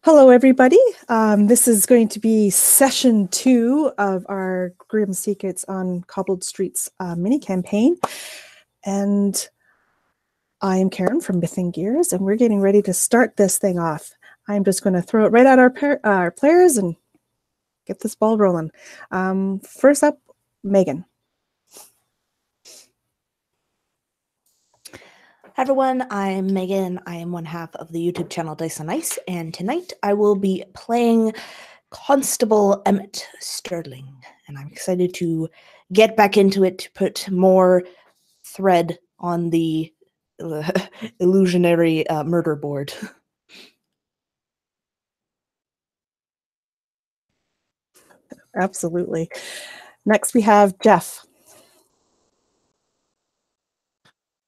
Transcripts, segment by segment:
Hello, everybody. This is going to be session 2 of our Grim Secrets on Cobbled Streets mini campaign. And I am Karen from Myth and Gears, and we're getting ready to start this thing off. I'm just going to throw it right at our players and get this ball rolling. First up, Megan. Hi everyone, I'm Megan. I am one half of the YouTube channel Dice on Ice, and tonight I will be playing Constable Emmett Sterling, and I'm excited to get back into it to put more thread on the illusionary murder board. Absolutely. Next we have Jeff.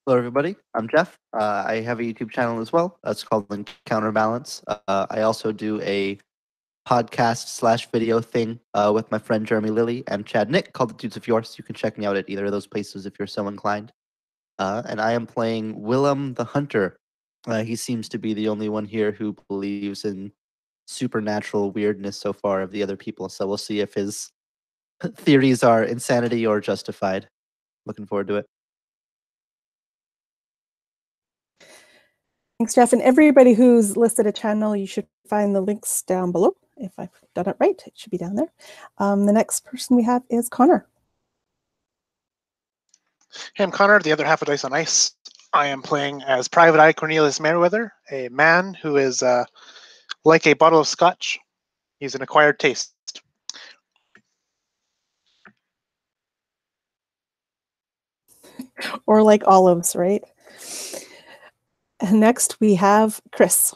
Hello, everybody. I'm Jeff. I have a YouTube channel as well. It's called Counterbalance. I also do a podcast/video thing with my friend Jeremy Lilly and Chad Nick called the Dudes of Yore. So you can check me out at either of those places if you're so inclined. And I am playing Willem the Hunter. He seems to be the only one here who believes in supernatural weirdness so far of the other people. So we'll see if his theories are insanity or justified. Looking forward to it. Thanks, Jeff. And everybody who's listed a channel, you should find the links down below. If I've done it right, it should be down there. The next person we have is Connor. Hey, I'm Connor, the other half of Dice on Ice. I am playing as Private Eye Cornelius Merriweather, a man who is like a bottle of scotch. He's an acquired taste. Or like olives, right? And next we have Chris.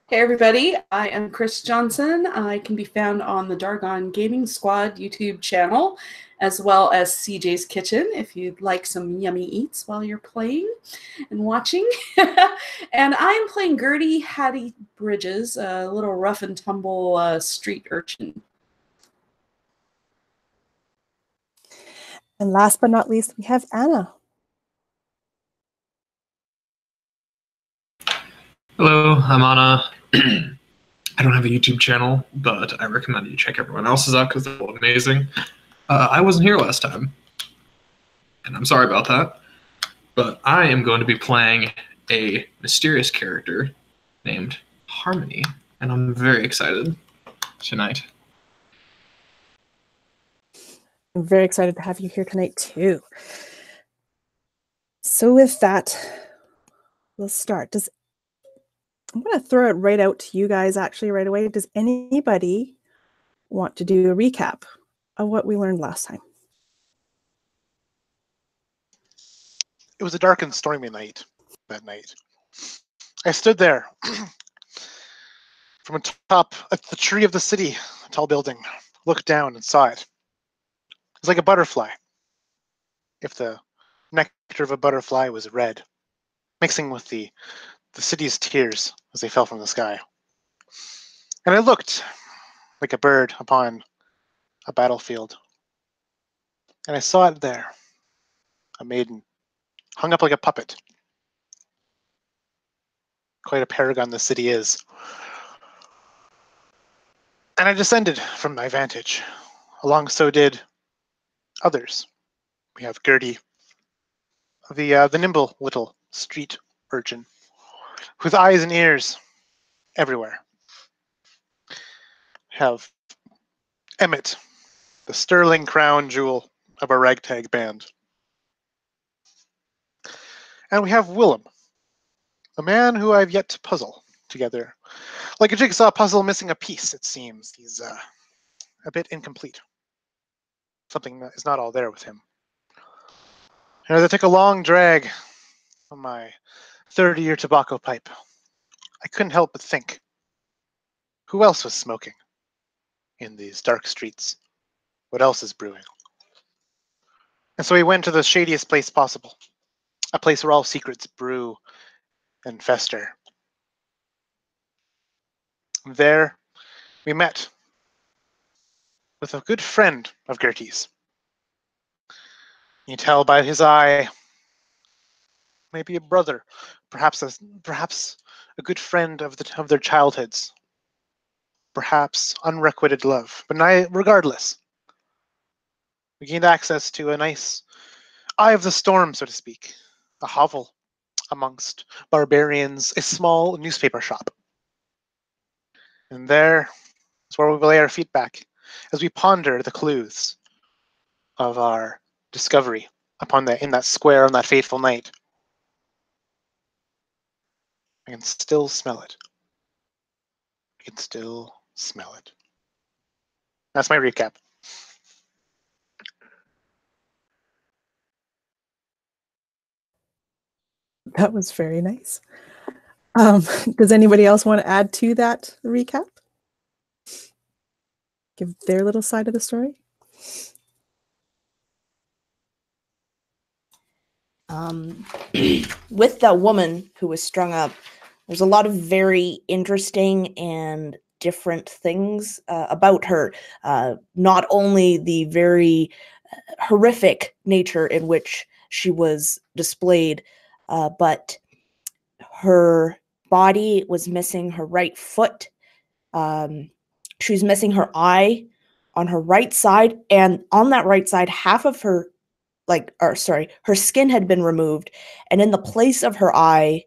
Hey everybody, I am Chris Johnson. I can be found on the Dargon Gaming Squad YouTube channel, as well as CJ's Kitchen, if you'd like some yummy eats while you're playing and watching. And I'm playing Gertie Hattie Bridges, a little rough and tumble street urchin. And last but not least, we have Anna. Hello, I'm Anna. I don't have a YouTube channel, but I recommend you check everyone else's out because they're all amazing. I wasn't here last time, and I'm sorry about that, but I am going to be playing a mysterious character named Harmony, and I'm very excited tonight. I'm very excited to have you here tonight, too. So with that, let's start. I'm going to throw it right out to you guys actually right away. Does anybody want to do a recap of what we learned last time? It was a dark and stormy night that night. I stood there from atop the tree of the city, a tall building, looked down and saw it. It was like a butterfly. If the nectar of a butterfly was red, mixing with the city's tears as they fell from the sky. And I looked like a bird upon a battlefield. And I saw it there, a maiden, hung up like a puppet. Quite a paragon the city is. And I descended from my vantage. Along so did others. We have Gertie, the nimble little street urchin, with eyes and ears everywhere. Have Emmett, the sterling crown jewel of our ragtag band. And we have Willem, a man who I've yet to puzzle together. Like a jigsaw puzzle missing a piece, it seems. He's a bit incomplete. Something that is not all there with him. And as I took a long drag on my 30-year tobacco pipe, I couldn't help but think, who else was smoking in these dark streets? What else is brewing? And so we went to the shadiest place possible, a place where all secrets brew and fester. There, we met with a good friend of Gertie's. You tell by his eye maybe a brother, perhaps a good friend of their childhoods, perhaps unrequited love. But regardless, we gained access to a nice eye of the storm, so to speak, a hovel amongst barbarians, a small newspaper shop. And there is where we will lay our feet back as we ponder the clues of our discovery in that square on that fateful night. I can still smell it. I can still smell it. That's my recap. That was very nice. Does anybody else want to add to that recap? Give their little side of the story? With that woman who was strung up, there's a lot of very interesting and different things about her. Not only the very horrific nature in which she was displayed, but her body was missing her right foot. She was missing her eye on her right side, and on that right side, half of her her skin had been removed, and in the place of her eye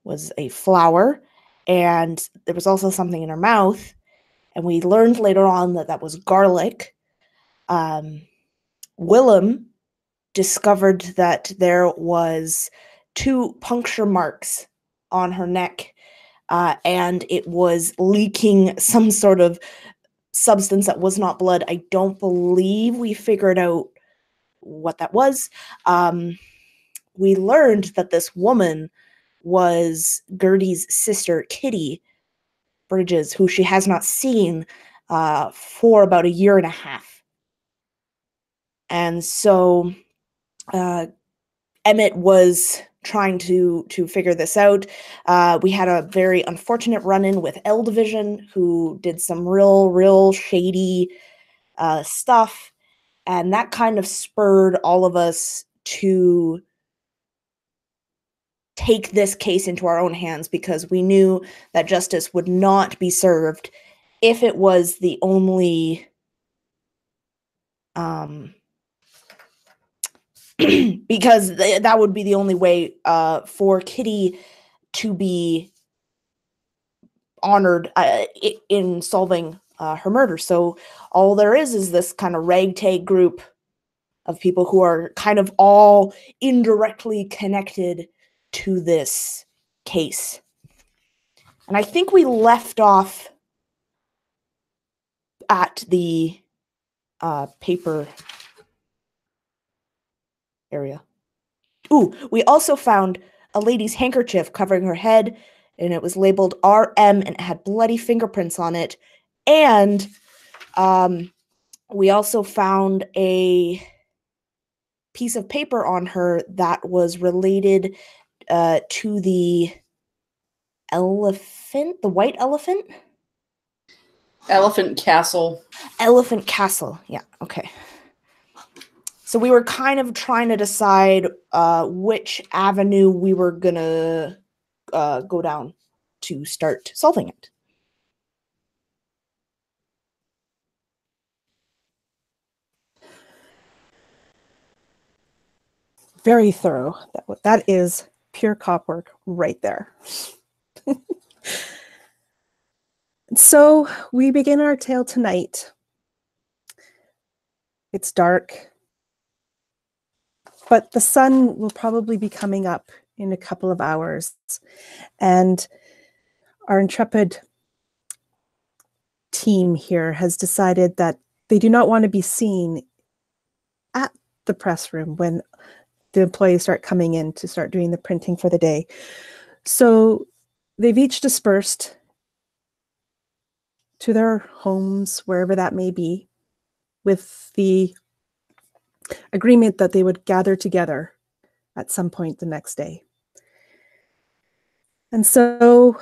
was a flower, and there was also something in her mouth, and we learned later on that was garlic. Willem discovered that there was 2 puncture marks on her neck, and it was leaking some sort of substance that was not blood. I don't believe we figured out what that was. We learned that this woman was Gertie's sister, Kitty Bridges, who she has not seen for about 1.5 years. And so Emmett was trying to figure this out. We had a very unfortunate run-in with L Division, who did some real shady stuff, and that kind of spurred all of us to take this case into our own hands, because we knew that justice would not be served if it was the only because that would be the only way for Kitty to be honored in solving her murder. So all there is this kind of ragtag group of people who are kind of all indirectly connected to this case. And I think we left off at the paper area. Ooh, we also found a lady's handkerchief covering her head, and it was labeled RM, and it had bloody fingerprints on it. And we also found a piece of paper on her that was related to the elephant, the white elephant? Elephant Castle. Elephant Castle, yeah, okay. So we were kind of trying to decide which avenue we were gonna go down to start solving it. Very thorough. That is pure cop work right there. So we begin our tale tonight. It's dark, but the sun will probably be coming up in a couple of hours, and our intrepid team here has decided that they do not want to be seen at the press room when the employees start coming in to start doing the printing for the day. So they've each dispersed to their homes, wherever that may be, with the agreement that they would gather together at some point the next day. And so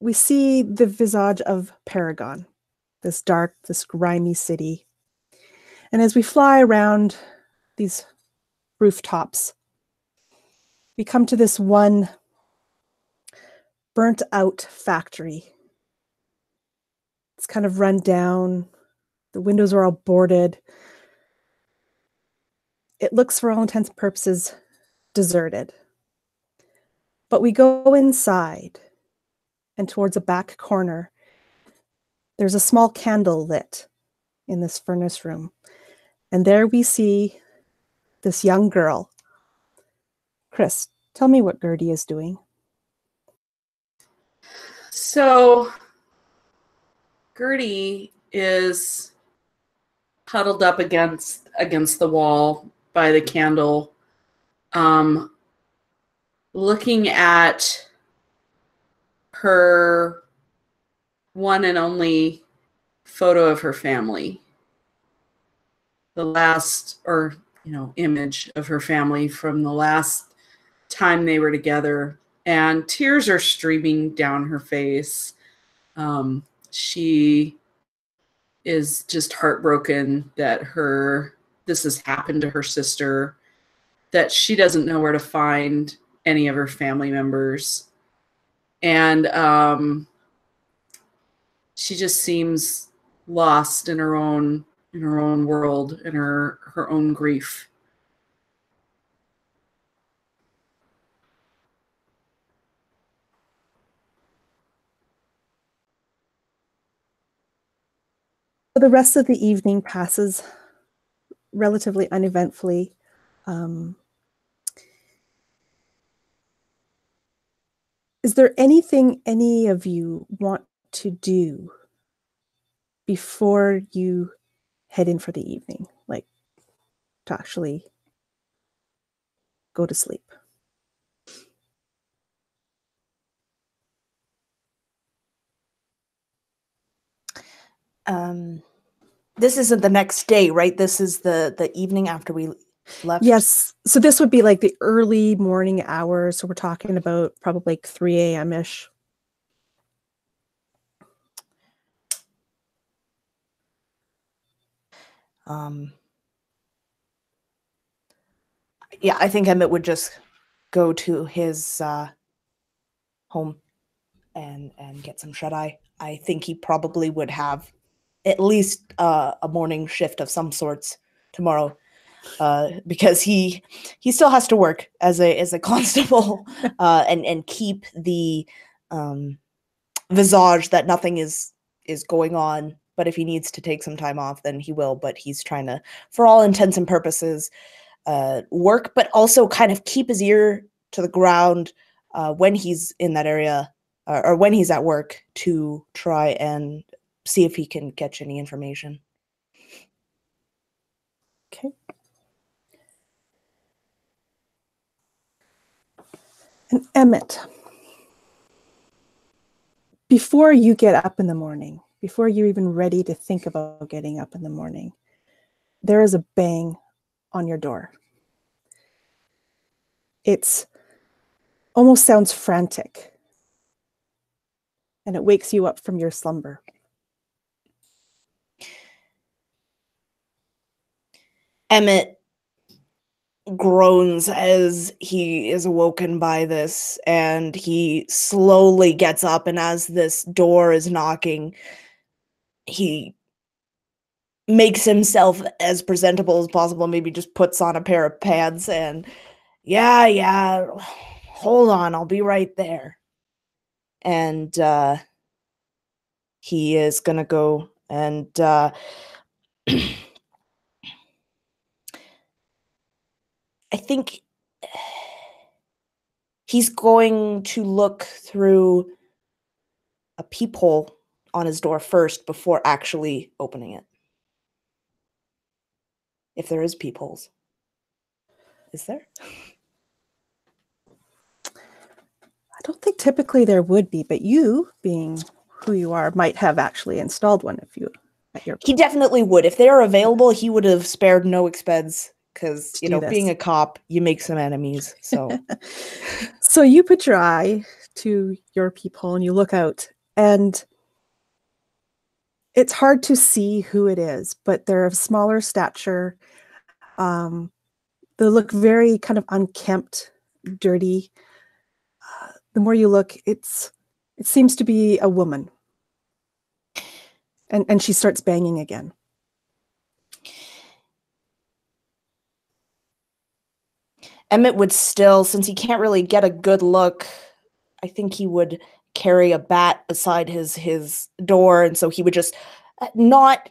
we see the visage of Paragon, this dark, this grimy city. And as we fly around these rooftops, we come to this one burnt out factory. It's kind of run down. The windows are all boarded. It looks, for all intents and purposes, deserted. But we go inside, and towards a back corner, there's a small candle lit in this furnace room. And there we see this young girl. Chris, tell me what Gertie is doing. So Gertie is huddled up against the wall by the candle, looking at her one and only photo of her family. The last, image of her family from the last time they were together. And tears are streaming down her face. She is just heartbroken that this has happened to her sister, that she doesn't know where to find any of her family members. And she just seems lost in her own world, in her own grief. The rest of the evening passes relatively uneventfully. Is there anything any of you want to do before you head in for the evening, like to actually go to sleep? This isn't the next day, right? This is the evening after we left? Yes. So this would be like the early morning hours. So we're talking about probably like 3 a.m.-ish. Yeah, I think Emmett would just go to his home and get some shut-eye. I think he probably would have at least a morning shift of some sorts tomorrow, because he still has to work as a constable and keep the visage that nothing is going on. But if he needs to take some time off, then he will. But he's trying to, for all intents and purposes, work, but also kind of keep his ear to the ground when he's in that area or when he's at work, to try and see if he can catch any information. Okay. And Emmett, before you get up in the morning, before you're even ready to think about getting up in the morning, there is a bang on your door. It's almost sounds frantic, and it wakes you up from your slumber. Emmett groans as he is awoken by this, and he slowly gets up, and as this door is knocking, he makes himself as presentable as possible, maybe just puts on a pair of pants and, yeah, hold on, I'll be right there. And he is gonna go and I think he's going to look through a peephole on his door first before actually opening it. If there is peepholes. Is there? I don't think typically there would be, but you, being who you are, might have actually installed one if you at your. He definitely would. If they are available, he would have spared no expense, because, you know, being a cop, you make some enemies. So So you put your eye to your peephole and you look out, and it's hard to see who it is, but they're of smaller stature. They look very kind of unkempt, dirty. The more you look, it seems to be a woman. And she starts banging again. Emmett would still, since he can't really get a good look, I think he would carry a bat beside his door, and so he would just not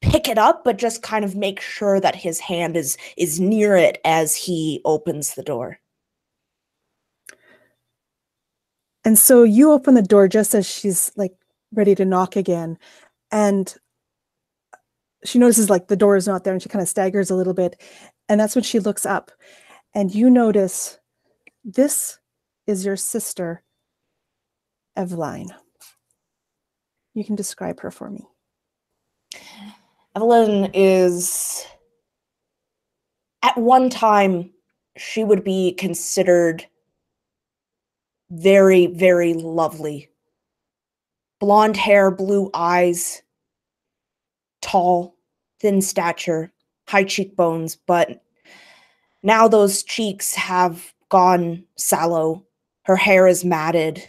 pick it up, but just kind of make sure that his hand is near it as he opens the door. And so you open the door just as she's like ready to knock again, and she notices like the door is not there, and she kind of staggers a little bit, and that's when she looks up, and you notice this is your sister, Eveline. You can describe her for me. Evelyn is, at one time, she would be considered very, very lovely. Blonde hair, blue eyes, tall, thin stature, high cheekbones, but now those cheeks have gone sallow. Her hair is matted.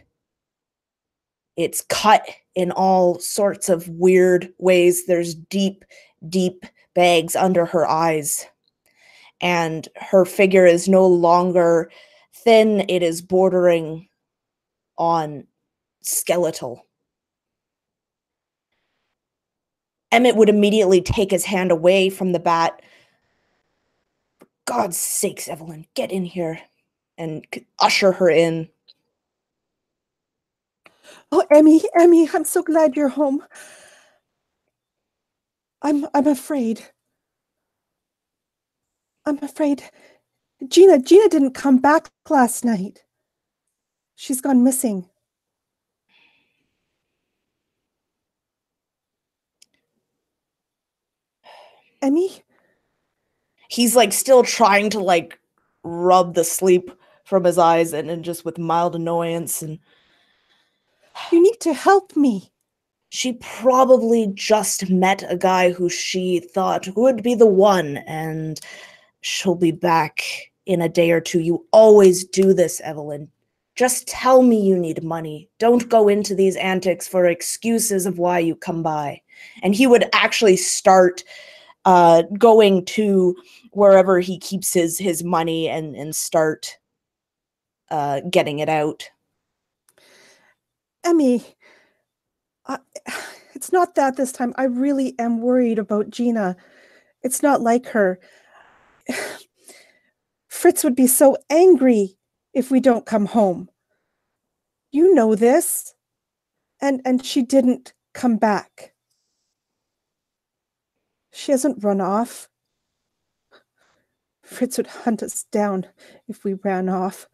It's cut in all sorts of weird ways. There's deep, deep bags under her eyes. And her figure is no longer thin. It is bordering on skeletal. Emmett would immediately take his hand away from the bat. For God's sakes, Evelyn, get in here, and usher her in. Oh, Emmy, I'm so glad you're home. I'm afraid. I'm afraid. Gina didn't come back last night. She's gone missing. Emmy? He's like still trying to like rub the sleep from his eyes and just with mild annoyance. And you need to help me. She probably just met a guy who she thought would be the one, and she'll be back in a day or two. You always do this, Evelyn. Just tell me you need money. Don't go into these antics for excuses of why you come by. And he would actually start going to wherever he keeps his money and start getting it out. Emmy, it's not that this time. I really am worried about Gina. It's not like her. Fritz would be so angry if we don't come home. You know this. And she didn't come back. She hasn't run off. Fritz would hunt us down if we ran off.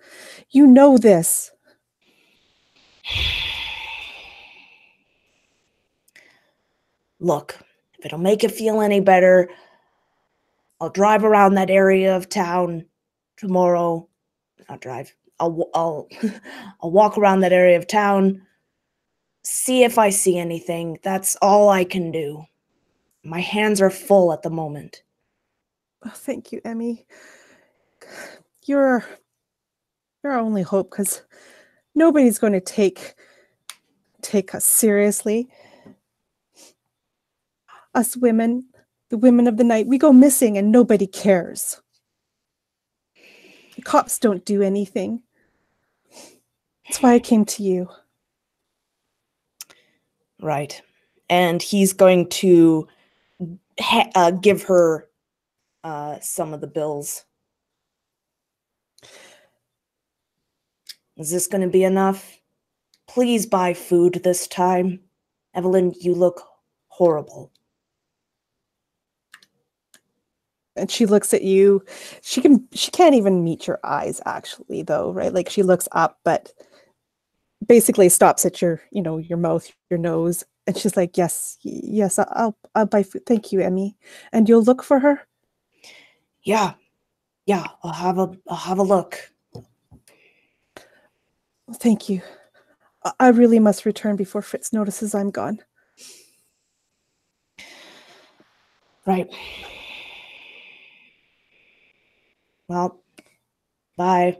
You know this. Look, if it'll make it feel any better, I'll drive around that area of town tomorrow. Not drive. I'll walk around that area of town, see if I see anything. That's all I can do. My hands are full at the moment. Oh, thank you, Emmy. You're our only hope, because nobody's going to take us seriously. Us women, the women of the night, we go missing and nobody cares. The cops don't do anything. That's why I came to you. Right. And he's going to give her some of the bills. Is this going to be enough? Please buy food this time. Evelyn, you look horrible. And she looks at you. She can't even meet your eyes, actually, though, right? Like, she looks up, but basically stops at your mouth, your nose. And she's like, yes, I'll buy food. Thank you, Emmy. And you'll look for her? Yeah, I'll have a look. Well, thank you. I really must return before Fritz notices I'm gone. Right. Well, bye.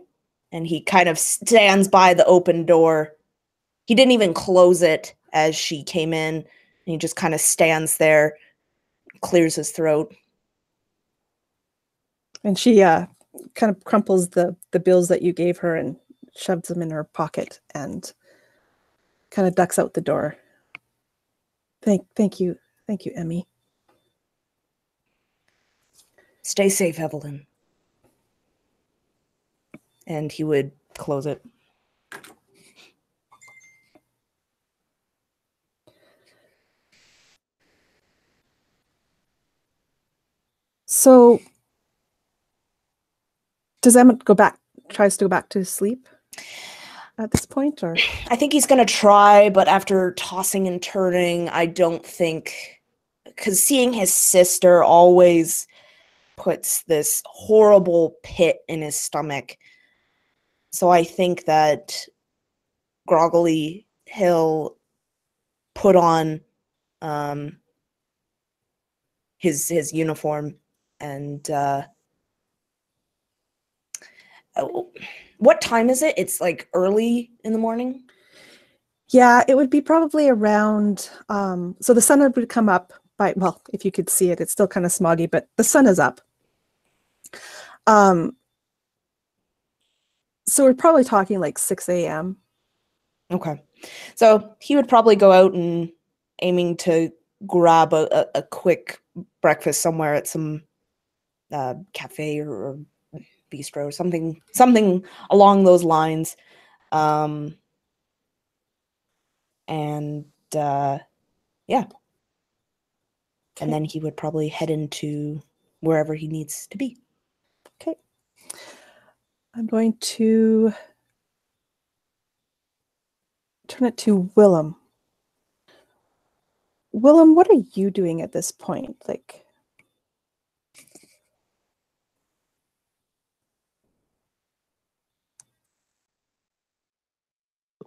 And he kind of stands by the open door. He didn't even close it as she came in. And he just kind of stands there, clears his throat. And she kind of crumples the bills that you gave her and shoves them in her pocket and kind of ducks out the door. Thank you, Emmy. Stay safe, Evelyn. And he would close it. So does Emmett tries to go back to sleep at this point, or? I think he's going to try, but after tossing and turning, I don't think, because seeing his sister always puts this horrible pit in his stomach. So I think that groggily he'll put on his uniform and what time is it? It's like early in the morning? Yeah, it would be probably around, so the sun would come up by, well, if you could see it, it's still kind of smoggy, but the sun is up. So we're probably talking like 6 a.m. Okay. So he would probably go out and aiming to grab a quick breakfast somewhere at some cafe or bistro or something along those lines. And yeah. And then he would probably head into wherever he needs to be. Okay. I'm going to turn it to Willem. Willem, what are you doing at this point? Like,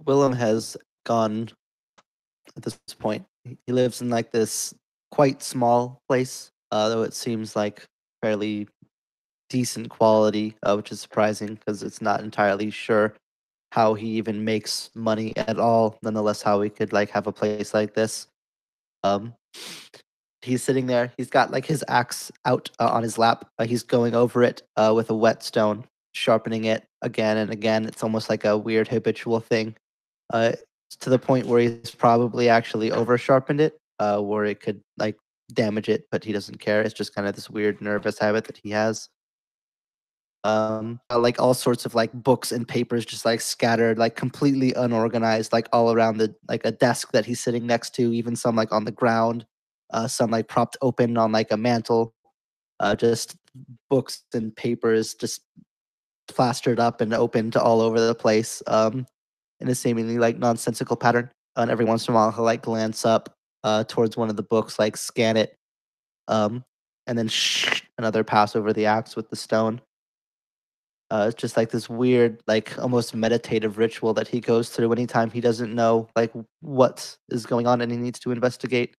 Willem has gone at this point. He lives in like this quite small place, though it seems like fairly decent quality, which is surprising because it's not entirely sure how he even makes money at all. Nonetheless, how he could like have a place like this. He's sitting there. He's got like his axe out on his lap. He's going over it with a whetstone, sharpening it again and again. It's almost like a weird habitual thing. To the point where he's probably actually over sharpened it, where it could like damage it, but he doesn't care. It's just kind of this weird nervous habit that he has. Like all sorts of like books and papers just like scattered, like completely unorganized, like all around the like a desk that he's sitting next to, even some like on the ground, some like propped open on like a mantle, just books and papers just plastered up and opened all over the place, in a seemingly like nonsensical pattern. And every once in a while he'll like glance up towards one of the books, like scan it, and then another pass over the axe with the stone. It's just like this weird, like almost meditative ritual that he goes through anytime he doesn't know like what is going on and he needs to investigate.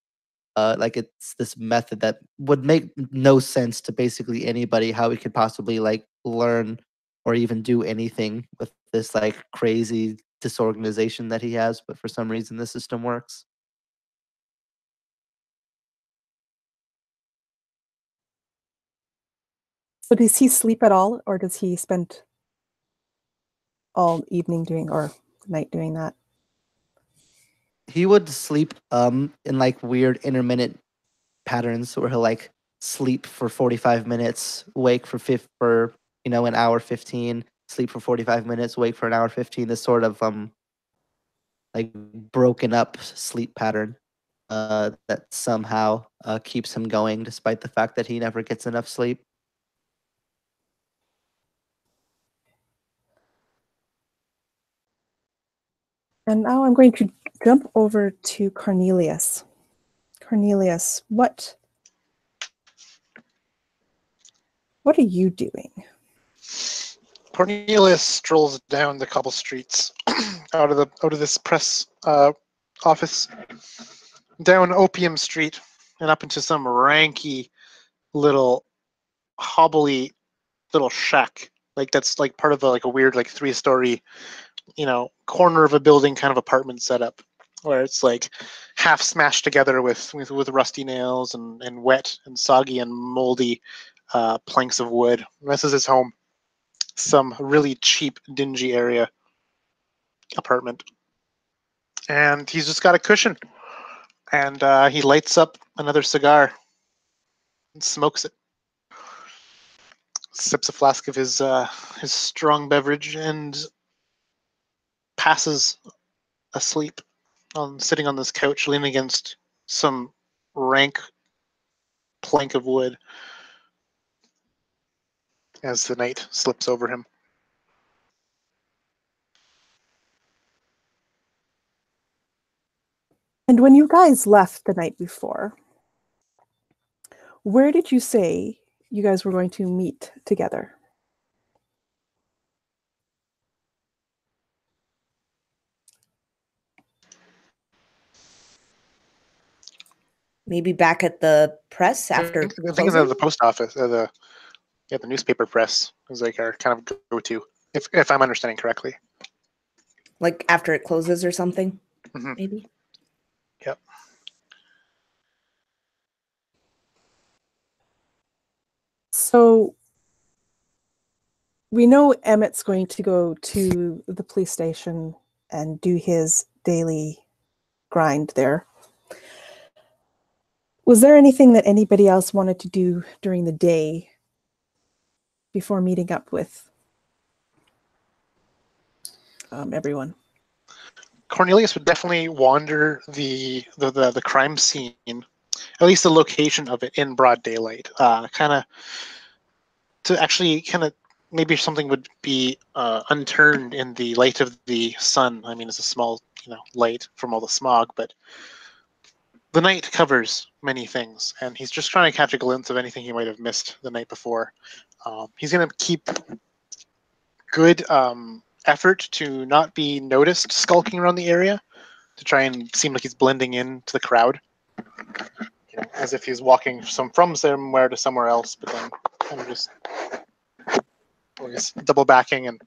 Like it's this method that would make no sense to basically anybody how he could possibly like learn or even do anything with this like crazy disorganization that he has, but for some reason the system works. so does he sleep at all, or does he spend all evening doing or night doing that? He would sleep in like weird intermittent patterns where he'll like sleep for 45 minutes, wake for an hour 15, sleep for 45 minutes, wake for an hour 15, this sort of like broken up sleep pattern that somehow keeps him going despite the fact that he never gets enough sleep. And now I'm going to jump over to Cornelius. Cornelius, what are you doing? Cornelius strolls down the cobbled streets, out of this press office, down Opium Street, and up into some ranky little hobbly little shack, like that's like part of like a weird like 3-story, corner of a building kind of apartment setup, where it's like half smashed together with rusty nails and wet and soggy and moldy planks of wood. This is his home. Some really cheap, dingy area apartment. And he's just got a cushion. And he lights up another cigar and smokes it. Sips a flask of his strong beverage and passes asleep sitting on this couch, leaning against some rank plank of wood as the night slips over him. And when you guys left the night before, where did you say you guys were going to meet together? Maybe back at the press after I'm thinking closing? of the post office, the newspaper press is like our kind of go-to, if I'm understanding correctly. Like after it closes or something, Mm-hmm. maybe? Yep. So we know Emmett's going to go to the police station and do his daily grind there. Was there anything that anybody else wanted to do during the day before meeting up with everyone? Cornelius would definitely wander the crime scene, at least the location of it, in broad daylight. Kind of to actually maybe something would be unturned in the light of the sun. I mean, it's a small light from all the smog, but the night covers many things, and he's just trying to catch a glimpse of anything he might have missed the night before. He's going to keep good effort to not be noticed skulking around the area, to try and seem like he's blending into the crowd, as if he's walking from somewhere to somewhere else, but then kind of just double backing. And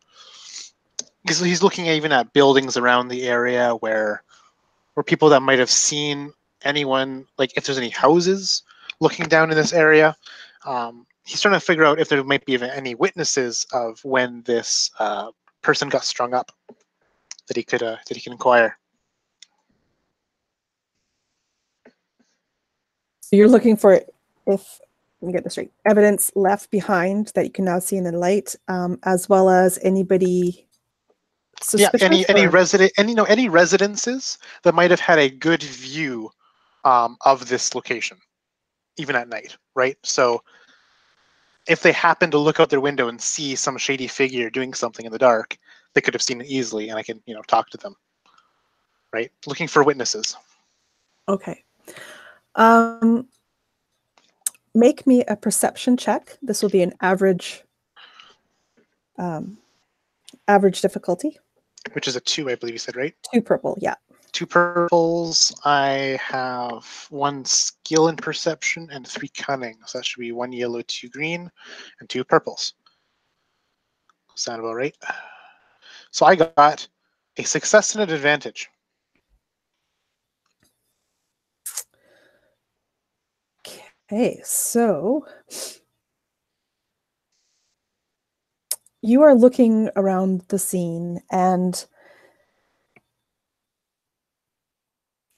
he's looking even at buildings around the area where people that might have seen anyone, like if there's any houses looking down in this area. He's trying to figure out if there might be even any witnesses of when this person got strung up that he can inquire. So you're looking for, let me get this straight, evidence left behind that you can now see in the light, as well as anybody suspicious? Yeah, any residences that might have had a good view of this location, even at night, right? So if they happen to look out their window and see some shady figure doing something in the dark, they could have seen it easily, and I can talk to them, right? Looking for witnesses. Okay. Make me a perception check. This will be an average difficulty. Which is a 2, I believe you said, right? 2 purple, yeah. 2 purples. I have 1 skill in perception and 3 cunning. So that should be 1 yellow, 2 green, and 2 purples. Sound about right? So I got a success and an advantage. Okay, so you are looking around the scene, and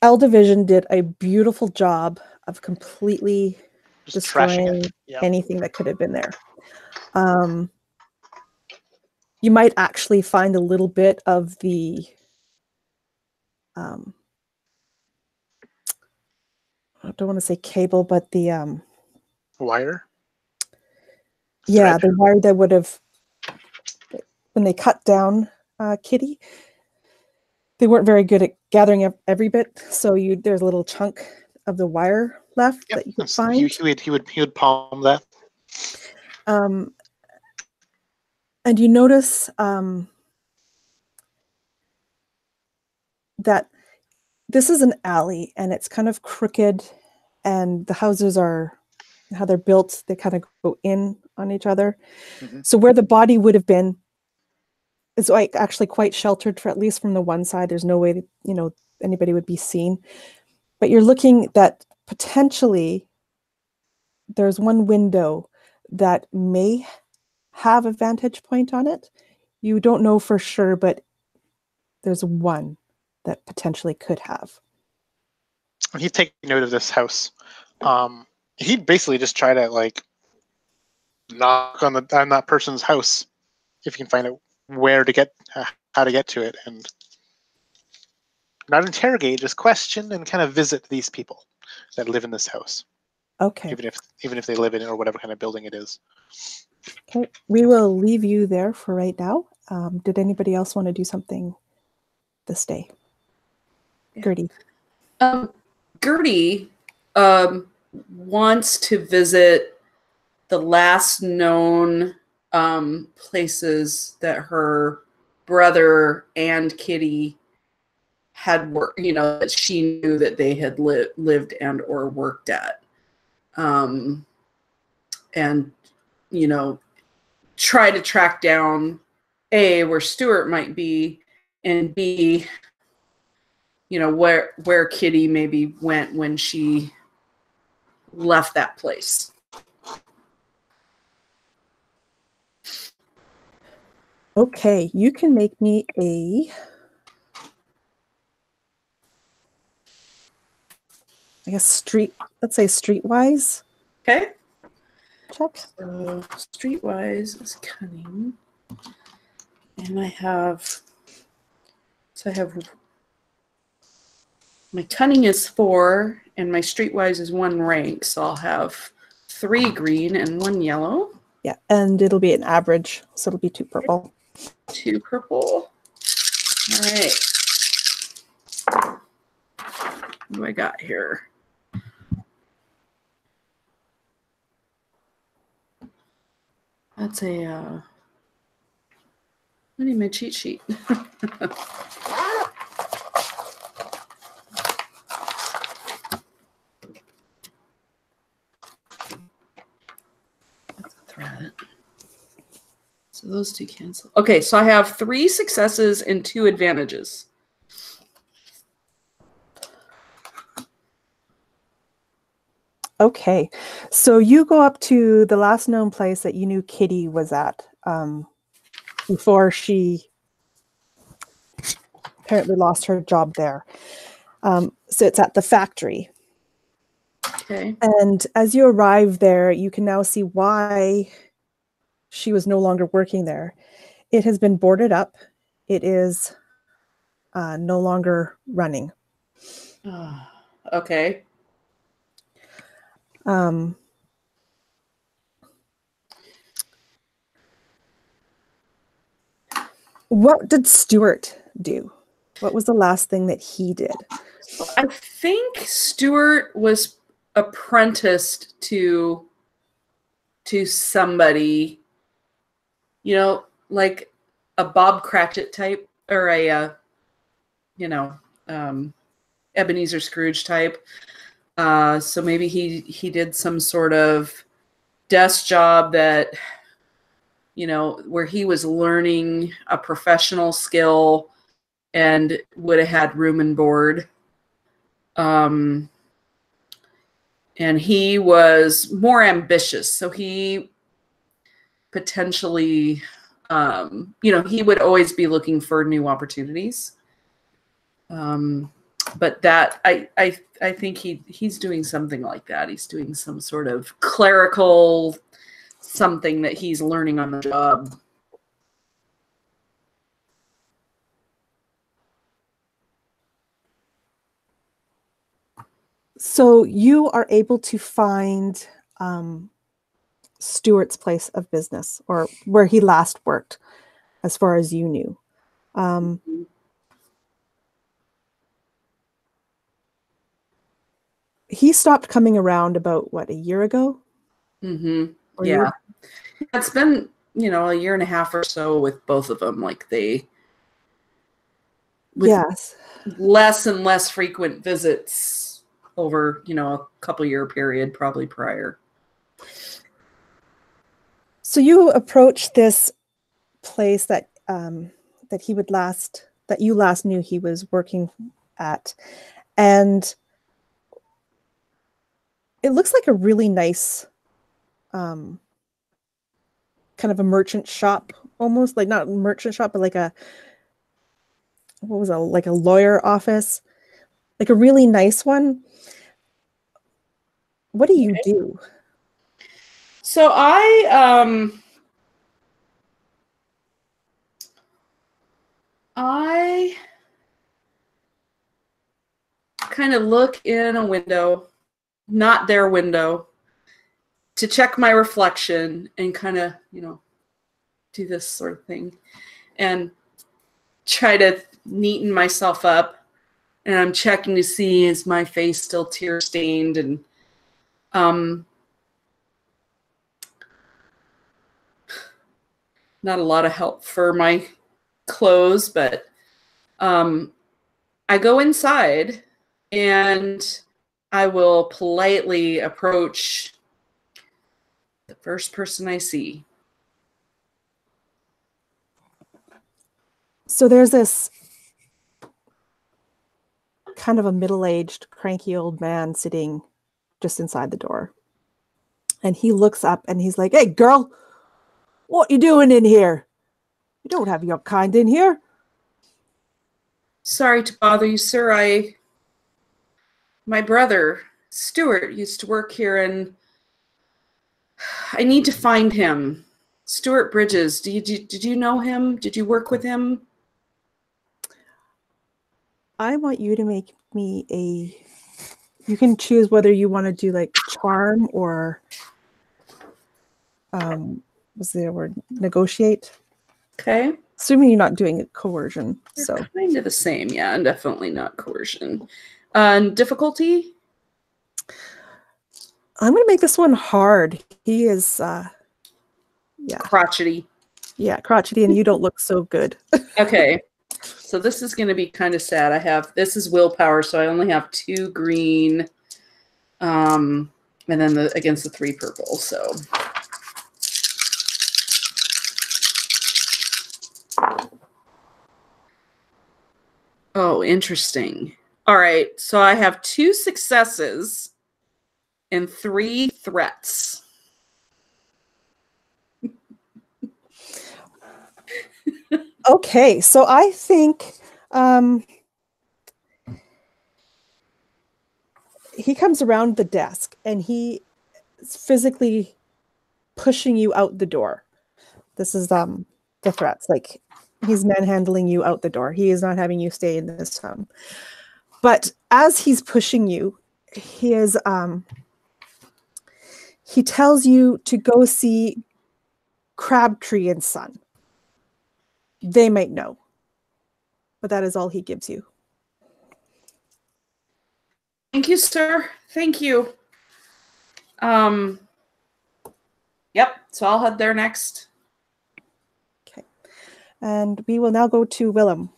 L Division did a beautiful job of completely Just trashing destroying it. Yeah. anything that could have been there. You might actually find a little bit of the I don't want to say cable, but the Wire? yeah, Thread? the wire that would have, when they cut down Kitty, they weren't very good at gathering up every bit. So there's a little chunk of the wire left that you could find. He would palm that. And you notice that this is an alley, and it's kind of crooked, and the houses are how they're built. They kind of go in on each other. Mm-hmm. So where the body would have been is like actually quite sheltered, for at least from the one side. There's no way that, you know, anybody would be seen. But you're looking that potentially there's one window that may have a vantage point on it. You don't know for sure, but there's one that potentially could have. When he'd take note of this house, he'd basically just try to like knock on that person's house if you can find out where to get, how to get to it, and not interrogate, just question and kind of visit these people that live in this house. Okay. Even if they live in it or whatever kind of building it is. Okay. We will leave you there for right now. Did anybody else want to do something this day? Yeah. Gertie. Gertie wants to visit the last known places that her brother and Kitty had worked, you know, that she knew that they had lived and or worked at. And, you know, try to track down A, where Stuart might be, and B, you know, where Kitty maybe went when she left that place. Okay, you can make me a, I guess let's say streetwise Okay. check. So streetwise is cunning. And I have my cunning is 4 and my streetwise is 1 rank. So I'll have 3 green and 1 yellow. Yeah, and it'll be an average, so it'll be 2 purple. 2 purple. All right. What do I got here? That's a I need my cheat sheet. That's a threat. So those 2 cancel. Okay, so I have 3 successes and 2 advantages. Okay, so you go up to the last known place that you knew Kitty was at before she apparently lost her job there. So it's at the factory. Okay. And as you arrive there, you can now see why she was no longer working there. It has been boarded up. It is no longer running. Okay. What did Stuart do? What was the last thing that he did? I think Stuart was apprenticed to somebody, you know, like a Bob Cratchit type, or a you know, Ebenezer Scrooge type. So maybe he did some sort of desk job that, you know, where he was learning a professional skill and would have had room and board. And he was more ambitious. So he potentially, you know, he would always be looking for new opportunities. But that I think he's doing something like that. He's doing some sort of clerical something that he's learning on the job. So you are able to find Stuart's place of business, or where he last worked, as far as you knew. He stopped coming around about, what, a year ago? Mm-hmm. Or Yeah. It's been, you know, a year and a half or so with both of them. Like with yes. less and less frequent visits over, you know, a couple year period, probably prior. So you approach this place that you last knew he was working at, and it looks like a really nice kind of a merchant shop, almost like not a merchant shop, but like a like a lawyer office, like a really nice one. What do you do? So I kind of look in a window, not their window, to check my reflection and kind of, do this sort of thing and try to neaten myself up. And I'm checking to see, is my face still tear stained? And not a lot of help for my clothes, but I go inside and I will politely approach the first person I see. So there's this kind of a middle-aged, cranky old man sitting just inside the door. And he looks up and he's like, "Hey, girl, what you doing in here? You don't have your kind in here." Sorry to bother you, sir. My brother, Stuart, used to work here, and I need to find him. Stuart Bridges. Did you know him? Did you work with him? I want you to make me you can choose whether you want to do like charm or what's the word? Negotiate. Okay. Assuming you're not doing coercion. They're So kind of the same, yeah, and definitely not coercion. Difficulty? I'm going to make this one hard. He is, Crotchety. Yeah, crotchety, and you don't look so good. Okay. So this is going to be kind of sad. This is willpower, so I only have 2 green, and then against the 3 purple, so. Oh, interesting. All right, so I have 2 successes and 3 threats. Okay, so I think he comes around the desk and he is physically pushing you out the door. This is the threats. Like he's manhandling you out the door. He is not having you stay in this home. But as he's pushing you, he tells you to go see Crabtree and Son. They might know, but that is all he gives you. Thank you, sir. Thank you. Yep, so I'll head there next. Okay. And we will now go to Willem.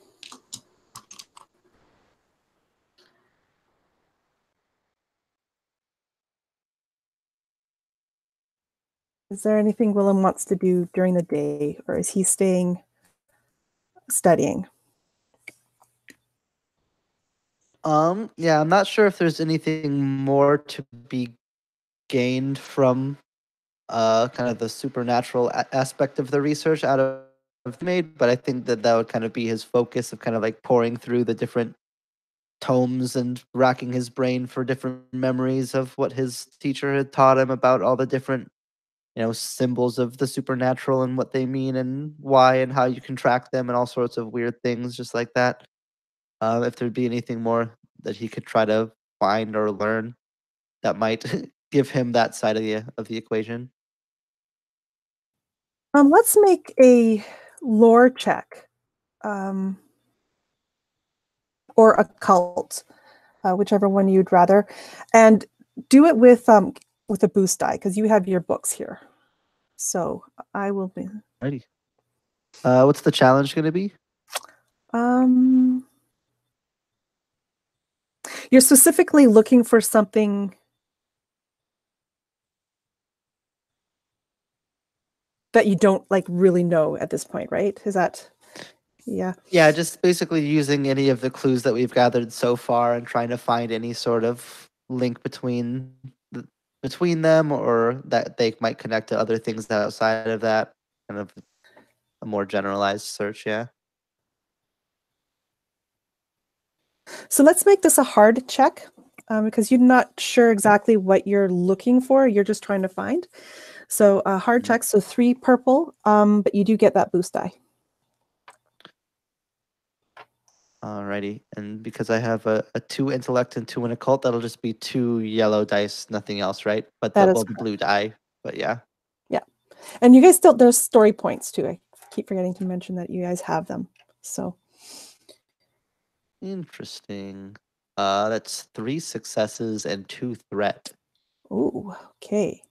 Is there anything Willem wants to do during the day, or is he staying studying? Yeah, I'm not sure if there's anything more to be gained from kind of the supernatural aspect of the research out of made, but I think that would kind of be his focus of kind of like pouring through the different tomes and racking his brain for different memories of what his teacher had taught him about all the different symbols of the supernatural and what they mean and why and how you can track them and all sorts of weird things just like that. If there'd be anything more that he could try to find or learn that might give him that side of the equation. Let's make a lore check, or occult, whichever one you'd rather, and do it with a boost die because you have your books here. So I will be. Alrighty. What's the challenge going to be? You're specifically looking for something that you don't like really know at this point, right? Is that, yeah. Yeah, just basically using any of the clues that we've gathered so far and trying to find any sort of link between them, or that they might connect to other things outside of that. Kind of a more generalized search, yeah. So let's make this a hard check because you're not sure exactly what you're looking for. You're just trying to find. So a hard check, so 3 purple, but you do get that boost die. Alrighty, and because I have a 2 intellect and 2 in occult, that'll just be 2 yellow dice, nothing else, right? But That the, is well, the blue die, but yeah. Yeah. And you guys still, there's story points too. I keep forgetting to mention that you guys have them. So. Interesting. That's 3 successes and 2 threat. Ooh, okay.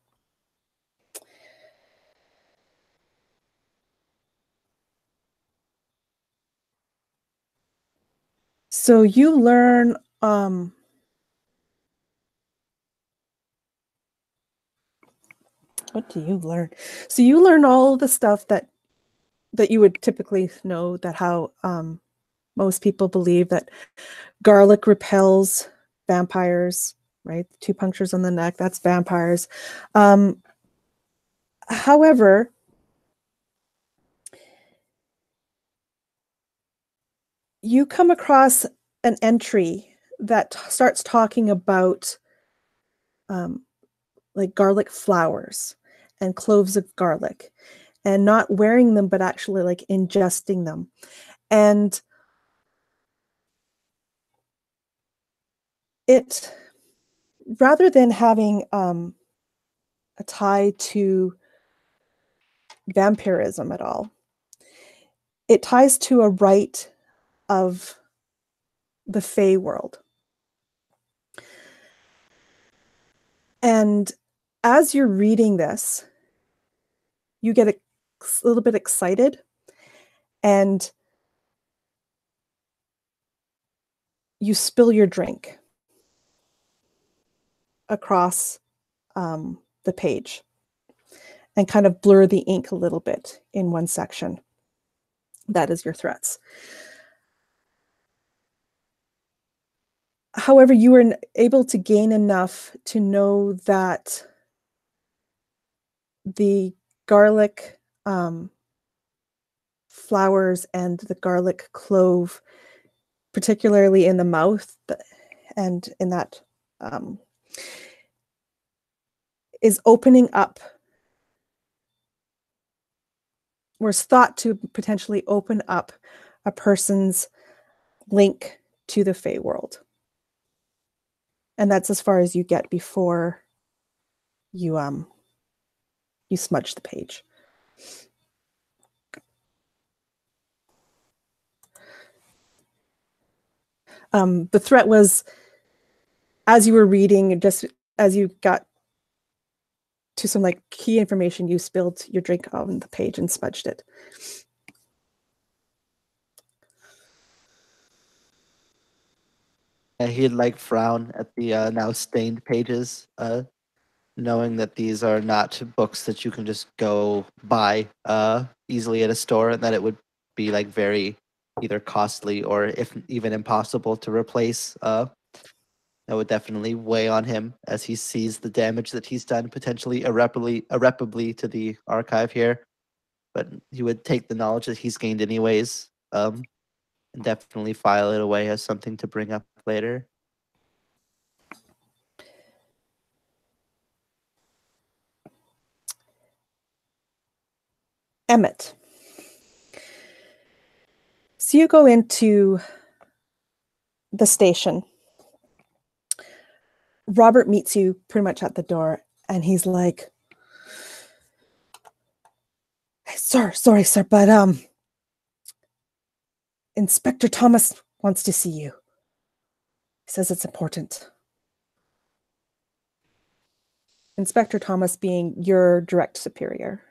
So you learn what do you learn? So you learn all the stuff that you would typically know, that how most people believe that garlic repels vampires, right? 2 punctures on the neck, that's vampires. However, you come across an entry that starts talking about like garlic flowers and cloves of garlic, and not wearing them, but actually like ingesting them. And it, rather than having a tie to vampirism at all, it ties to a rite of the Fey world. And as you're reading this, you get a little bit excited, and you spill your drink across the page and kind of blur the ink a little bit in one section. That is your threats. However, you were able to gain enough to know that the garlic flowers and the garlic clove, particularly in the mouth and in that, is opening up, was thought to potentially open up a person's link to the Fey world. And that's as far as you get before you you smudge the page. The threat was, as you were reading, just as you got to some like key information, you spilled your drink on the page and smudged it. He'd like frown at the now stained pages, knowing that these are not books that you can just go buy easily at a store, and that it would be like very either costly or if even impossible to replace. That would definitely weigh on him as he sees the damage that he's done, potentially irreparably to the archive here. But he would take the knowledge that he's gained anyways, and definitely file it away as something to bring up later. Emmett. So you go into the station. Robert meets you pretty much at the door, and he's like, "Hey, sorry, sir, but Inspector Thomas wants to see you. He says it's important." Inspector Thomas being your direct superior.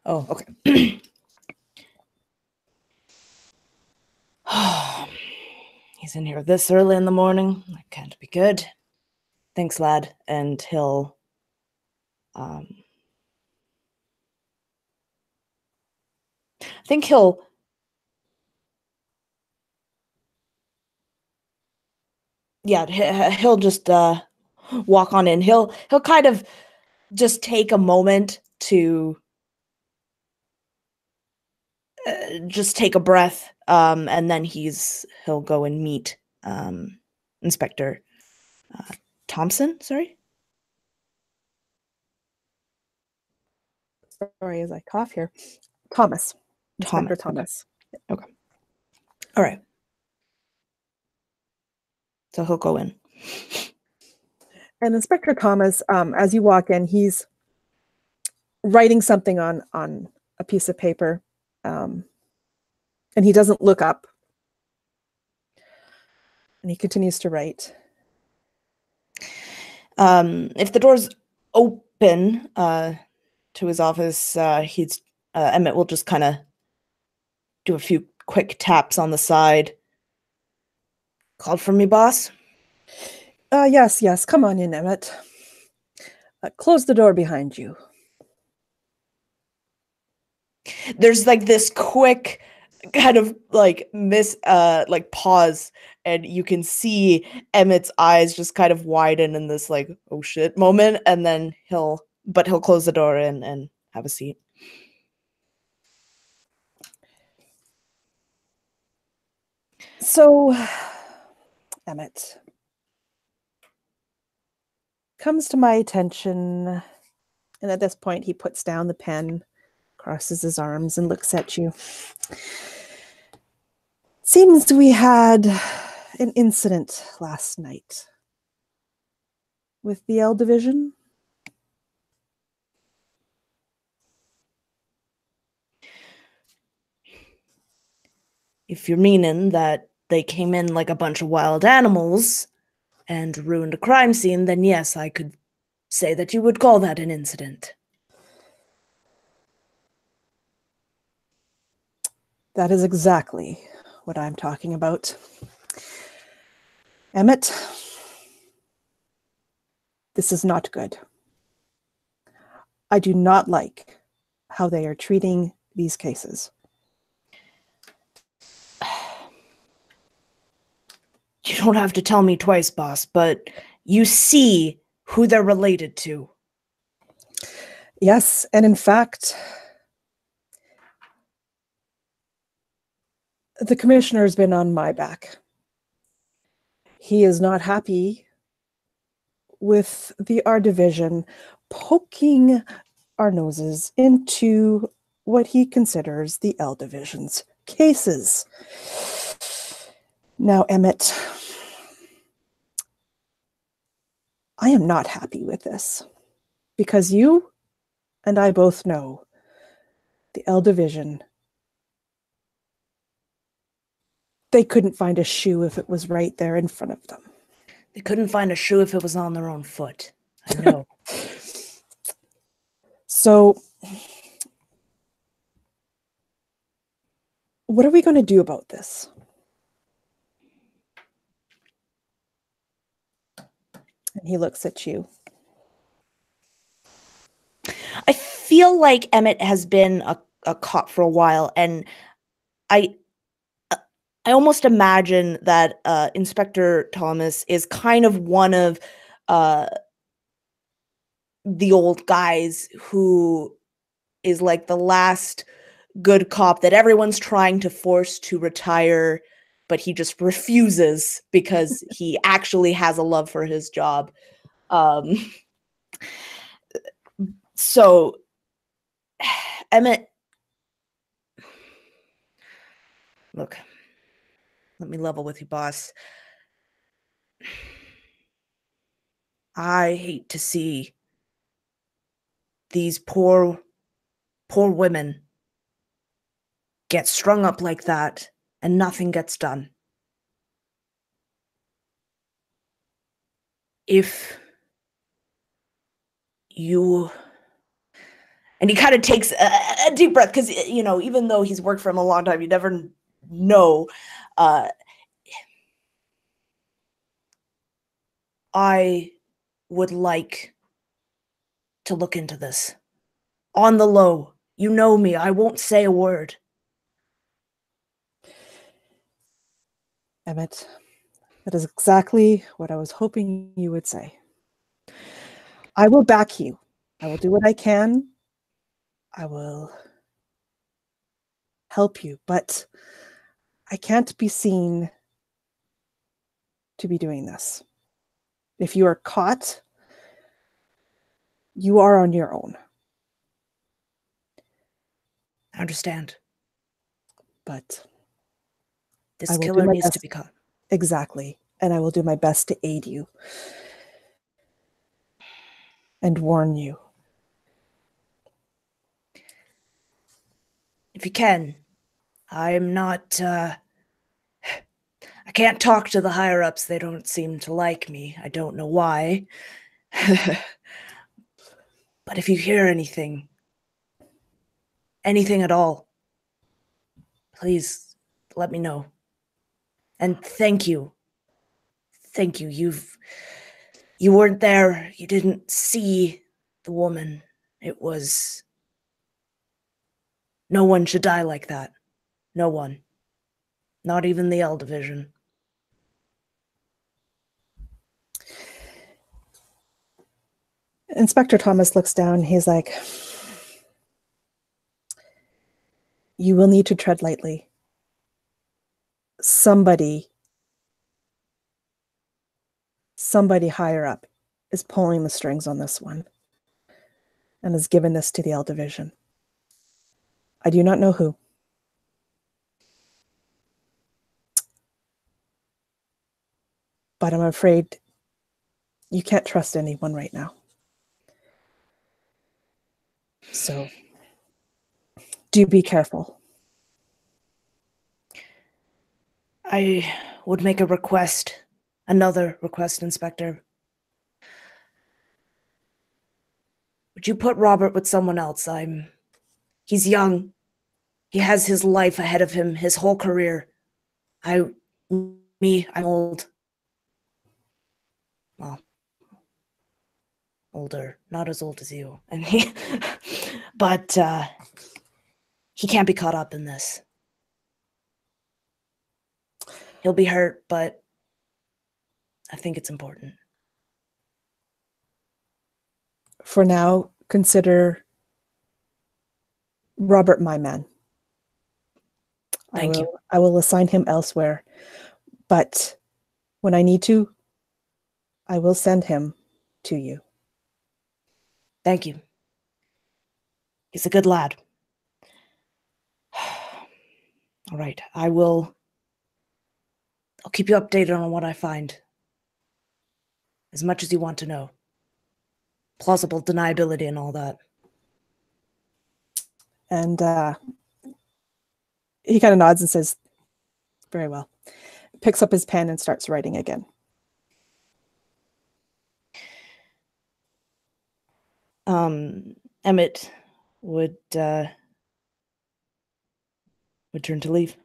Oh, okay. He's in here this early in the morning. That can't be good. Thanks, lad. And he'll I think he'll he'll just walk on in. He'll kind of just take a moment to just take a breath, and then he'll go and meet Inspector Thompson. Sorry, as I cough here. Thomas. Inspector Thomas. Okay. All right. So he'll go in. And Inspector Thomas, as you walk in, he's writing something on a piece of paper, and he doesn't look up. And he continues to write. If the door's open to his office, Emmett will just kind of do a few quick taps on the side. Called for me, boss? Yes. Come on in, Emmett. Close the door behind you. There's like this quick kind of like pause, and you can see Emmett's eyes just kind of widen in this like, oh shit moment, and then he'll close the door and have a seat. So, Emmett, comes to my attention, and at this point he puts down the pen, crosses his arms, and looks at you. Seems we had an incident last night with the L Division. If you're meaning that they came in like a bunch of wild animals and ruined a crime scene, then yes, I could say that you would call that an incident. That is exactly what I'm talking about. Emmett, this is not good. I do not like how they are treating these cases. You don't have to tell me twice, boss, but you see who they're related to. Yes, and in fact, the commissioner's been on my back. He is not happy with the R Division poking our noses into what he considers the L Division's cases. Now, Emmett, I am not happy with this because you and I both know the L Division, they couldn't find a shoe if it was right there in front of them. They couldn't find a shoe if it was on their own foot. I know. So, what are we going to do about this? And he looks at you. I feel like Emmett has been a cop for a while, and I almost imagine that Inspector Thomas is kind of one of the old guys who is like the last good cop that everyone's trying to force to retire, but he just refuses because he actually has a love for his job. So, Emmett, look, let me level with you, boss. I hate to see these poor women get strung up like that and nothing gets done. If you... And he kind of takes a deep breath because, you know, even though he's worked for him a long time, you never know. I would like to look into this. On the low. You know me. I won't say a word. Emmett, that is exactly what I was hoping you would say. I will back you. I will do what I can. I will help you, but I can't be seen to be doing this. If you are caught, you are on your own. I understand. But this I will do killer my needs to best. be caught. Exactly. And I will do my best to aid you and warn you. If you can, I'm not, I can't talk to the higher-ups. They don't seem to like me. I don't know why. But if you hear anything at all, please let me know. And thank you. Thank you. You weren't there. You didn't see the woman. It was... No one should die like that. No one. Not even the L Division. Inspector Thomas looks down. He's like, you will need to tread lightly. Somebody higher up is pulling the strings on this one and has given this to the L Division. I do not know who. But I'm afraid you can't trust anyone right now. So do be careful. I would make a request. Another request, Inspector. Would you put Robert with someone else? He's young. He has his life ahead of him, his whole career. I'm old. Well, older. Not as old as you. And but he can't be caught up in this. He'll be hurt, but I think it's important. For now, consider Robert my man. Thank you. I will assign him elsewhere, but when I need to, I will send him to you. Thank you. He's a good lad. All right, I'll keep you updated on what I find. As much as you want to know. Plausible deniability and all that. And he kind of nods and says, very well. Picks up his pen and starts writing again. Emmett would turn to leave.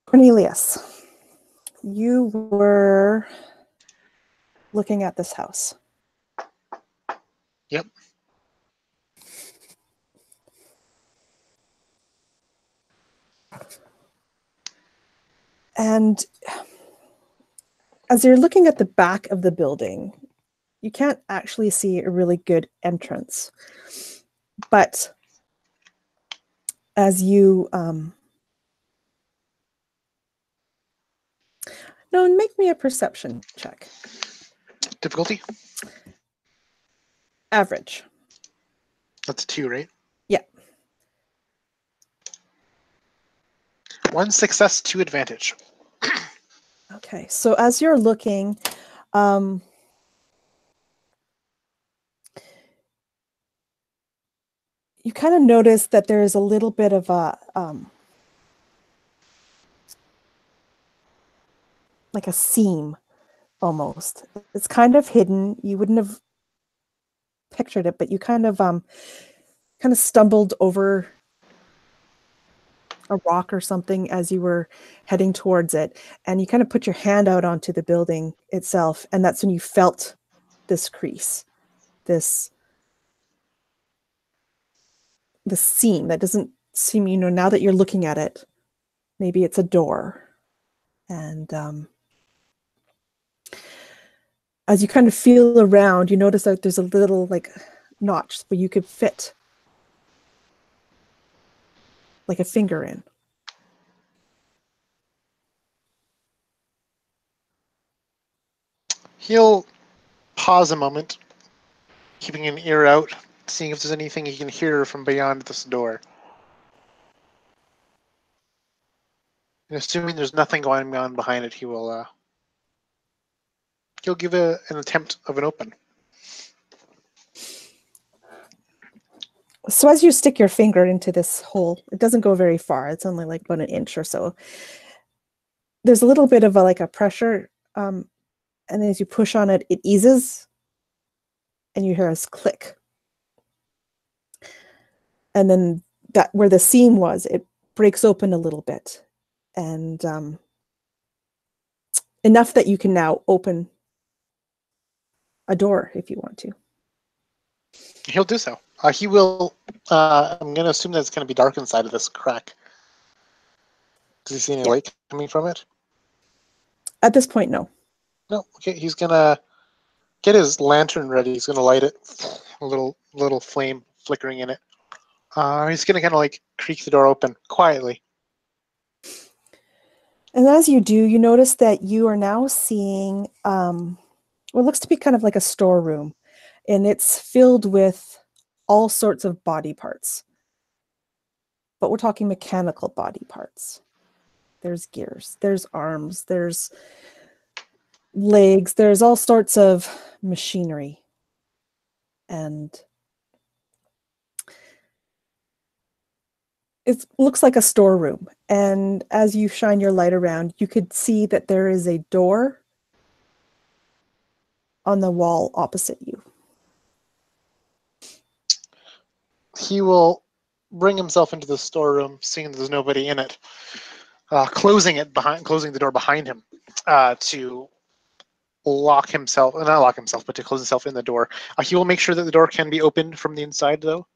Cornelius, you were looking at this house. Yep. And as you're looking at the back of the building, you can't actually see a really good entrance. But as you... no, make me a perception check. Difficulty? Average. That's a 2, right? Yeah. 1 success, 2 advantage. Okay, so as you're looking, you kind of notice that there is a little bit of a like a seam almost. It's kind of hidden. You wouldn't have pictured it, but you kind of stumbled over a rock or something as you were heading towards it, and you kind of put your hand out onto the building itself, and that's when you felt this crease, this seam that doesn't seem, now that you're looking at it, maybe it's a door. And as you kind of feel around, you notice that there's a little like notch where you could fit like a finger in. He'll pause a moment, keeping an ear out, seeing if there's anything he can hear from beyond this door. And assuming there's nothing going on behind it, he'll give an attempt of an open. So as you stick your finger into this hole, it doesn't go very far. It's only like about an inch or so. There's a little bit of a pressure, and then as you push on it, it eases, and you hear a click. And then that where the seam was, it breaks open a little bit, and enough that you can now open a door if you want to. He'll do so. He will. I'm going to assume that it's going to be dark inside of this crack. Does he see any light coming from it? At this point, no. No. Okay. He's going to get his lantern ready. He's going to light it. A little flame flickering in it. He's going to kind of like creak the door open quietly. And as you do, you notice that you are now seeing what looks to be kind of like a storeroom, and it's filled with all sorts of body parts. But we're talking mechanical body parts. There's gears, there's arms, there's legs, there's all sorts of machinery. And it looks like a storeroom. And as you shine your light around, you could see that there is a door on the wall opposite you. He will bring himself into the storeroom, seeing there's nobody in it, closing the door behind him, to lock himself, not lock himself, but to close himself in the door. He will make sure that the door can be opened from the inside, though.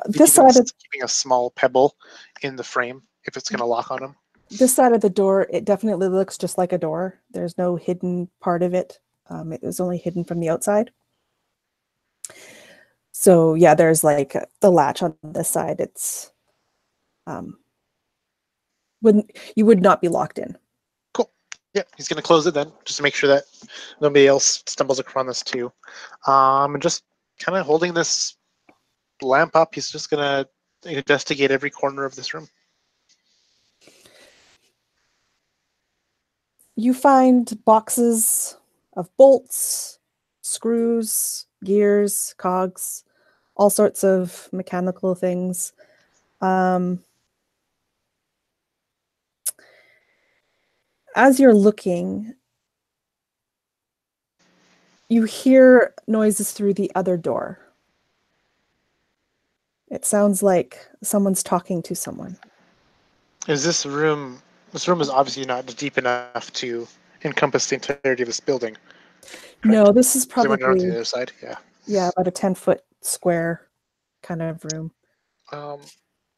This side of keeping a small pebble in the frame if it's going to lock on him. This side of the door, it definitely looks just like a door. There's no hidden part of it. It was only hidden from the outside. So yeah, there's like the latch on this side. It's you would not be locked in. Cool. Yeah, he's going to close it then, just to make sure that nobody else stumbles upon this too. And just kind of holding this lamp up, he's just going to investigate every corner of this room. You find boxes of bolts, screws, gears, cogs, all sorts of mechanical things. As you're looking, you hear noises through the other door. It sounds like someone's talking to someone. Is this room? This room is obviously not deep enough to encompass the entirety of this building. Correct? No, this is probably on the other side. Yeah, about a 10-foot square kind of room.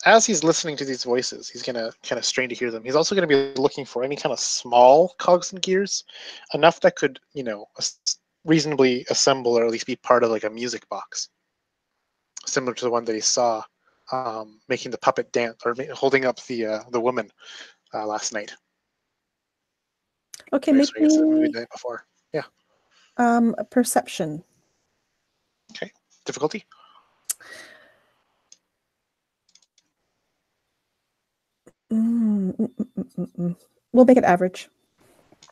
As he's listening to these voices, he's gonna kind of strain to hear them. He's also gonna be looking for any kind of small cogs and gears, enough that could, reasonably assemble or at least be part of like a music box, similar to the one that he saw making the puppet dance or holding up the woman last night. Okay, maybe maybe the night before. Yeah. A perception. Okay. Difficulty? We'll make it average.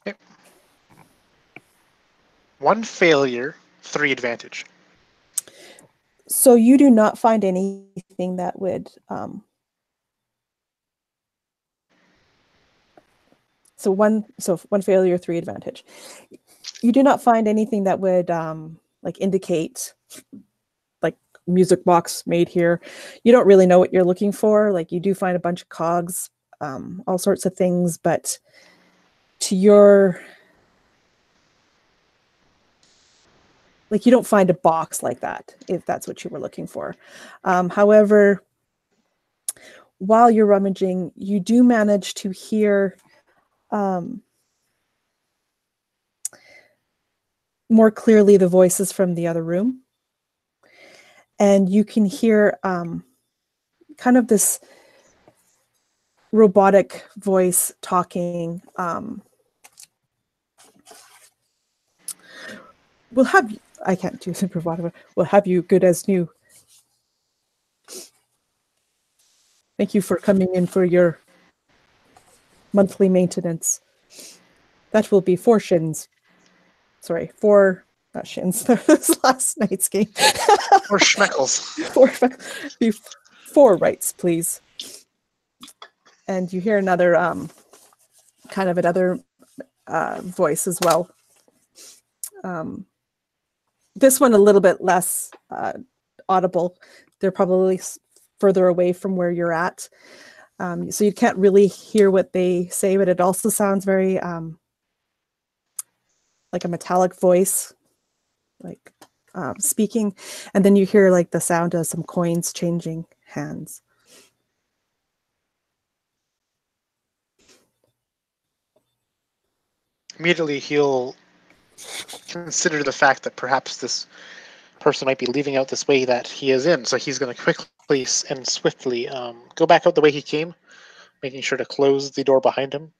Okay. 1 failure, 3 advantage. So you do not find anything that would so one failure, 3 advantage. You do not find anything that would like indicate like music box made here. You don't really know what you're looking for. Like you do find a bunch of cogs, all sorts of things, but to your like you don't find a box like that, if that's what you were looking for. However, while you're rummaging, you do manage to hear more clearly the voices from the other room. And you can hear kind of this robotic voice talking. We'll have you, I can't do the robotic. We'll have you good as new. Thank you for coming in for your monthly maintenance. That will be 4 shins. Sorry, 4, not shins. That was last night's game. 4 schmeckles. 4 rights, please. And you hear another kind of another voice as well. This one a little bit less audible. They're probably further away from where you're at. So you can't really hear what they say, but it also sounds very like a metallic voice, like speaking. And then you hear like the sound of some coins changing hands. Immediately, he'll consider the fact that perhaps this person might be leaving out this way that he is in. So he's going to quickly and swiftly go back out the way he came, making sure to close the door behind him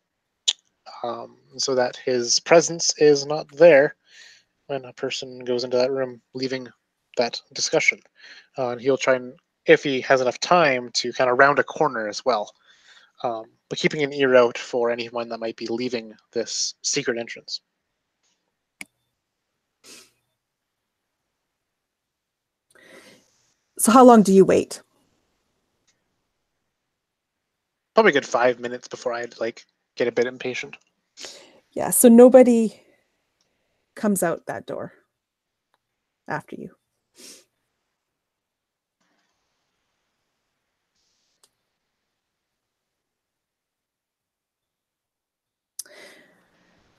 so that his presence is not there when a person goes into that room, leaving that discussion. And he'll try and, if he has enough time, to kind of round a corner as well. But keeping an ear out for anyone that might be leaving this secret entrance. So how long do you wait? Probably a good 5 minutes before I'd like get a bit impatient. Yeah, so nobody comes out that door after you.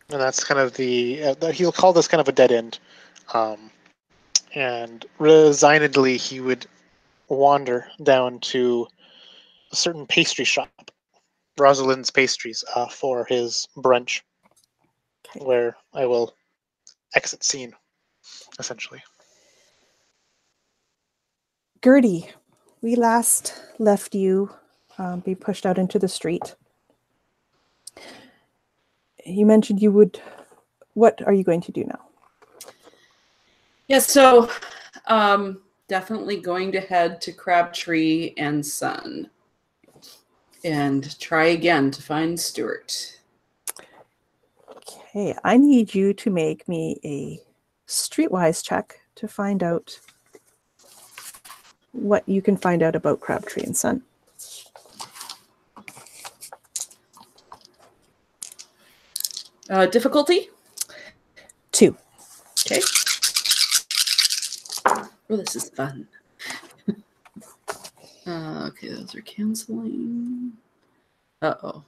And that's kind of the he'll call this kind of a dead end. And resignedly, he would wander down to a certain pastry shop, Rosalind's Pastries, for his brunch, Okay. where I will exit scene, essentially. Gertie, we last left you be pushed out into the street. You mentioned you would. What are you going to do now? Yeah, so definitely going to head to Crabtree and Son and try again to find Stuart. Okay, I need you to make me a streetwise check to find out what you can find out about Crabtree and Son. Difficulty? 2. Okay. Oh, this is fun. Okay, those are canceling. Uh-oh.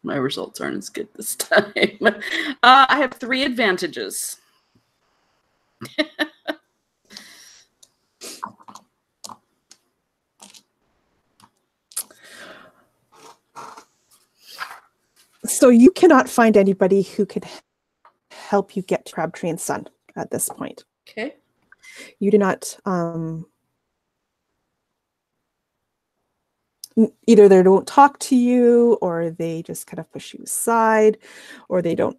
My results aren't as good this time. I have 3 advantages. So you cannot find anybody who could help you get to Crabtree and Son at this point. Okay. You do not either they don't talk to you, or they just kind of push you aside, or they don't,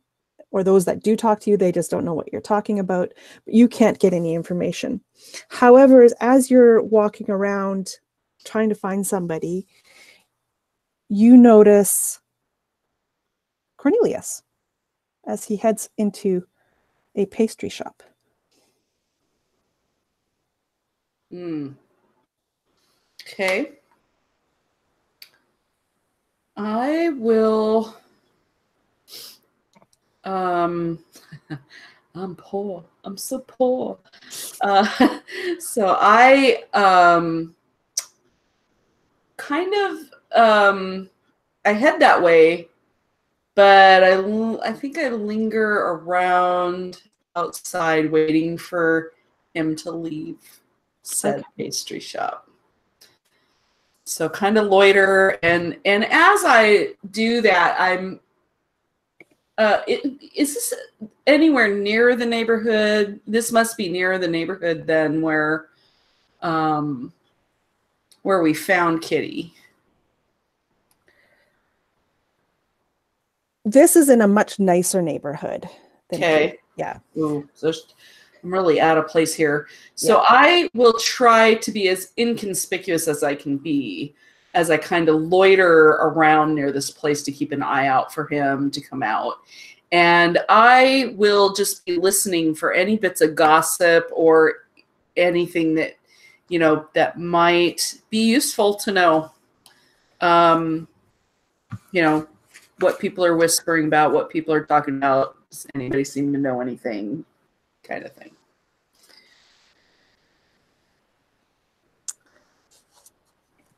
or those that do talk to you, they just don't know what you're talking about. But you can't get any information. However, as you're walking around trying to find somebody, you notice Cornelius as he heads into a pastry shop. Okay. I will. I'm poor. I'm so poor. So I kind of I head that way, but I think I linger around outside waiting for him to leave said pastry shop. So kind of loiter, and as I do that, I'm. Is this anywhere near the neighborhood? This must be nearer the neighborhood than where we found Kitty. This is in a much nicer neighborhood. Okay. Yeah. Ooh, so I'm really out of place here. So I will try to be as inconspicuous as I can be as I kind of loiter around near this place to keep an eye out for him to come out. And I will just be listening for any bits of gossip or anything that, that might be useful to know. What people are whispering about, what people are talking about. Does anybody seem to know anything, kind of thing.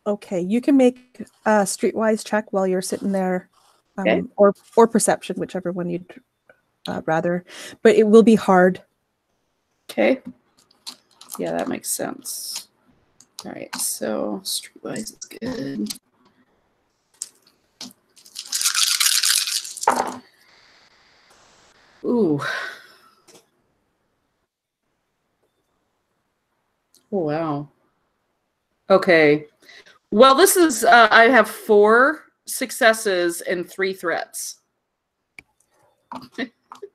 Okay, you can make a streetwise check while you're sitting there, Okay. or perception, whichever one you'd rather. But it will be hard. Okay. Yeah, that makes sense. All right, so streetwise is good. Ooh. Oh, wow. Okay. Well, this is, I have 4 successes and 3 threats.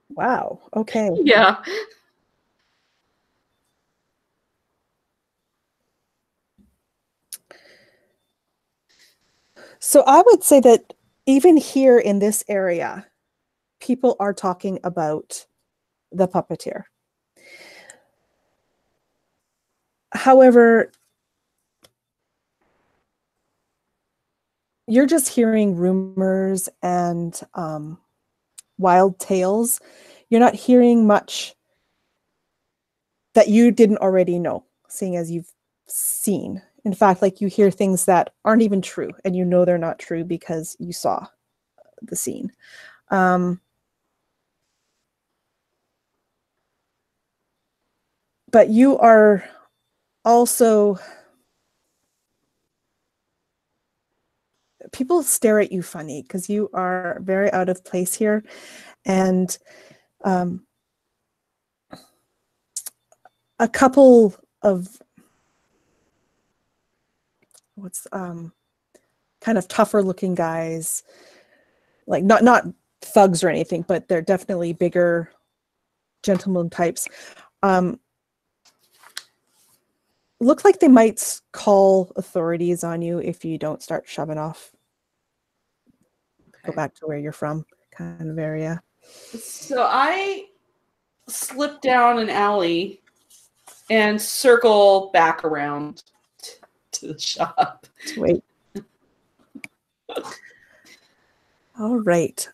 Wow. Okay. Yeah. So I would say that even here in this area, people are talking about the puppeteer. However, you're just hearing rumors and wild tales. You're not hearing much that you didn't already know, seeing as you've seen. In fact, like you hear things that aren't even true, and you know they're not true because you saw the scene. But you are also, people stare at you funny because you are very out of place here. And a couple of kind of tougher looking guys, like not thugs or anything, but they're definitely bigger gentleman types. Look like they might call authorities on you if you don't start shoving off. Okay. Go back to where you're from, kind of area. So I slip down an alley and circle back around to the shop. Wait. All right.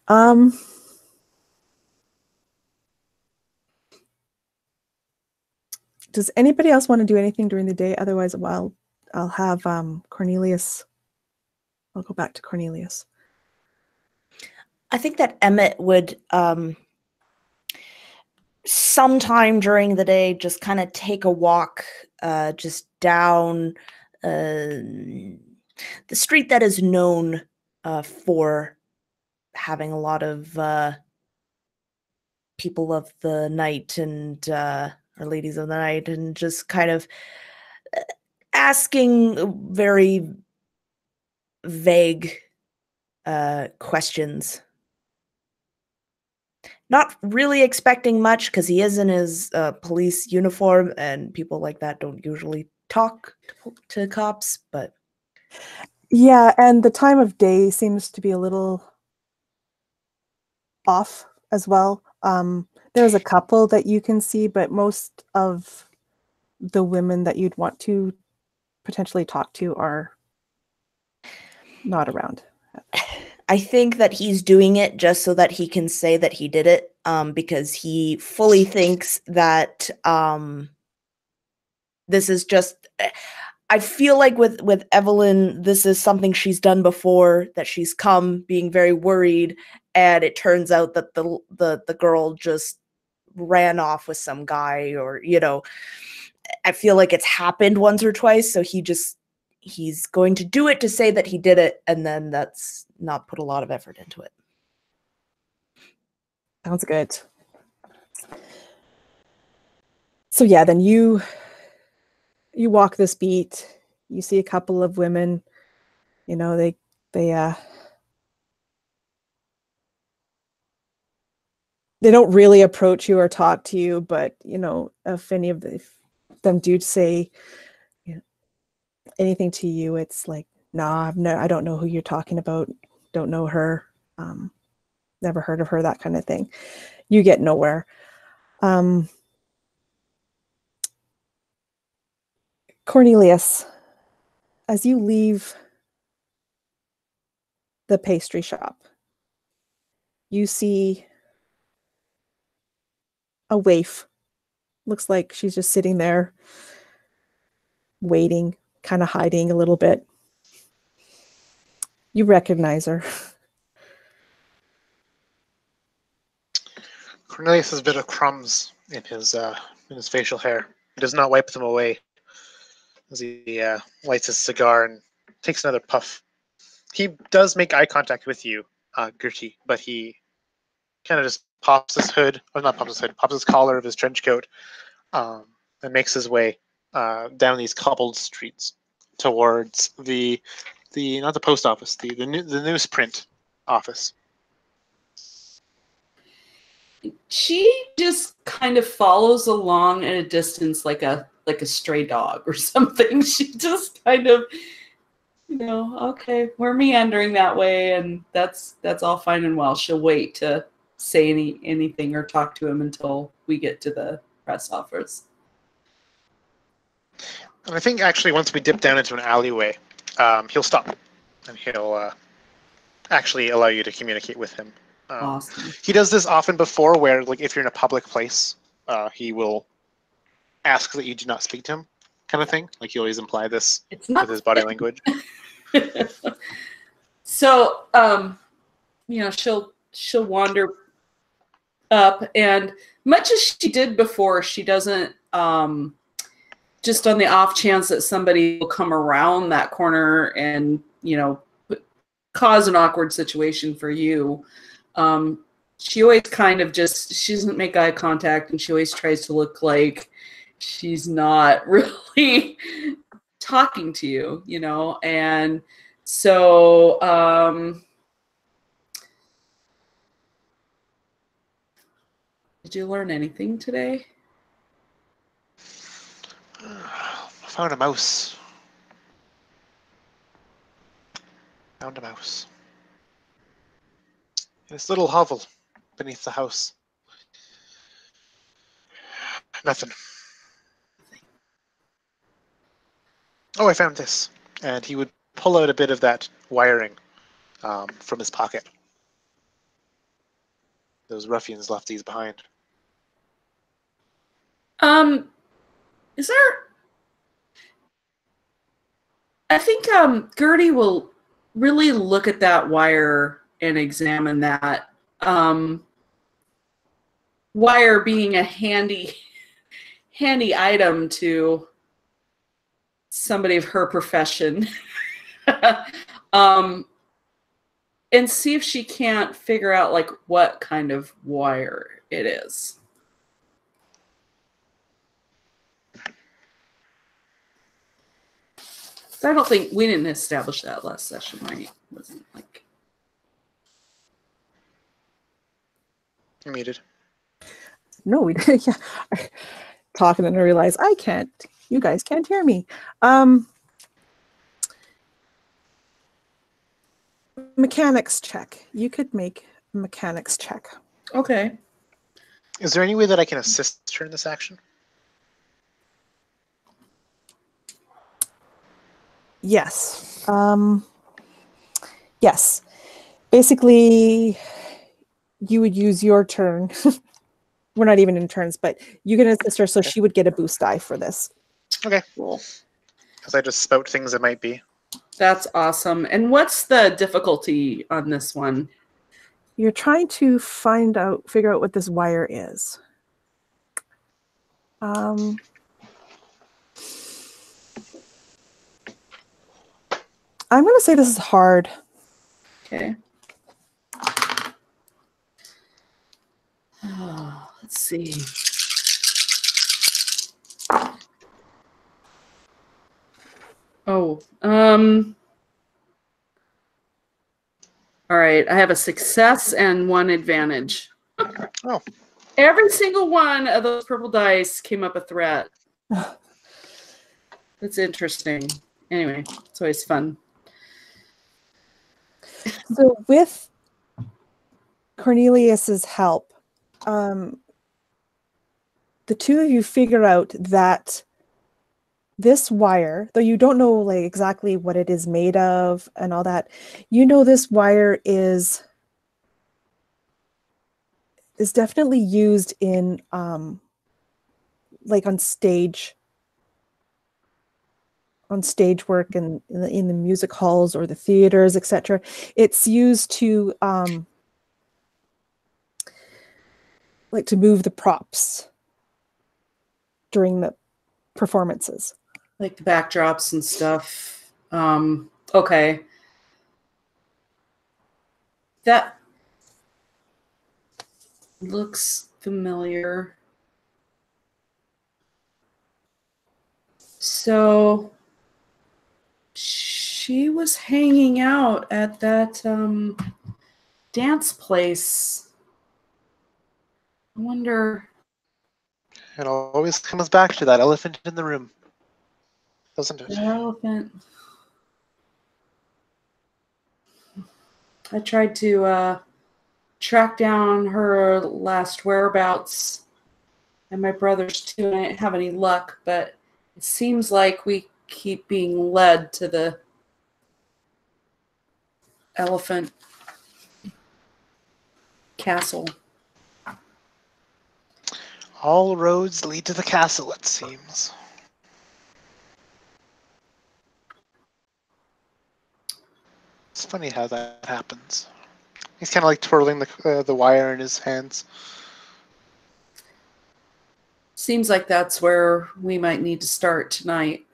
Does anybody else want to do anything during the day? Otherwise, I'll have Cornelius. I'll go back to Cornelius. I think that Emmett would sometime during the day just kind of take a walk just down the street that is known for having a lot of people of the night and or ladies of the night, and just kind of asking very vague questions. Not really expecting much because he is in his police uniform, and people like that don't usually talk to cops, but yeah, and the time of day seems to be a little off as well. There's a couple that you can see, but most of the women that you'd want to potentially talk to are not around. I think that he's doing it just so that he can say that he did it, because he fully thinks that this is just... I feel like with Evelyn, this is something she's done before, that she's come being very worried, and it turns out that the girl just ran off with some guy, or, I feel like it's happened once or twice, so he's going to do it to say that he did it, and then that's not put a lot of effort into it. Sounds good. So yeah, then you walk this beat. You see a couple of women. You know, they don't really approach you or talk to you, but you know, if any of them do say, you know, anything to you, it's like, nah, I don't know who you're talking about. Don't know her. Never heard of her. That kind of thing. You get nowhere. Cornelius, as you leave the pastry shop, you see a waif. Looks like she's just sitting there waiting, kind of hiding a little bit. You recognize her. Cornelius has a bit of crumbs in his facial hair. He does not wipe them away as he lights his cigar and takes another puff. He does make eye contact with you, Gertie, but he kind of just pops his hood, or not pops his hood, pops his collar of his trench coat, and makes his way down these cobbled streets towards the not the post office, the newsprint office. She just kind of follows along at a distance like a stray dog or something. She just kind of, you know, okay, we're meandering that way, and that's all fine and well. She'll wait to say anything or talk to him until we get to the press office. And I think actually once we dip down into an alleyway, he'll stop and he'll actually allow you to communicate with him. Awesome. He does this often before, where like if you're in a public place, he will ask that you do not speak to him, kind of thing. Like he always imply this with his body language. So, you know, she'll wander up, and much as she did before, she doesn't. Just on the off chance that somebody will come around that corner and, you know, cause an awkward situation for you. She always kind of she doesn't make eye contact, and she always tries to look like she's not really talking to you, you know? And so, did you learn anything today? I found a mouse. Found a mouse. In this little hovel beneath the house. Nothing. Oh, I found this. And he would pull out a bit of that wiring from his pocket. Those ruffians left these behind. Is there... I think Gertie will really look at that wire and examine that. Wire being a handy item to somebody of her profession. And see if she can't figure out like what kind of wire it is. I don't think we didn't establish that last session, right? Wasn't like You're muted. No, we didn't. Yeah. Talking and I realize you guys can't hear me. Mechanics check. You could make a mechanics check. okay. Is there any way that I can assist her in this action? Yes. Yes. Basically, you would use your turn. We're not even in turns, but you can assist her, so she would get a boost die for this. Okay. Cool. Because I just spout things that might be. That's awesome. And what's the difficulty on this one? You're trying to figure out what this wire is. I'm going to say this is hard. Okay. Oh, let's see. Oh, all right. I have a success and one advantage. Oh, Every single one of those purple dice came up a threat. That's interesting. Anyway, it's always fun. So with Cornelius's help, the two of you figure out that this wire, though you don't know like exactly what it is made of and all that, you know this wire is definitely used in like on stage work and in the music halls or the theaters, etc. It's used to like to move the props during the performances. Like the backdrops and stuff. Okay. That looks familiar. So she was hanging out at that dance place. I wonder. it always comes back to that elephant in the room, doesn't it? The elephant. I tried to track down her last whereabouts and my brother's too, and I didn't have any luck, but it seems like we keep being led to the elephant castle. All roads lead to the castle, it seems. It's funny how that happens. He's kind of like twirling the wire in his hands. Seems like that's where we might need to start tonight.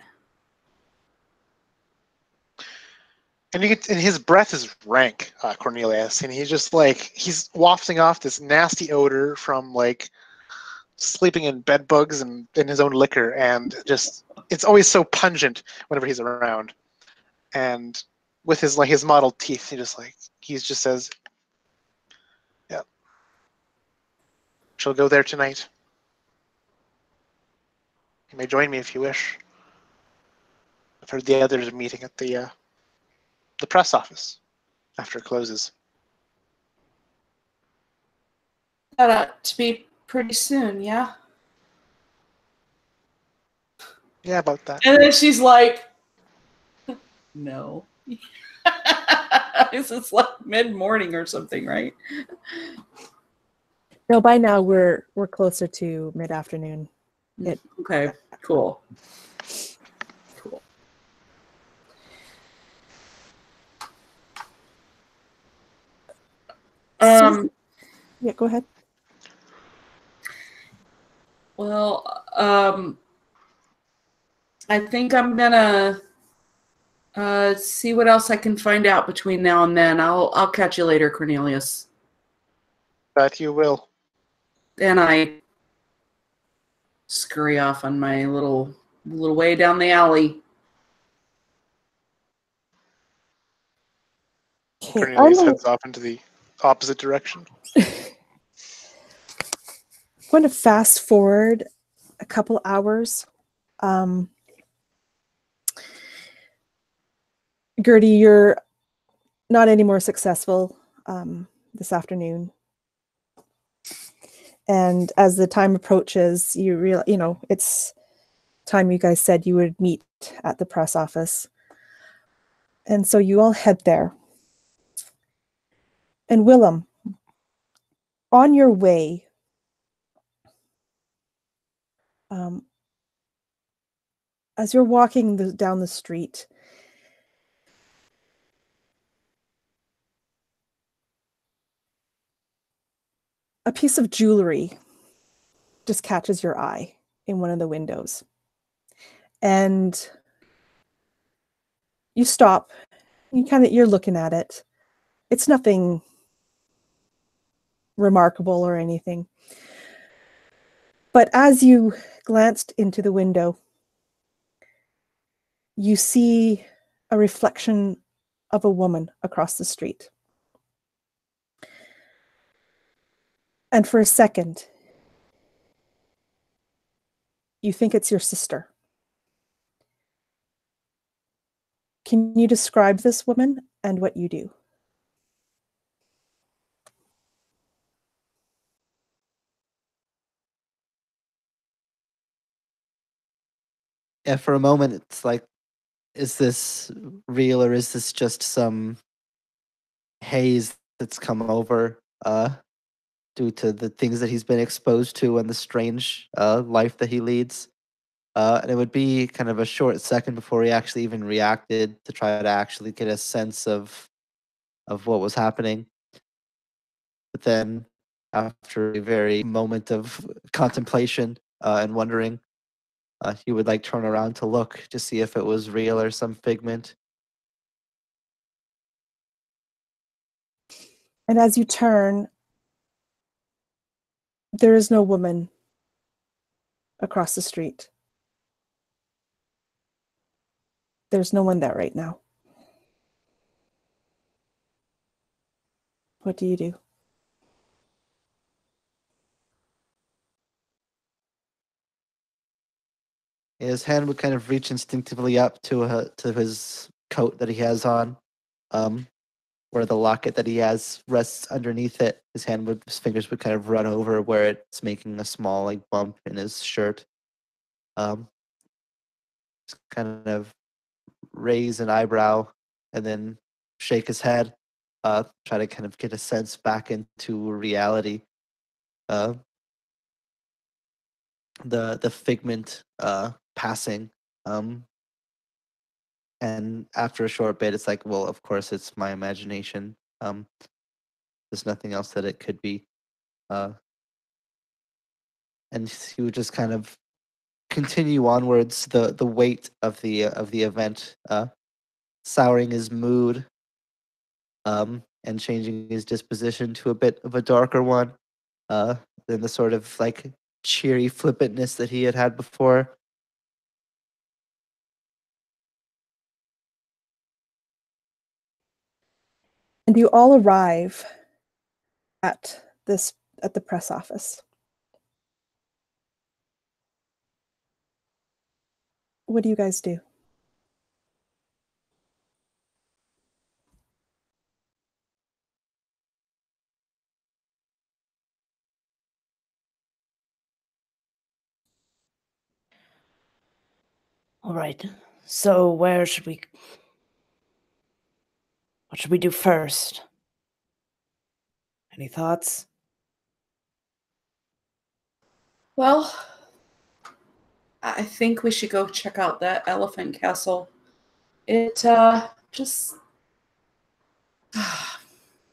And his breath is rank, Cornelius, and he's wafting off this nasty odor from like sleeping in bed bugs and in his own liquor, and just it's always so pungent whenever he's around. And with his mottled teeth, he just says, "Yeah, she'll go there tonight. You may join me if you wish. I've heard the others are meeting at the press office after it closes." That ought to be pretty soon, yeah? Yeah, about that. And then she's like, no. It's like mid-morning or something, right? No, by now we're closer to mid-afternoon. Okay, cool. Cool. Yeah, go ahead. Well, I think I'm gonna see what else I can find out between now and then. I'll catch you later, Cornelius. That you will. And I scurry off on my little way down the alley. Okay, Cornelius heads off into the opposite direction. I'm going to fast forward a couple hours. Gertie, you're not any more successful this afternoon. And as the time approaches, you realize, it's time you guys said you would meet at the press office. And so you all head there. And Willem, on your way, as you're walking down the street, a piece of jewelry just catches your eye in one of the windows. And you stop You're looking at it. It's nothing remarkable or anything. But as you glanced into the window, you see a reflection of a woman across the street. And for a second, you think it's your sister. Can you describe this woman and what you do? Yeah, for a moment, it's like, is this real or is this just some haze that's come over due to the things that he's been exposed to and the strange life that he leads? And it would be kind of a short second before he actually even reacted to try to actually get a sense of what was happening. But then, after a very moment of contemplation and wondering, he would like turn around to look to see if it was real or some figment. And as you turn, there is no woman across the street. There's no one there right now. What do you do? His hand would kind of reach instinctively up to his coat that he has on, where the locket that he has rests underneath it. His fingers would kind of run over where it's making a small like bump in his shirt. Just kind of raise an eyebrow and then shake his head, try to kind of get a sense back into reality. The figment passing, and after a short bit, it's like, well, of course, it's my imagination. There's nothing else that it could be. And he would just kind of continue onwards. The weight of the event, souring his mood, and changing his disposition to a bit of a darker one, than the sort of like cheery flippantness that he had before. And you all arrive at the press office. What do you guys do? All right. So what should we do first? Any thoughts? Well, I think we should go check out that elephant castle. It just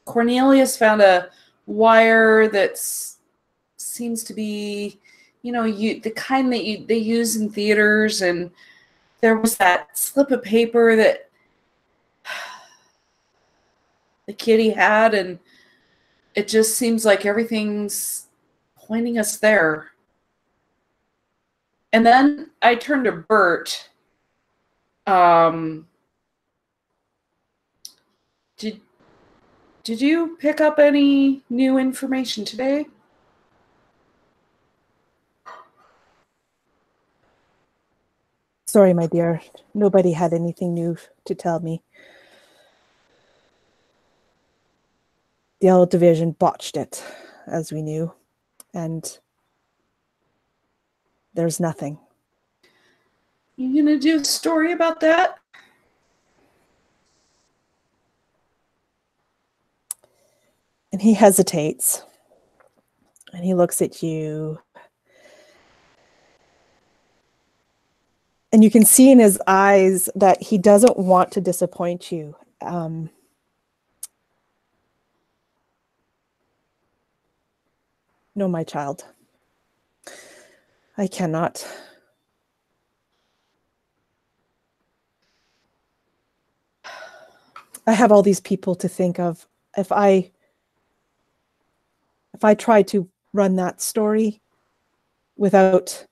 Cornelius found a wire that seems to be, the kind that they use in theaters, and there was that slip of paper that the kitty had, and it just seems like everything's pointing us there. And then I turned to Bert. Did you pick up any new information today? Sorry, my dear. Nobody had anything new to tell me. The old division botched it, as we knew, and there's nothing. You gonna do a story about that? And he hesitates, and he looks at you. And you can see in his eyes that he doesn't want to disappoint you. No, my child. I cannot. I have all these people to think of. If I try to run that story without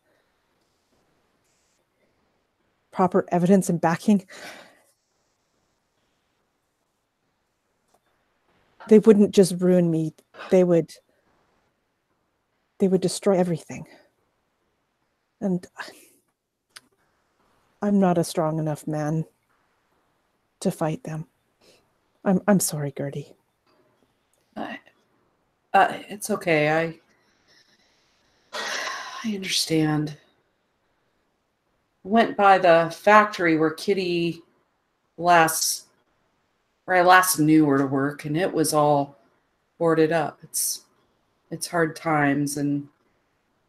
proper evidence and backing, they wouldn't just ruin me. They would destroy everything. And I'm not a strong enough man to fight them. I'm sorry, Gertie. It's okay. I understand. Went by the factory where Kitty I last knew her to work, and it was all boarded up. It's hard times, and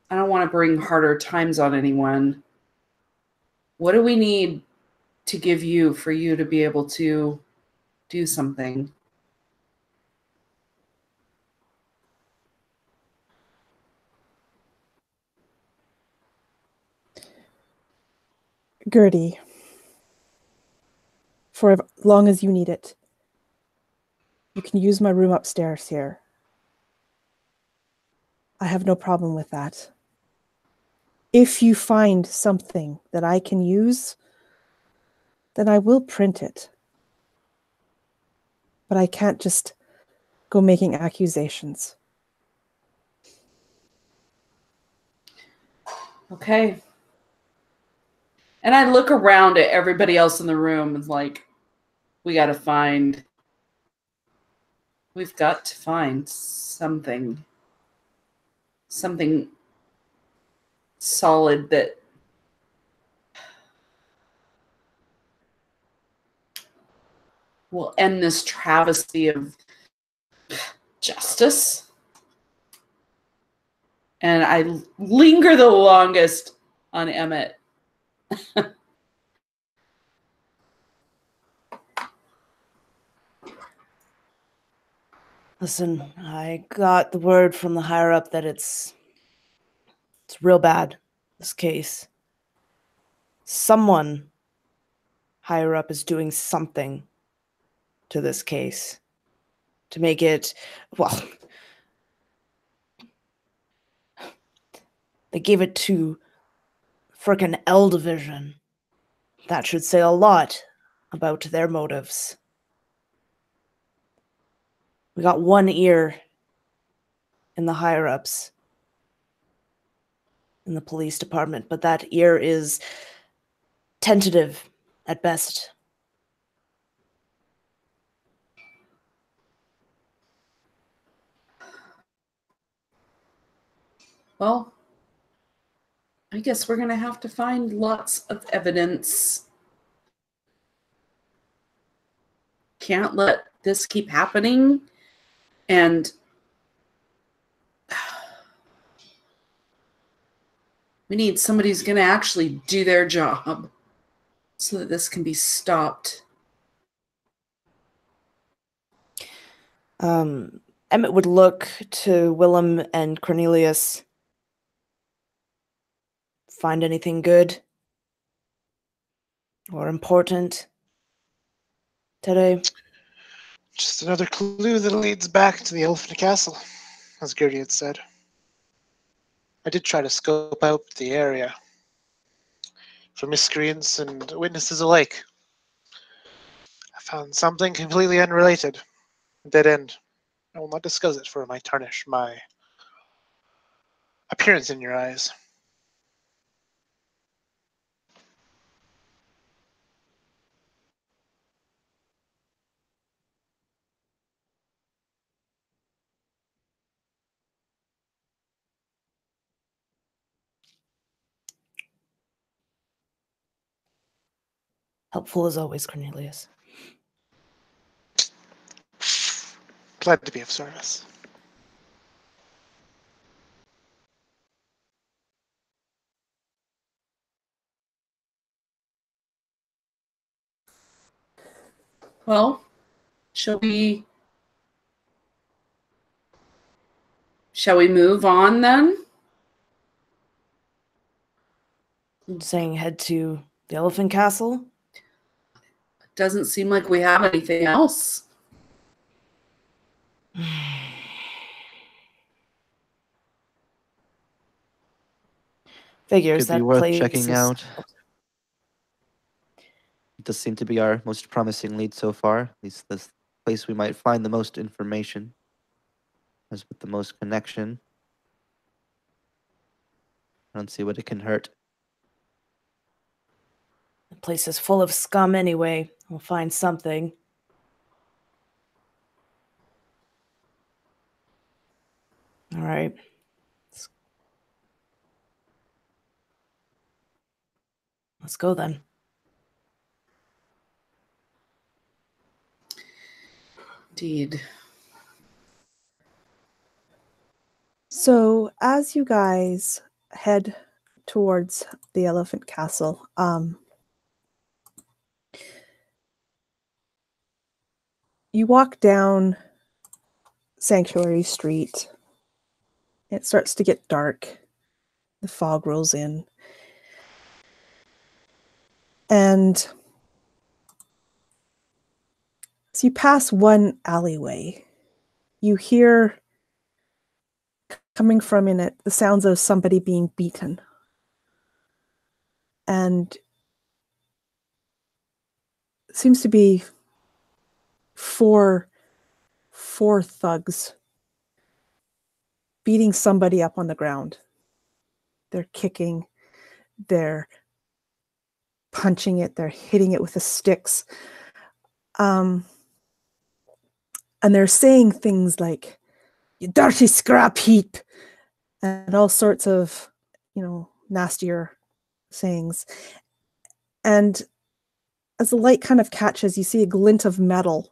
I don't want to bring harder times on anyone. What do we need to give you for you to be able to do something? Gertie, for as long as you need it, you can use my room upstairs here. I have no problem with that. If you find something that I can use, then I will print it. But I can't just go making accusations. Okay. And I look around at everybody else in the room and like, we've got to find something solid that will end this travesty of justice. And I linger the longest on Emmett. Listen, I got the word from the higher up that it's real bad, this case. Someone higher up is doing something to this case to make it, well, they gave it to frickin' L Division. That should say a lot about their motives. We got one ear in the higher-ups in the police department, but that ear is tentative at best. Well, I guess we're going to have to find lots of evidence. Can't let this keep happening. And we need somebody who's going to actually do their job so that this can be stopped. Emmett would look to Willem and Cornelius. Find anything good or important today? Just another clue that leads back to the Elephant Castle, as Gertie had said. I did try to scope out the area for miscreants and witnesses alike. I found something completely unrelated. A dead end. I will not discuss it, for it might tarnish my appearance in your eyes. Helpful as always, Cornelius. Glad to be of service. Well, shall we move on then? Saying head to the Elephant Castle? doesn't seem like we have anything else. Figures Could that be worth place checking is- out. It does seem to be our most promising lead so far. At least the place we might find the most information. As with the most connection. I don't see what it can hurt. The place is full of scum anyway. We'll find something. All right. Let's go then. Indeed. So as you guys head towards the Elephant Castle, you walk down Sanctuary Street. It starts to get dark. The fog rolls in. And as you pass one alleyway, you hear coming from in it the sounds of somebody being beaten. And it seems to be four thugs beating somebody up on the ground. They're kicking, they're punching it, they're hitting it with the sticks. And they're saying things like, "You dirty scrap heap," and all sorts of, nastier sayings. And as the light kind of catches, you see a glint of metal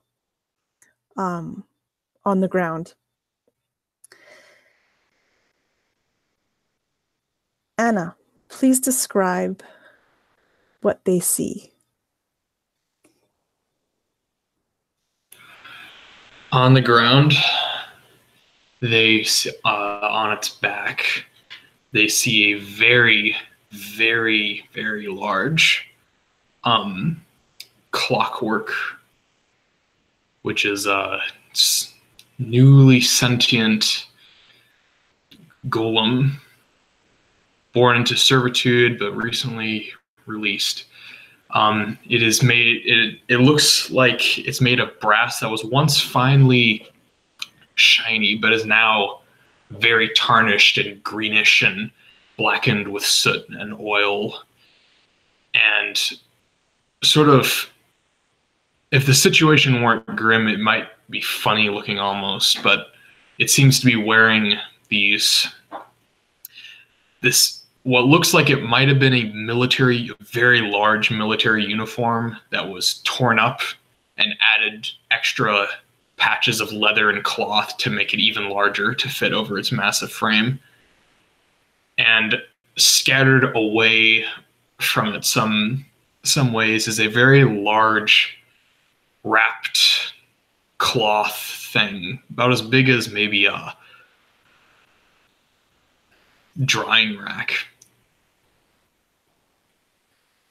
on the ground. Anna, please describe what they see. On the ground, they on its back, they see a very, very, very large clockwork, which is a newly sentient golem born into servitude but recently released. It is made. It looks like it's made of brass that was once finely shiny, but is now very tarnished and greenish and blackened with soot and oil. And sort of, if the situation weren't grim, it might be funny looking almost. But it seems to be wearing this what looks like it might have been a very large military uniform that was torn up and added extra patches of leather and cloth to make it even larger to fit over its massive frame. And scattered away from it some ways is a very large wrapped cloth thing, about as big as maybe a drying rack.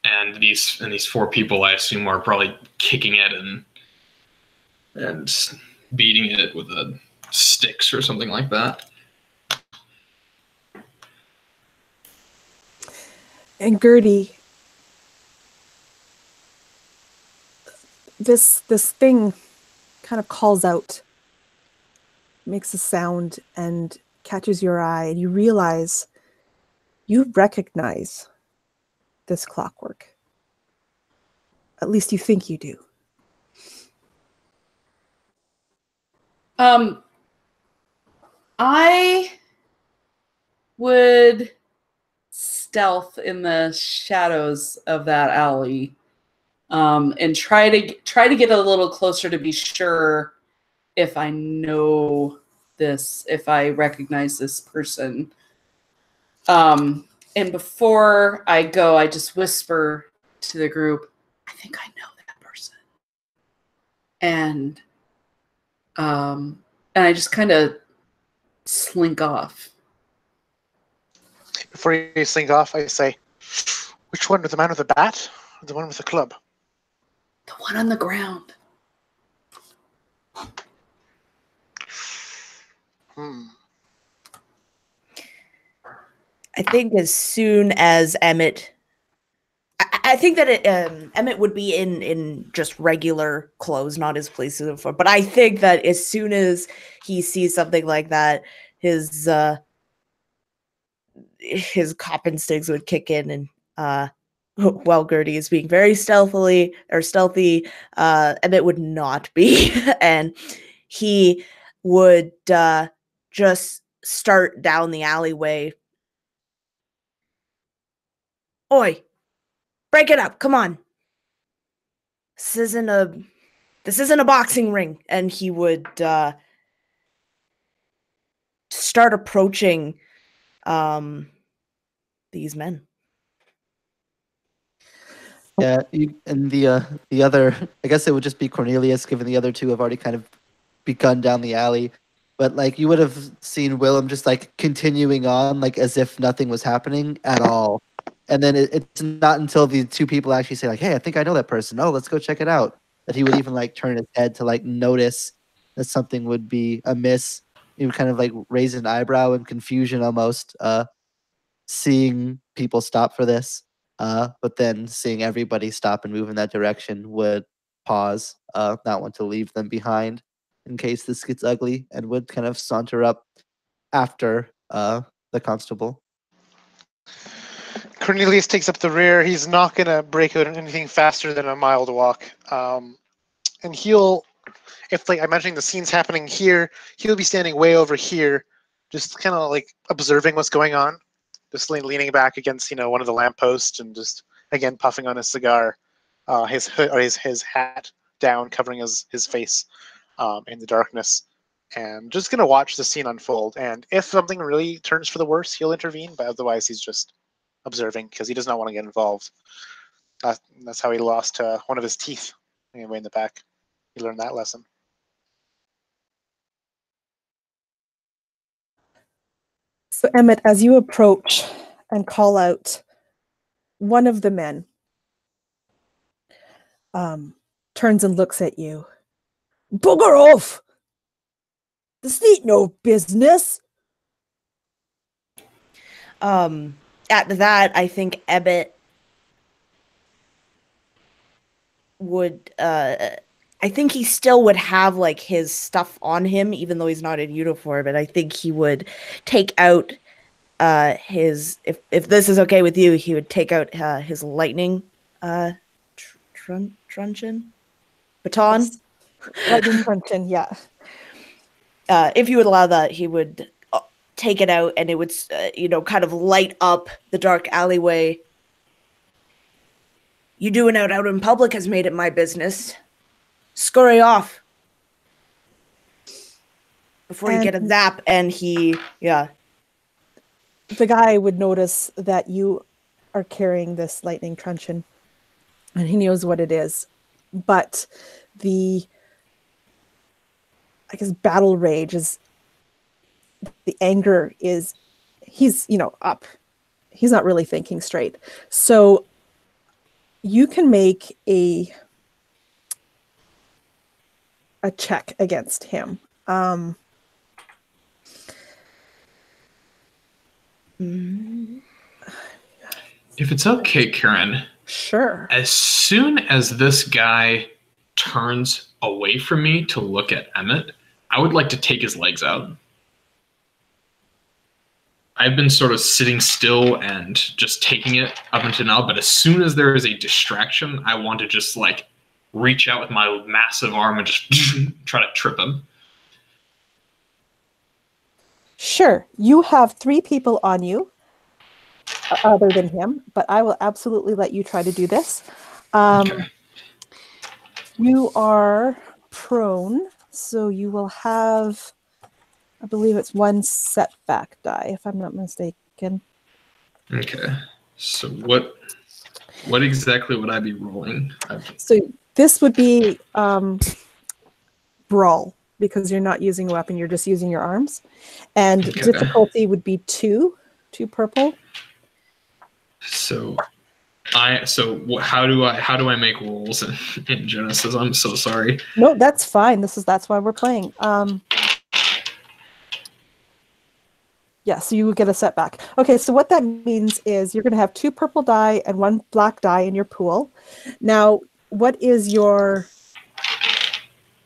And these four people, I assume, are probably kicking it and beating it with sticks or something like that. And Gertie, this thing kind of calls out, makes a sound, and catches your eye, and you realize you recognize this clockwork. At least you think you do. I would stealth in the shadows of that alley, and try to get a little closer to be sure if I know this, if I recognize this person. And before I go, I just whisper to the group, "I think I know that person." And I just kind of slink off. Before you slink off, I say, "Which one? The man with the bat or the one with the club?" The one on the ground. I think as soon as Emmett, I think that Emmett would be in just regular clothes, not his place of uniform. But I think that as soon as he sees something like that, his cop instincts would kick in, and while Gertie is being very stealthy, Emmett would not be, and he would just start down the alleyway. Oi, break it up! Come on. This isn't a boxing ring. And he would start approaching these men. Yeah, and the other, I guess it would just be Cornelius, given the other two have already kind of begun down the alley. But like you would have seen Willem just like continuing on, like as if nothing was happening at all. And then it's not until the two people actually say like, "Hey, I think I know that person. Oh, let's go check it out," that he would even like turn his head to like notice that something would be amiss. He would kind of like raise an eyebrow in confusion almost, seeing people stop for this. But then seeing everybody stop and move in that direction would pause, not want to leave them behind in case this gets ugly, and would kind of saunter up after the constable. Cornelius takes up the rear. He's not going to break out anything faster than a mild walk. And he'll, if like I'm imagining the scene's happening here, he'll be standing way over here, just kind of like observing what's going on. Just leaning back against, one of the lampposts and just, again, puffing on his cigar, his hat down, covering his face in the darkness. And just going to watch the scene unfold. And if something really turns for the worse, he'll intervene. But otherwise, he's just observing because he does not want to get involved. That's how he lost one of his teeth way in the back. He learned that lesson. So Emmett, as you approach and call out, one of the men turns and looks at you. Bugger off! This ain't no business. At that, I think Emmett would I think he still would have like his stuff on him, even though he's not in uniform. And I think he would take out his, if this is okay with you, he would take out his lightning truncheon baton. Lightning truncheon, yeah. If you would allow that, he would take it out, and it would, kind of light up the dark alleyway. You doing it out in public has made it my business. Scurry off before you get a zap. And he, the guy would notice that you are carrying this lightning truncheon, and he knows what it is. But the, battle rage is, the anger is, he's, up. He's not really thinking straight. So you can make a check against him. If it's okay, Karen. Sure. As soon as this guy turns away from me to look at Emmett, I would like to take his legs out. I've been sort of sitting still and just taking it up until now, but as soon as there is a distraction, I want to just like reach out with my massive arm and just try to trip him. Sure. You have 3 people on you other than him, but I will absolutely let you try to do this. Okay. You are prone, so you will have, I believe it's 1 setback die, if I'm not mistaken. Okay. So what exactly would I be rolling? So this would be brawl, because you're not using a weapon, you're just using your arms. And Okay. difficulty would be 2 purple. So How do I make rolls in Genesys? I'm so sorry. No, that's fine. That's why we're playing. Yeah, so you would get a setback. Okay, so what that means is you're going to have 2 purple die and 1 black die in your pool. Now, what is your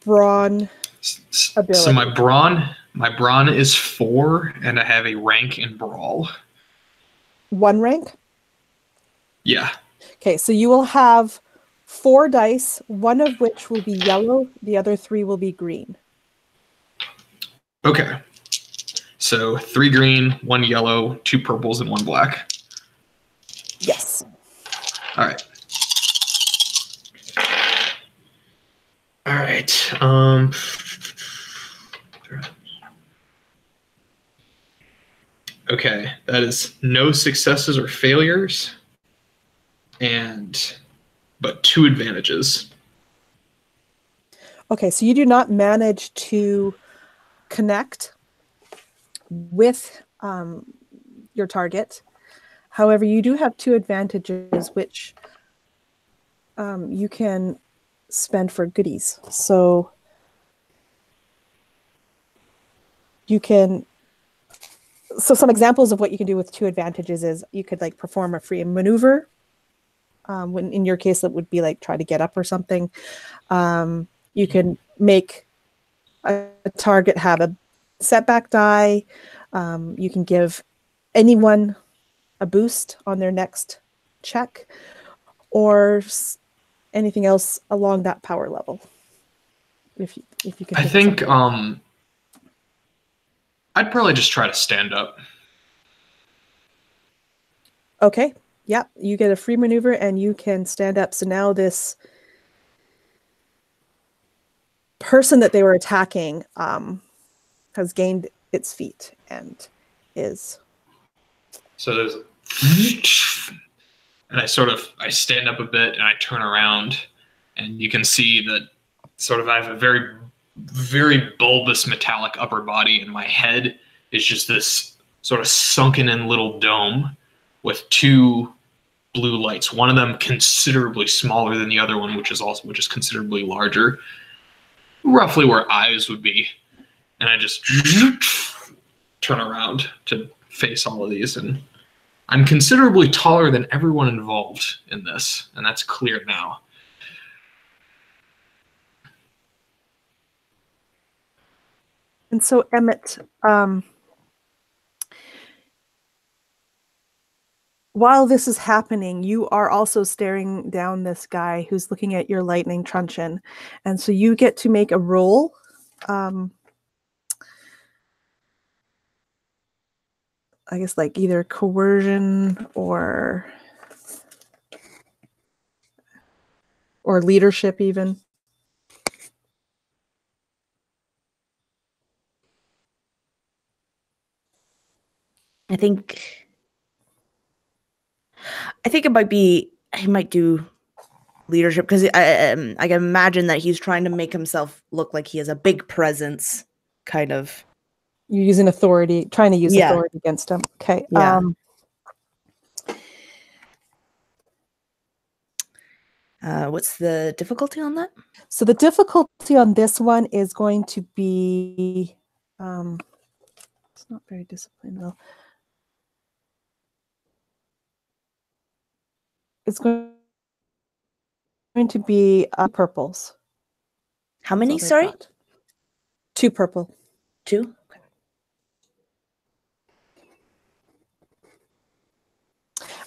brawn ability? So my brawn is 4, and I have a rank in brawl. 1 rank? Yeah. Okay, so you will have 4 dice, 1 of which will be yellow, the other 3 will be green. Okay. So 3 green, 1 yellow, 2 purples, and 1 black. Yes. All right. All right. Okay, that is no successes or failures, but 2 advantages. Okay, so you do not manage to connect with your target. However, you do have 2 advantages, which you can spend for goodies. So you can. So some examples of what you can do with 2 advantages is you could like perform a free maneuver. When in your case, that would be like try to get up or something. You can make a target have a setback die. You can give anyone a boost on their next check, or anything else along that power level. If you can. I think I'd probably just try to stand up. Okay. Yep. You get a free maneuver and you can stand up. So now this person that they were attacking has gained its feet and is. So there's, and I stand up a bit and I turn around, and you can see that sort of I have a very, very bulbous metallic upper body, and my head is just this sort of sunken in little dome with 2 blue lights. One of them considerably smaller than the other one, which is considerably larger, roughly where eyes would be. And I just turn around to face all of these, and I'm considerably taller than everyone involved in this, and that's clear now. And so, Emmett, while this is happening, you are also staring down this guy who's looking at your lightning truncheon. And so you get to make a roll. I guess like either coercion or leadership even. I think it might be, he might do leadership, because I can imagine that he's trying to make himself look like he has a big presence, kind of. You're using authority, trying to use authority against him. Okay. Yeah. What's the difficulty on that? So the difficulty on this one is going to be, it's not very disciplined though. It's going to be purples. How many, sorry? 2 purple. 2? Okay.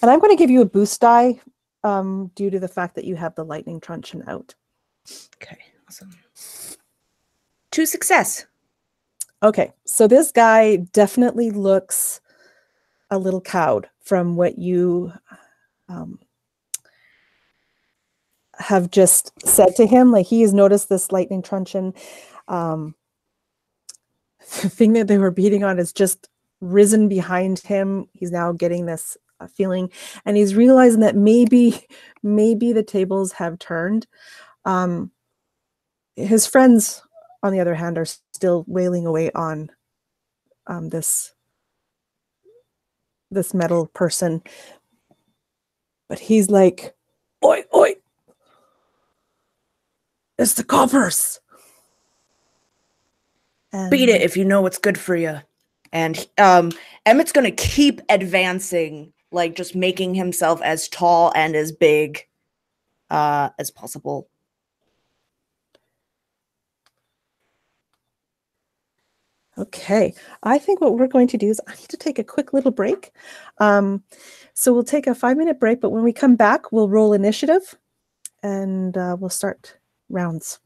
And I'm going to give you a boost die due to the fact that you have the lightning truncheon out. Okay, awesome. 2 success. Okay, so this guy definitely looks a little cowed from what you have just said to him. Like, he has noticed this lightning truncheon. The thing that they were beating on has just risen behind him. He's now getting this feeling, and he's realizing that maybe the tables have turned. His friends, on the other hand, are still wailing away on this metal person. But he's like, oi, oi, it's the coppers. Beat it if you know what's good for you. And Emmett's gonna keep advancing, like just making himself as tall and as big as possible. Okay, I think what we're going to do is I need to take a quick little break. So we'll take a 5-minute break, but when we come back, we'll roll initiative and we'll start rounds.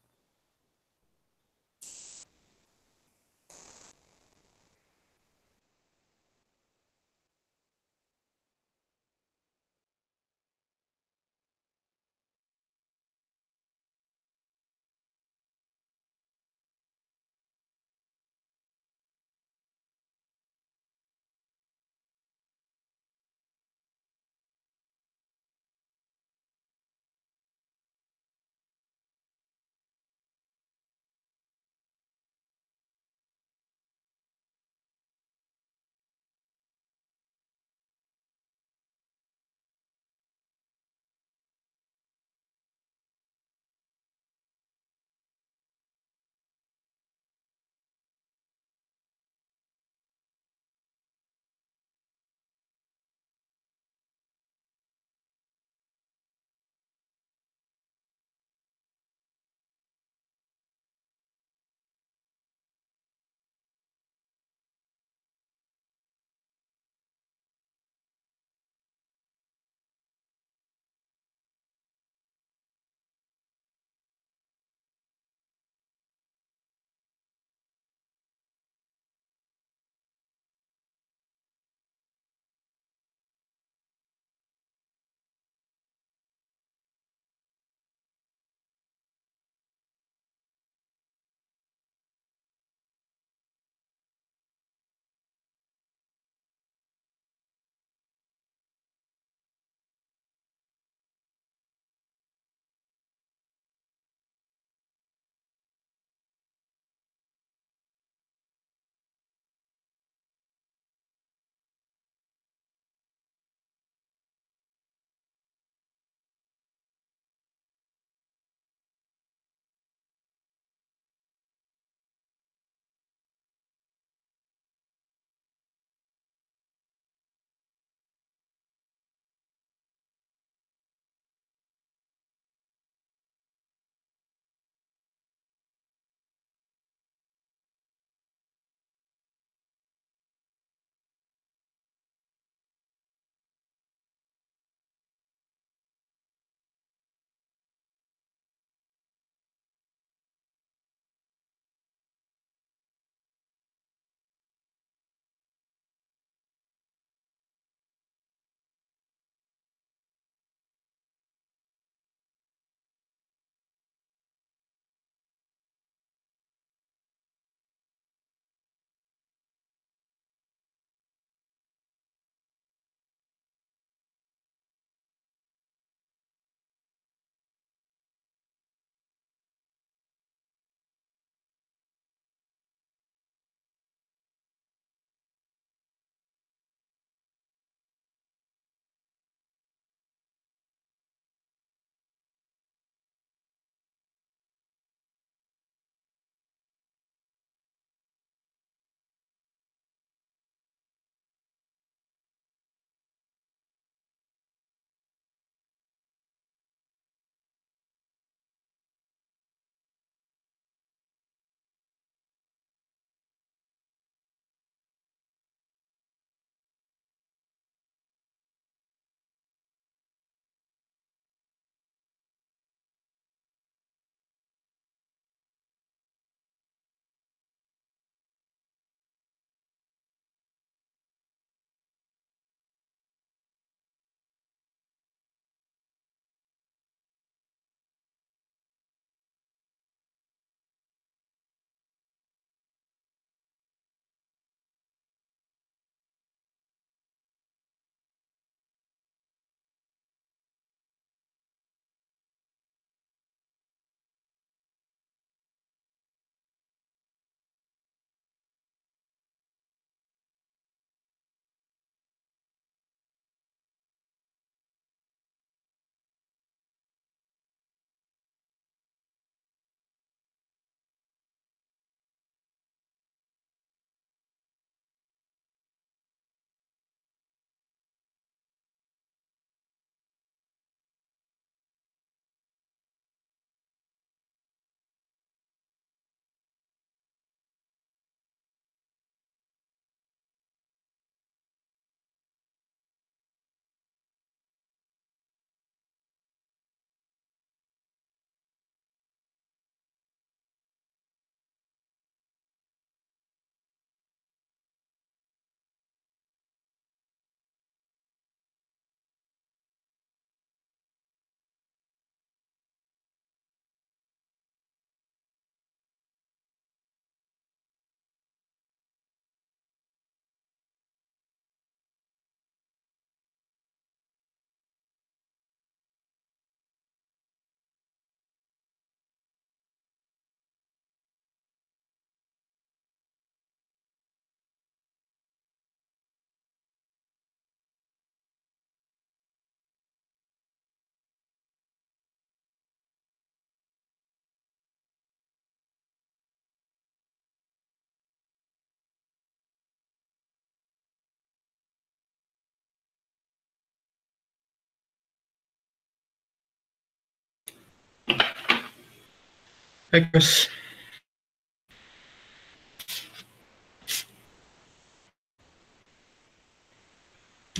Hey, Chris.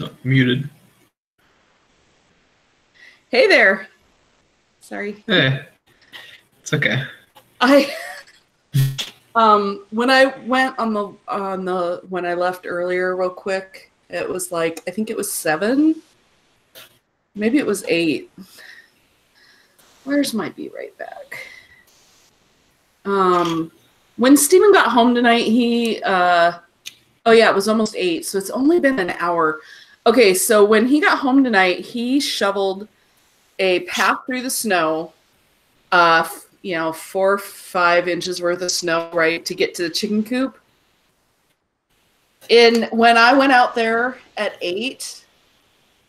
Oh, muted. Hey there. Sorry. Hey. It's okay. When I went on the when I left earlier real quick, it was like I think it was 7. Maybe it was 8. Where's my be right back? When Steven got home tonight, he oh yeah, it was almost 8, so it's only been an hour. Okay, so when he got home tonight, he shoveled a path through the snow, 4 or 5 inches worth of snow, right, to get to the chicken coop. And when I went out there at 8,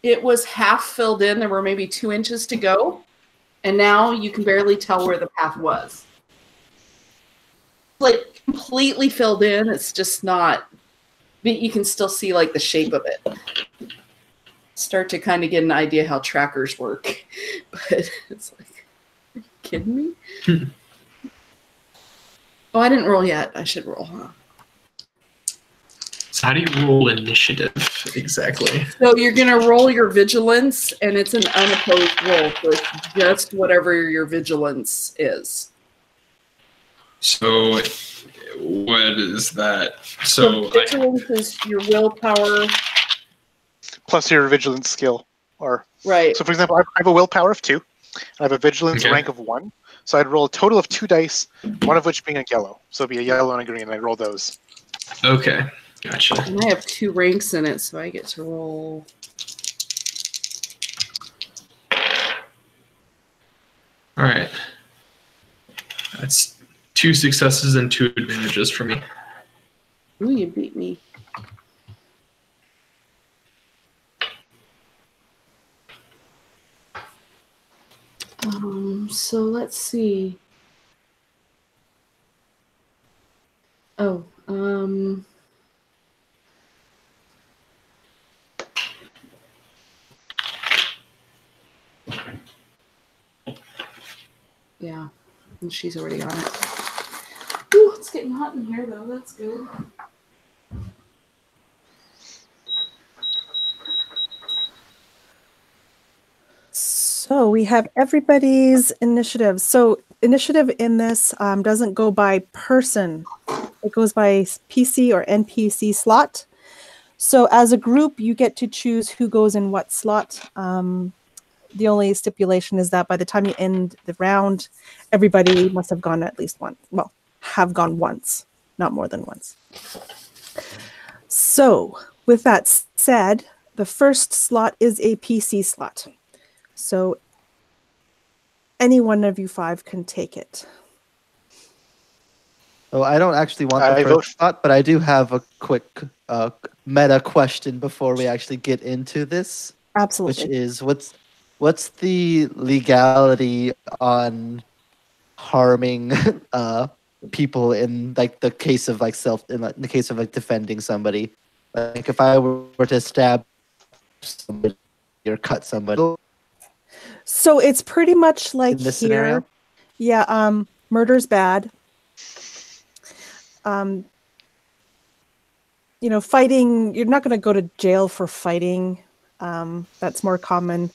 it was half filled in. There were maybe 2 inches to go. And now you can barely tell where the path was. Like completely filled in. It's just not, but you can still see like the shape of it. Start to kind of get an idea how trackers work. But it's like, are you kidding me? Oh, I didn't roll yet. I should roll, huh? So how do you roll initiative exactly? So you're going to roll your vigilance, and it's an unopposed roll. So it's just whatever your vigilance is. So what is that? So vigilance is your willpower. Plus your vigilance skill. Or Right. So for example, I have a willpower of 2. I have a vigilance rank of 1. So I'd roll a total of 2 dice, one of which being a yellow. So it'd be a yellow and a green, and I'd roll those. Okay. Gotcha. And I have 2 ranks in it, so I get to roll. All right. That's 2 successes and 2 advantages for me. Ooh, you beat me. So let's see. Oh, yeah, and she's already on it. Ooh, it's getting hot in here though. That's good. So we have everybody's initiative. So initiative in this doesn't go by person. It goes by PC or NPC slot. So as a group, you get to choose who goes in what slot. The only stipulation is that by the time you end the round, everybody must have gone at least once. Well, have gone once, not more than once. So with that said, the first slot is a PC slot. So any one of you 5 can take it. Oh, I don't actually want the first slot, but I do have a quick meta question before we actually get into this. Absolutely. Which is, what's the legality on harming people in like the case of like in the case of like defending somebody? Like if I were to stab somebody or cut somebody. So it's pretty much like in this here. Scenario? Yeah, murder's bad. Fighting, you're not going to go to jail for fighting. That's more common.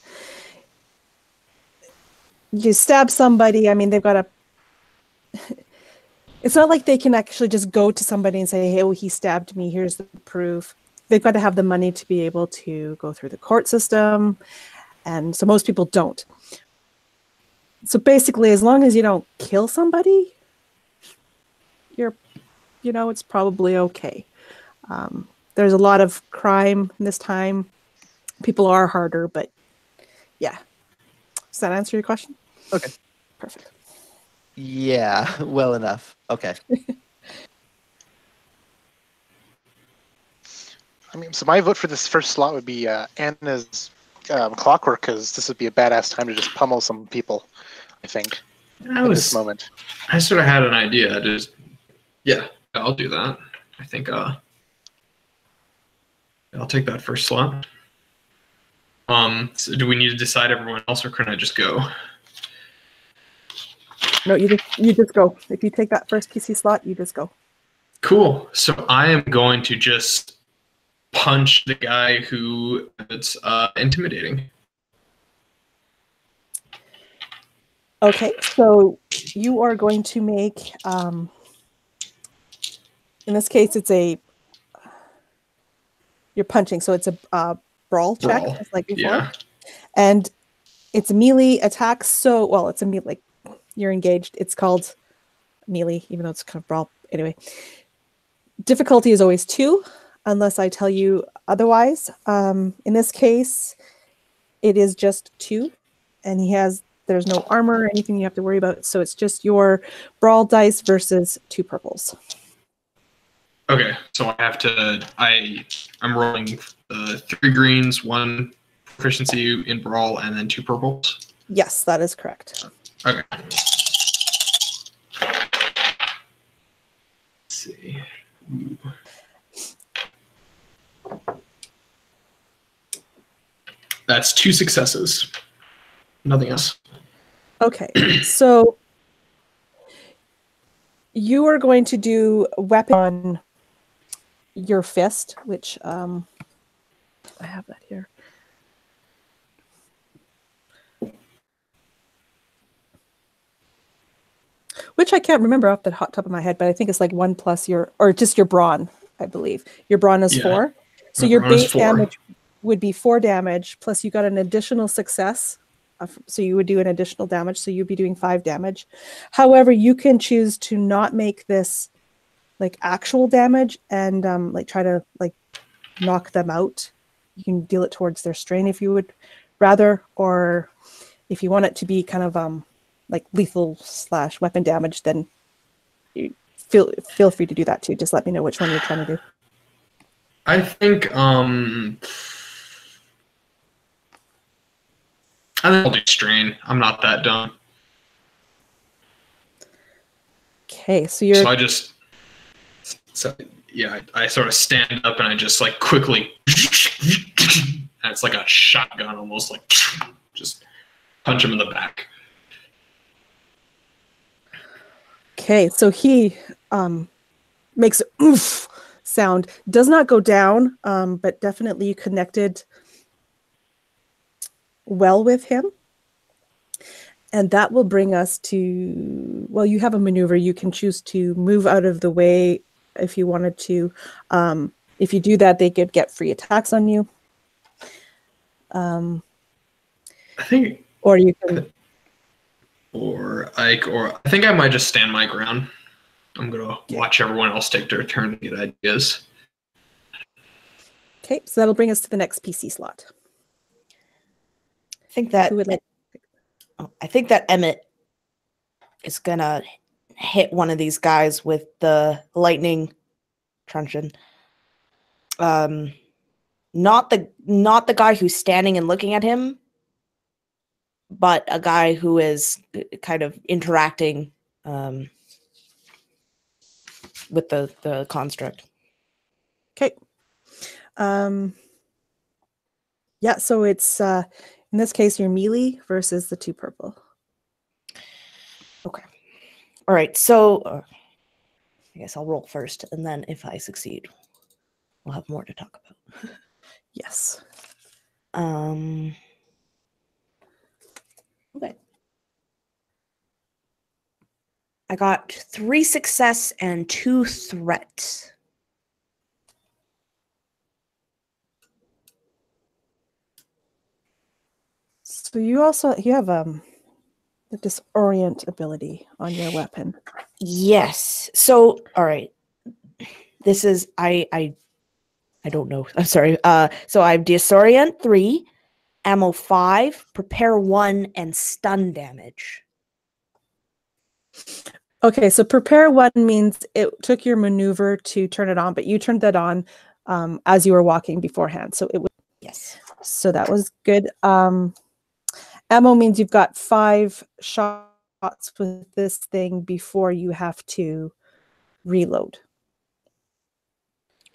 You stab somebody, I mean, they've got to... It's not like they can actually just go to somebody and say, hey, oh, he stabbed me, here's the proof. They've got to have the money to be able to go through the court system. And so most people don't. So basically, as long as you don't kill somebody, it's probably okay. There's a lot of crime in this time. People are harder, but yeah. Does that answer your question? Okay. Perfect. Yeah, well enough. Okay. I mean, so my vote for this first slot would be Anna's Clockwork, because this would be a badass time to just pummel some people, I think, at this moment. I sort of had an idea. Yeah, I'll do that. I think I'll take that first slot. So do we need to decide everyone else, or can I just go? No, you just go. If you take that first PC slot, you just go. Cool. So I am going to just punch the guy who is intimidating. Okay, so you are going to make, in this case, you're punching, so it's a brawl check, just like before. Yeah. And it's a melee attack, so, well, it's a melee, like, you're engaged. It's called melee, even though it's kind of brawl. Anyway, difficulty is always 2, unless I tell you otherwise. In this case, it is just 2, and there's no armor or anything you have to worry about, so it's just your brawl dice versus 2 purples. Okay, so I have to. I'm rolling 3 greens, 1 proficiency in brawl, and then 2 purples. Yes, that is correct. Okay. Let's see. Ooh. That's 2 successes. Nothing else. Okay, so you are going to do weapon on your fist, which I have that here. Which I can't remember off the top of my head, but I think it's like 1 plus or just your brawn, I believe. Your brawn is 4. So your base damage would be 4 damage, plus you got an additional success. So you would do an additional damage, so you'd be doing 5 damage. However, you can choose to not make this like actual damage and like try to like knock them out. You can deal it towards their strain if you would rather, or if you want it to be kind of like lethal / weapon damage, then you feel free to do that too. Just let me know which one you're trying to do. I think I'll do strain. I'm not that dumb. Okay, so I sort of stand up and I just like quickly, and it's like a shotgun almost, like just punch him in the back. Okay, so he makes an oof sound. Does not go down, but definitely you connected well with him. And that will bring us to, well, you have a maneuver. You can choose to move out of the way if you wanted to. If you do that, they could get free attacks on you. I think, or you can, I think I might just stand my ground. I'm gonna watch everyone else take their turn to get ideas. Okay, so that'll bring us to the next PC slot. I think that Emmett is gonna hit one of these guys with the lightning truncheon. Not the guy who's standing and looking at him, but a guy who is kind of interacting with the construct. Okay. Yeah, so it's in this case your melee versus the 2 purple. Okay. All right. So I guess I'll roll first, and then if I succeed, we'll have more to talk about. Yes. Okay. I got 3 success and 2 threat. So you have the disorient ability on your weapon. Yes. So all right. This is I don't know. I'm sorry. So I have disorient 3, ammo 5, prepare 1, and stun damage. Okay, so prepare 1 means it took your maneuver to turn it on, but you turned that on as you were walking beforehand. So it was Yes. So that was good. Ammo means you've got 5 shots with this thing before you have to reload.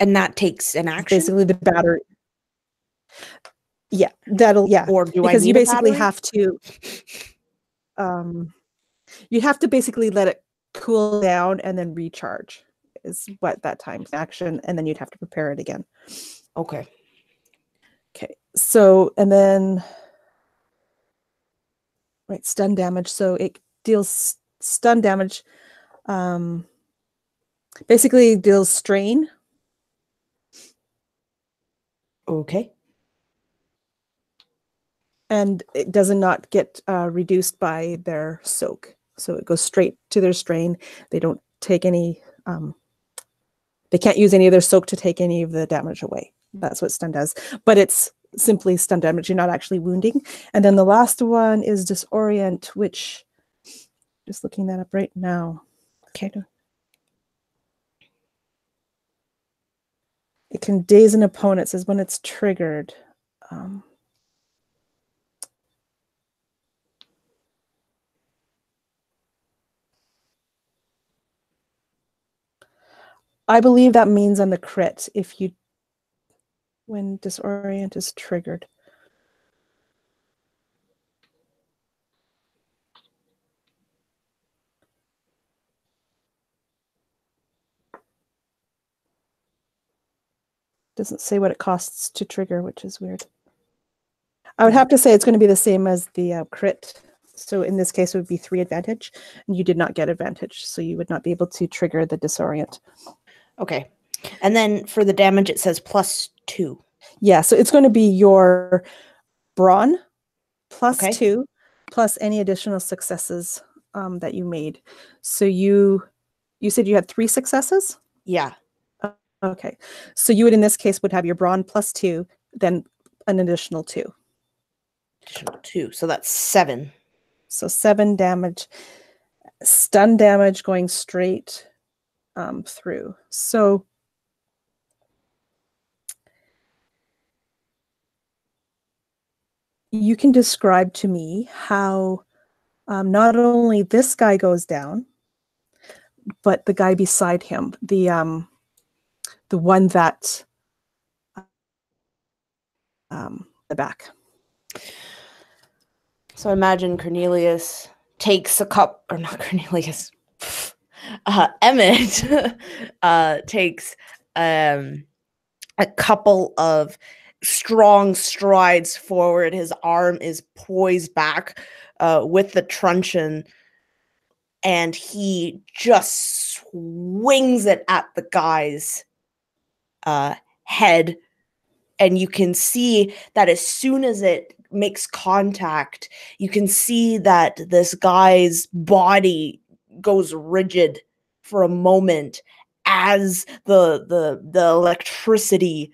And that takes an action. Basically, the battery. Yeah, Or do because I need you basically a battery? have to. You have to basically let it cool down and then recharge is what that time's action, and then you'd have to prepare it again. Okay. Okay, so, and then, right, stun damage. So it deals stun damage, basically deals strain. Okay. And it does not get reduced by their soak. So it goes straight to their strain. They don't take any, they can't use any of their soak to take any of the damage away. That's what stun does. But it's simply stun damage. You're not actually wounding. And then the last one is disorient, which, just looking that up right now. Okay. It can daze an opponent, says when it's triggered. I believe that means on the crit if you, when disorient is triggered. Doesn't say what it costs to trigger, which is weird. I would have to say it's going to be the same as the crit. So in this case, it would be 3 advantage, and you did not get advantage, so you would not be able to trigger the disorient. Okay. And then for the damage, it says +2. Yeah, so it's going to be your brawn plus Okay. 2 plus any additional successes that you made. So you said you had 3 successes? Yeah. Okay. So you would, in this case, would have your brawn plus 2, then an additional 2. Additional 2. So that's 7. So 7 damage, stun damage going straight through. So you can describe to me how not only this guy goes down, but the guy beside him, the one that the back. So imagine Cornelius takes a cup, or not Cornelius, Emmett takes a couple of strong strides forward. His arm is poised back with the truncheon, and he just swings it at the guy's head. And you can see that as soon as it makes contact, you can see that this guy's body goes rigid for a moment as the electricity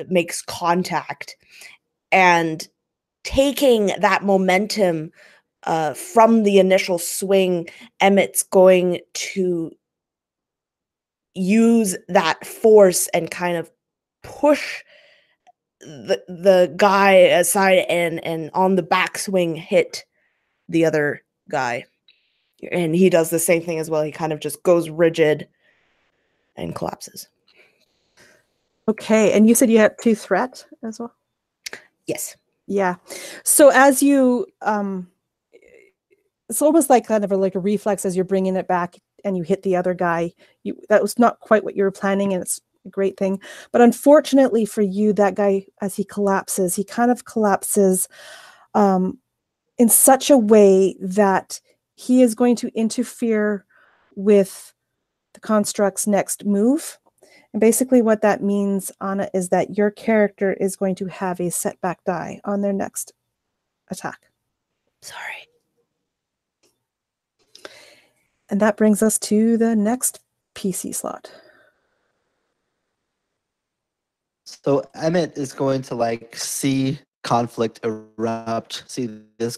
makes contact. And taking that momentum from the initial swing, Emmett's going to use that force and kind of push the guy aside and on the backswing hit the other guy. And he does the same thing as well. He kind of just goes rigid and collapses. Okay, and you said you had 2 threat as well? Yes. Yeah. So as you, it's almost like kind of like a reflex as you're bringing it back and you hit the other guy. That was not quite what you were planning, and it's a great thing. But unfortunately for you, that guy, as he collapses, he kind of collapses in such a way that he is going to interfere with the construct's next move. And basically what that means, Anna, is that your character is going to have a setback die on their next attack. Sorry. And that brings us to the next PC slot. So Emmett is going to like see conflict erupt, see this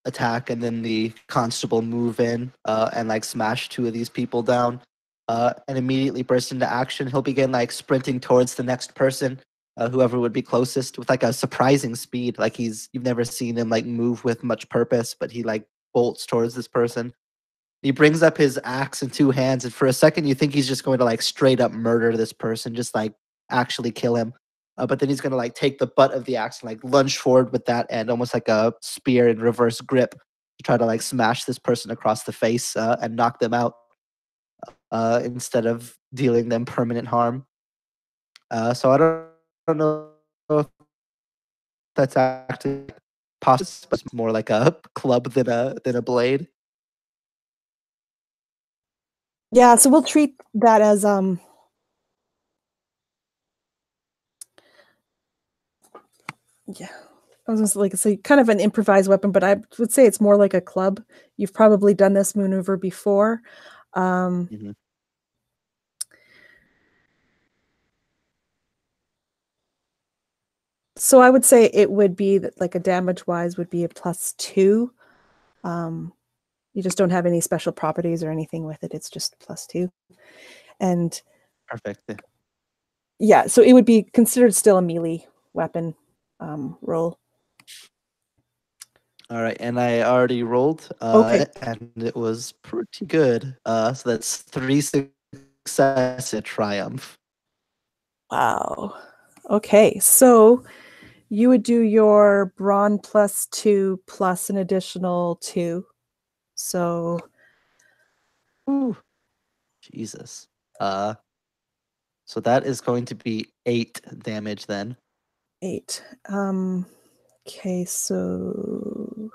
attack, and then the constable move in and like smash 2 of these people down, and immediately burst into action. He'll begin like sprinting towards the next person, whoever would be closest, with like a surprising speed. Like you've never seen him like move with much purpose, but he like bolts towards this person. He brings up his axe in 2 hands, and for a second you think he's just going to like straight up murder this person, just like actually kill him. But then he's going to like take the butt of the axe and like lunge forward with that, and almost like a spear in reverse grip, to try to like smash this person across the face and knock them out instead of dealing them permanent harm. So I don't know if that's actually possible, but it's more like a club than a blade. Yeah, so we'll treat that as yeah. I was gonna say kind of an improvised weapon, but I would say it's more like a club. You've probably done this maneuver before. Mhm. So I would say it would be that, like, a damage-wise would be a +2. You just don't have any special properties or anything with it. It's just +2. And Perfect. Yeah. yeah, so it would be considered still a melee weapon roll. All right, and I already rolled, Okay. and it was pretty good. So that's 3 success and triumph. Wow. Okay, so you would do your brawn +2 plus an additional 2. So Ooh, Jesus. So that is going to be 8 damage then. 8. Okay, so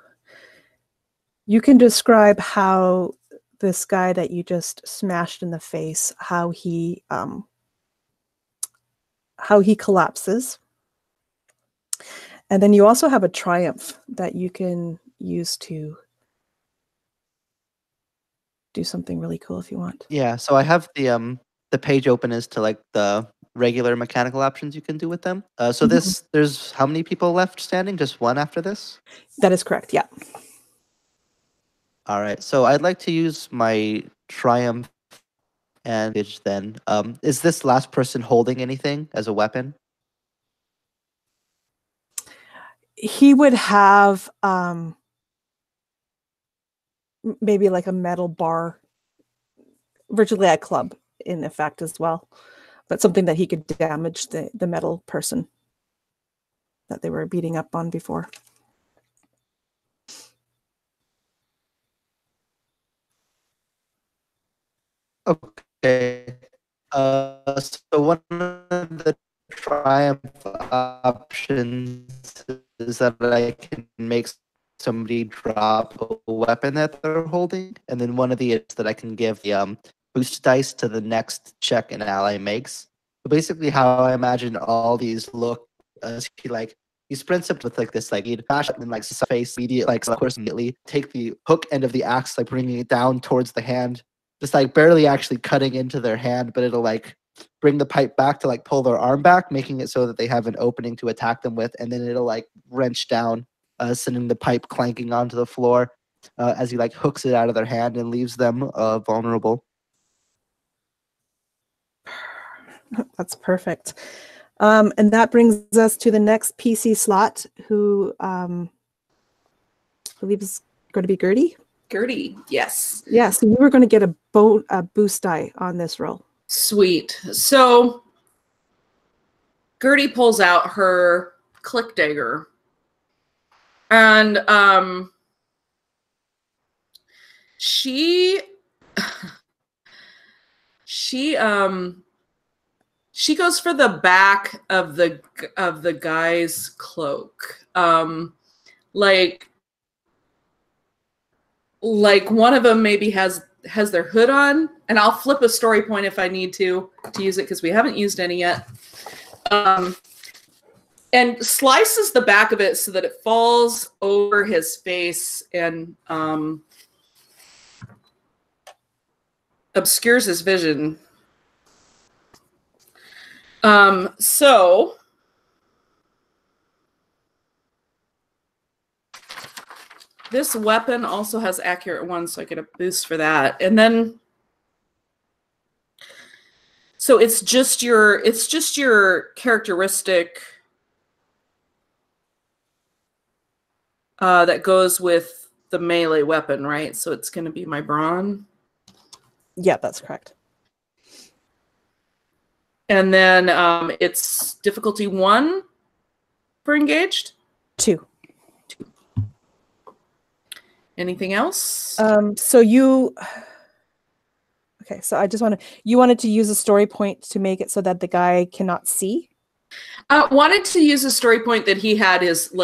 you can describe how this guy that you just smashed in the face, how he collapses. And then you also have a triumph that you can use to do something really cool if you want. Yeah, so I have the page open as to like the regular mechanical options you can do with them. So Mhm. there's how many people left standing? Just one after this? That is correct, yeah. All right. So I'd like to use my triumph and then. Is this last person holding anything as a weapon? He would have maybe like a metal bar, virtually a club in effect as well, but something that he could damage the metal person that they were beating up on before. Okay. So one of the triumph options is that I can make somebody drop a weapon that they're holding, and then one of the is that I can give the boost dice to the next check an ally makes. So basically, how I imagine all these look, he sprints up with like this like he'd bash and like face immediate like of course immediately take the hook end of the axe like bringing it down towards the hand, just like barely actually cutting into their hand, but it'll like bring the pipe back to like pull their arm back, making it so that they have an opening to attack them with, and then it'll like wrench down, sending the pipe clanking onto the floor as he like hooks it out of their hand and leaves them vulnerable. That's perfect. And that brings us to the next PC slot, who I believe is going to be Gertie. Gertie, yes. Yeah, so you were going to get a boost die on this roll. Sweet. So Gertie pulls out her click dagger. And she goes for the back of the guy's cloak. Like one of them maybe has their hood on, and I'll flip a story point if I need to use it because we haven't used any yet. And slices the back of it so that it falls over his face and obscures his vision. So this weapon also has accurate 1, so I get a boost for that. And then so it's just your characteristic that goes with the melee weapon, right? So it's going to be my brawn. Yeah, that's correct. And then it's difficulty 1 for engaged. 2. Anything else? So you. Okay, so I just you wanted to use a story point to make it so that the guy cannot see? Wanted to use a story point that he had his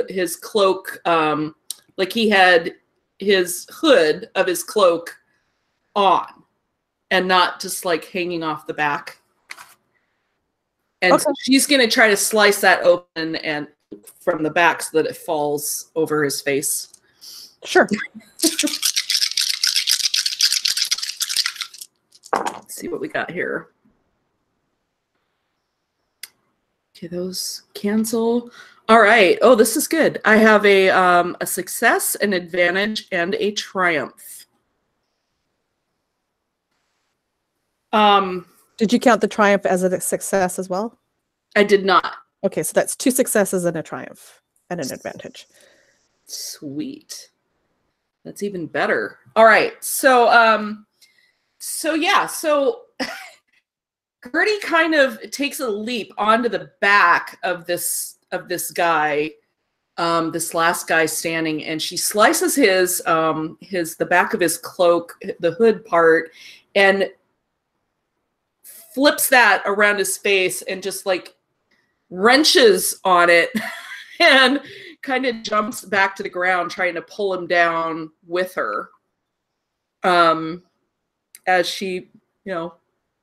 his cloak, like he had his hood of his cloak on, and not just like hanging off the back. And so she's gonna try to slice that open and from the back so that it falls over his face. Sure. Let's see what we got here. Okay, those cancel. All right. Oh, this is good. I have a success, an advantage, and a triumph. Did you count the triumph as a success as well? I did not. Okay, so that's 2 successes and a triumph and an advantage. Sweet. That's even better. All right. So Gertie kind of takes a leap onto the back of this guy, this last guy standing, and she slices the back of his cloak, the hood part, and flips that around his face and just like wrenches on it and kind of jumps back to the ground, trying to pull him down with her. As she,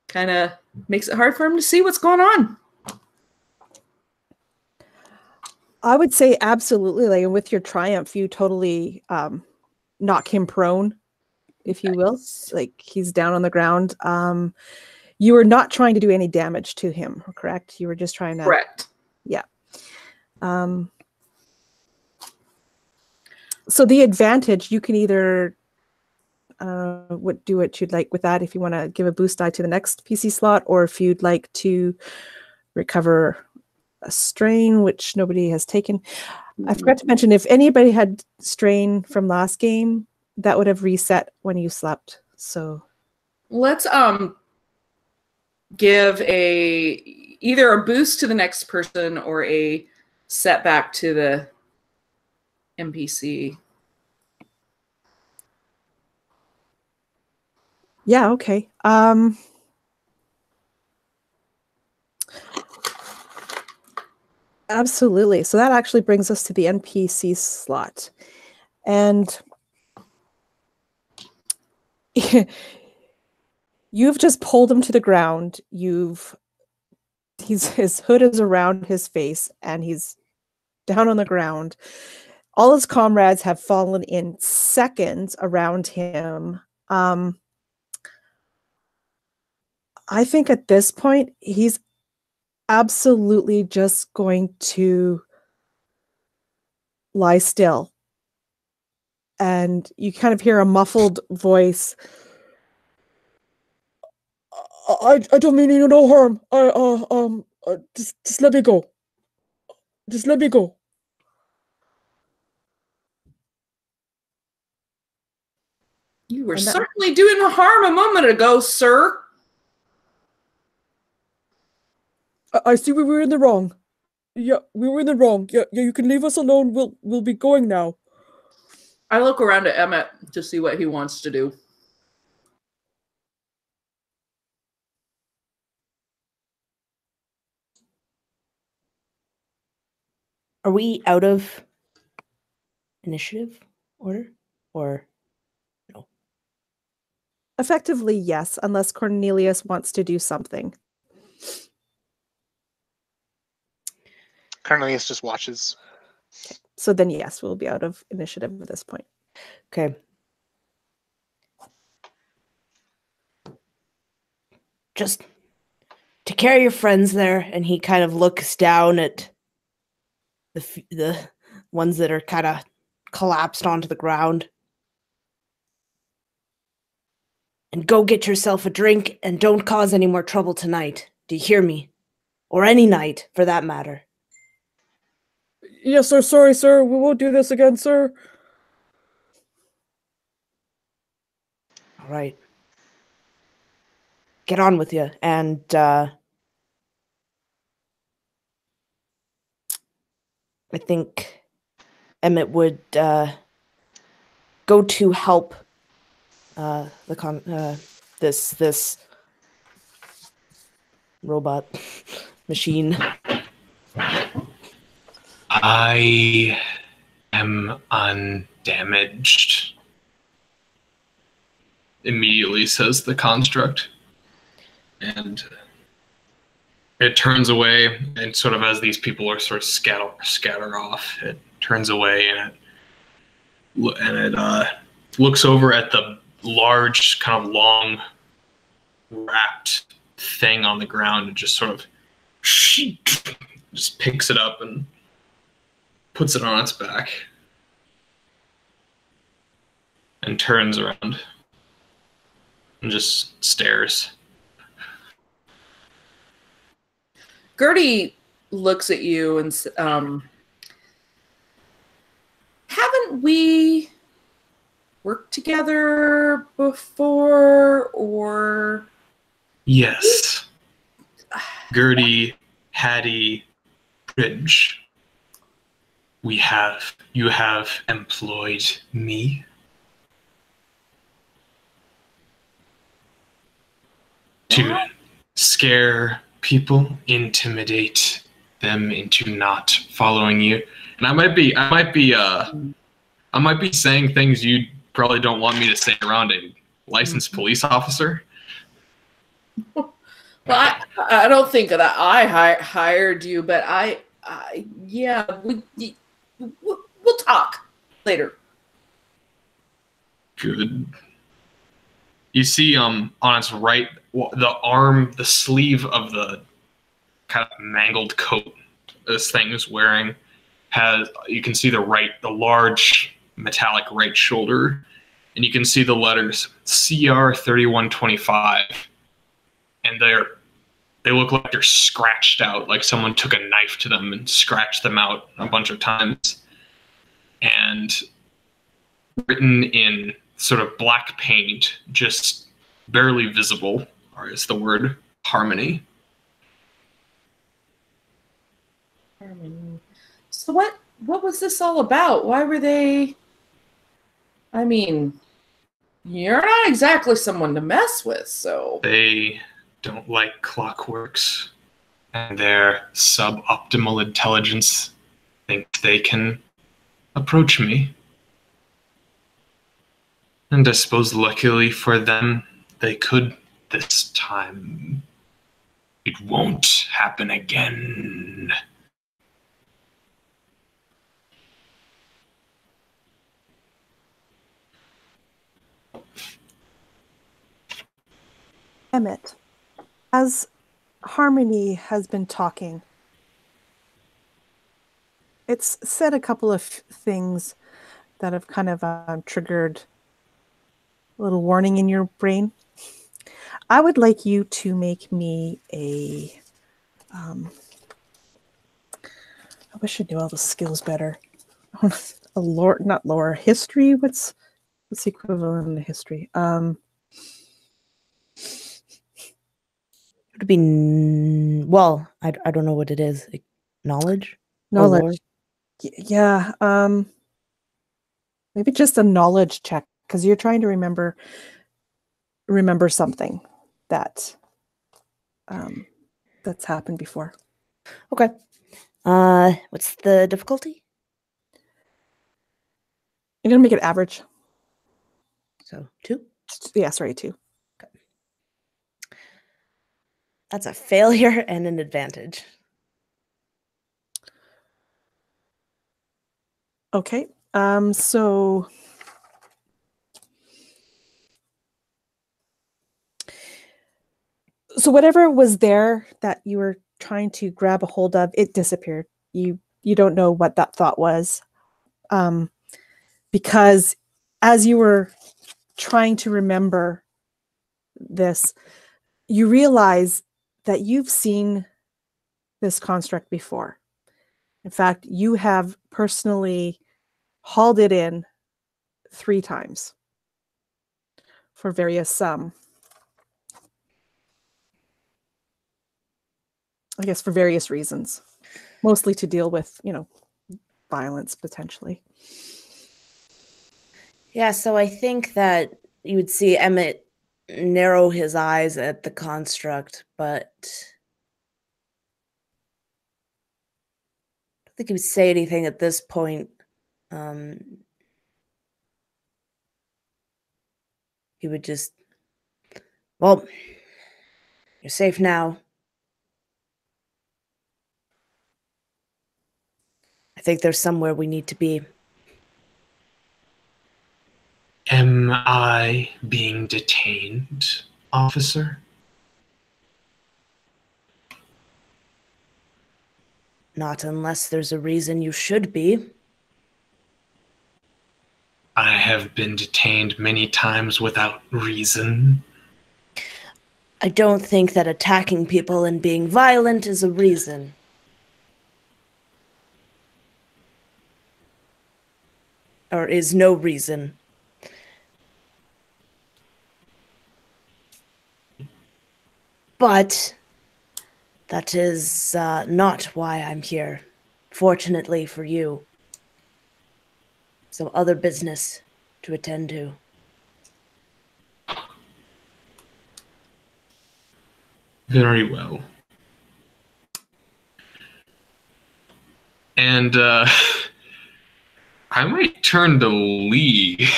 kind of makes it hard for him to see what's going on. I would say absolutely. Like with your triumph, you totally knock him prone, if you will. Like he's down on the ground. You were not trying to do any damage to him, correct? You were just trying to. Correct. Yeah. So the advantage, you can either do what you'd like with that if you want to give a boost die to the next PC slot, or if you'd like to recover a strain, which nobody has taken. I forgot to mention, if anybody had strain from last game, that would have reset when you slept. So let's give either a boost to the next person or a setback to the NPC. Yeah, okay. Absolutely. So that actually brings us to the NPC slot. And you've just pulled him to the ground. His hood is around his face and he's down on the ground. All his comrades have fallen in seconds around him. I think at this point, he's absolutely just going to lie still. And you kind of hear a muffled voice. I don't mean you no harm. Just let me go. Just let me go. You were certainly doing harm a moment ago, sir. I see we were in the wrong. Yeah, we were in the wrong. Yeah, you can leave us alone. We'll be going now. I look around at Emmett to see what he wants to do. Are we out of initiative order or no? Effectively, yes, unless Cornelius wants to do something. Cornelius just watches. Okay. So then, yes, we'll be out of initiative at this point. Okay. Just take care of your friends there, and he kind of looks down at the ones that are kind of collapsed onto the ground. And go get yourself a drink, and don't cause any more trouble tonight. Do you hear me? Or any night, for that matter. Yes, sir. Sorry, sir. We won't do this again, sir. All right. Get on with you. And I think Emmett would go to help this robot machine. I am undamaged. Immediately says the construct. And it turns away, and sort of as these people are sort of scatter off, it turns away and it looks over at the large, kind of long, wrapped thing on the ground and just sort of just picks it up and puts it on its back and turns around and just stares. Gertie looks at you and haven't we worked together before, or? Yes. Gertie, Hattie, Bridge. You have employed me to scare people, intimidate them into not following you. And I might be saying things you probably don't want me to say around a licensed police officer. Well, I don't think that I hired you, but yeah, we'll talk later. Good. You see, on its right, the sleeve of the kind of mangled coat this thing is wearing you can see the large metallic right shoulder, and you can see the letters CR 3125, and they look like they're scratched out, like someone took a knife to them and scratched them out a bunch of times. And written in sort of black paint, just barely visible, is the word harmony. Harmony. So what was this all about? Why were they? I mean, you're not exactly someone to mess with, so. They don't like clockworks, and their suboptimal intelligence thinks they can approach me. And I suppose luckily for them, they could this time. It won't happen again. Emmett, as Harmony has been talking, it's said a couple of things that have kind of triggered a little warning in your brain. I would like you to make me a I wish I knew all the skills better. A lore, not lore, history. What's the equivalent of history? It would be, well, I don't know what it is. Like, knowledge? Knowledge. Yeah. Maybe just a knowledge check, because you're trying to remember something that that's happened before. Okay. What's the difficulty? You're gonna make it average. So 2? Yeah, sorry, 2. Okay. That's a failure and an advantage. Okay. So whatever was there that you were trying to grab a hold of, it disappeared. You don't know what that thought was. Because as you were trying to remember this, you realize that you've seen this construct before. In fact, you have personally hauled it in 3 times for various I guess for various reasons, mostly to deal with, violence potentially. Yeah, so I think that you would see Emmett narrow his eyes at the construct, but I don't think he would say anything at this point. He would just, well, you're safe now. I think there's somewhere we need to be. Am I being detained, officer? Not unless there's a reason you should be. I have been detained many times without reason. I don't think that attacking people and being violent is a reason. Or is no reason. But that is not why I'm here. Fortunately for you. Some other business to attend to. Very well. And I might turn to leave.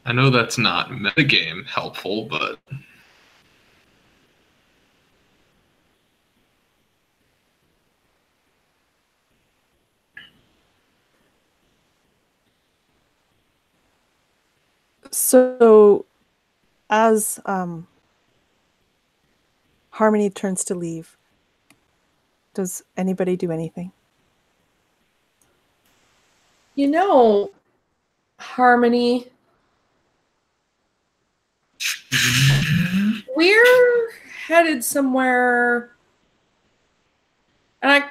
I know that's not metagame helpful, but So, as Harmony turns to leave, does anybody do anything? You know, Harmony, we're headed somewhere, and I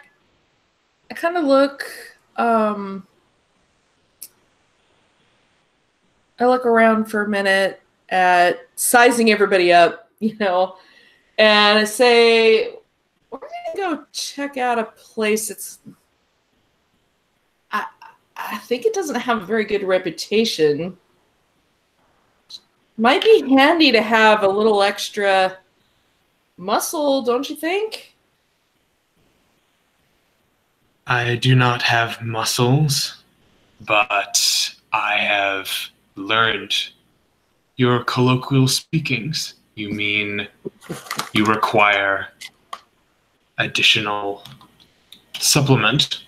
kind of look, I look around for a minute at sizing everybody up, you know, and I say, we're gonna go check out a place that's, I think it doesn't have a very good reputation. Might be handy to have a little extra muscle, don't you think? I do not have muscles, but I have learned your colloquial speakings. You mean you require additional supplement?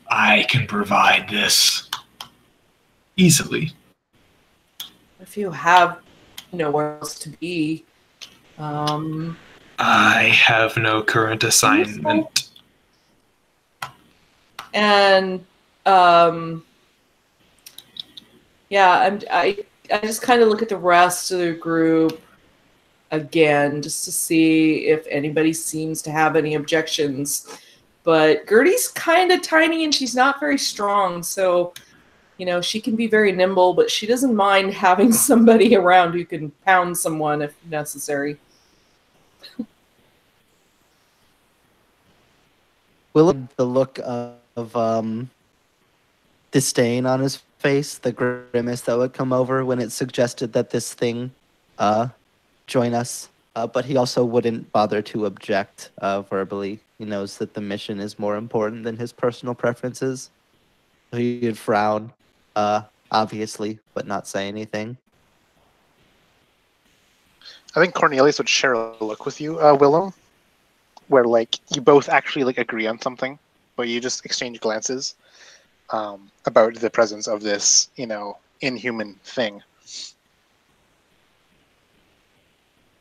I can provide this easily. If you have nowhere else to be, I have no current assignment. And yeah, I just kind of look at the rest of the group again just to see if anybody seems to have any objections. But Gertie's kind of tiny and she's not very strong, so you know, she can be very nimble, but she doesn't mind having somebody around who can pound someone if necessary. Will the look of disdain on his face, the grimace that would come over when it suggested that this thing join us, but he also wouldn't bother to object verbally. He knows that the mission is more important than his personal preferences. He'd frown, obviously, but not say anything. I think Cornelius would share a look with you, Willem, where like you both actually like agree on something, but you just exchange glances about the presence of this, you know, inhuman thing.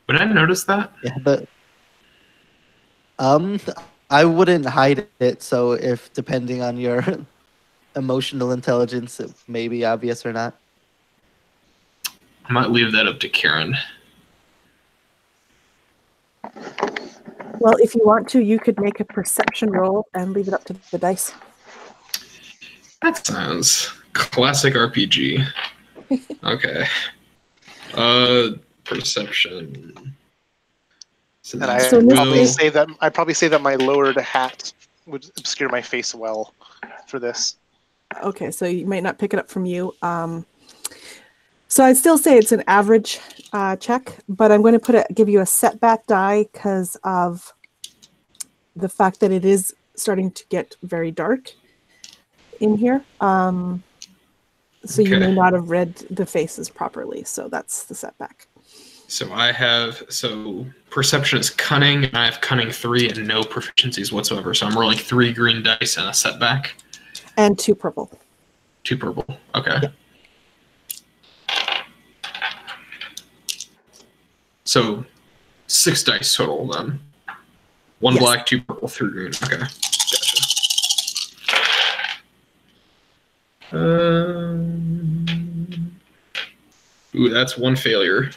Would I notice that? Yeah, but I wouldn't hide it. So if depending on your emotional intelligence, it may be obvious or not. I might leave that up to Karen. Well, if you want to, you could make a perception roll and leave it up to the dice. That sounds classic RPG. Okay. Perception. So And that's So I'd probably say that my lowered hat would obscure my face well for this. Okay, so you might not pick it up from you. So I'd still say it's an average check, but I'm going to give you a setback die because of the fact that it is starting to get very dark in here. So you may Okay. not have read the faces properly. So that's the setback. So I have, perception is cunning, and I have cunning 3 and no proficiencies whatsoever. So I'm rolling 3 green dice and a setback. And 2 purple. 2 purple. Okay. Yeah. So 6 dice total then. 1 Yes. black, 2 purple, 3 green. Okay. Gotcha. Ooh, that's 1 failure.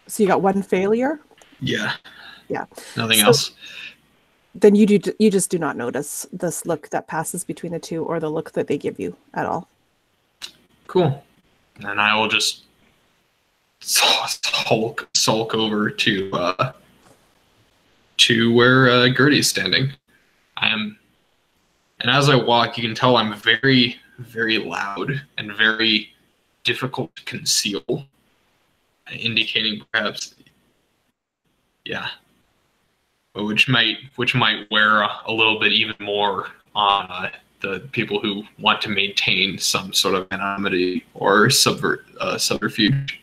So you got 1 failure? Yeah. Yeah. Nothing So- else. Then you just do not notice this look that passes between the two or the look that they give you at all. Cool. And I will just sulk over to where Gertie's standing. And as I walk, you can tell I'm very, very loud and very difficult to conceal, indicating perhaps, yeah, which might wear a little bit even more on the people who want to maintain some sort of anonymity or subterfuge.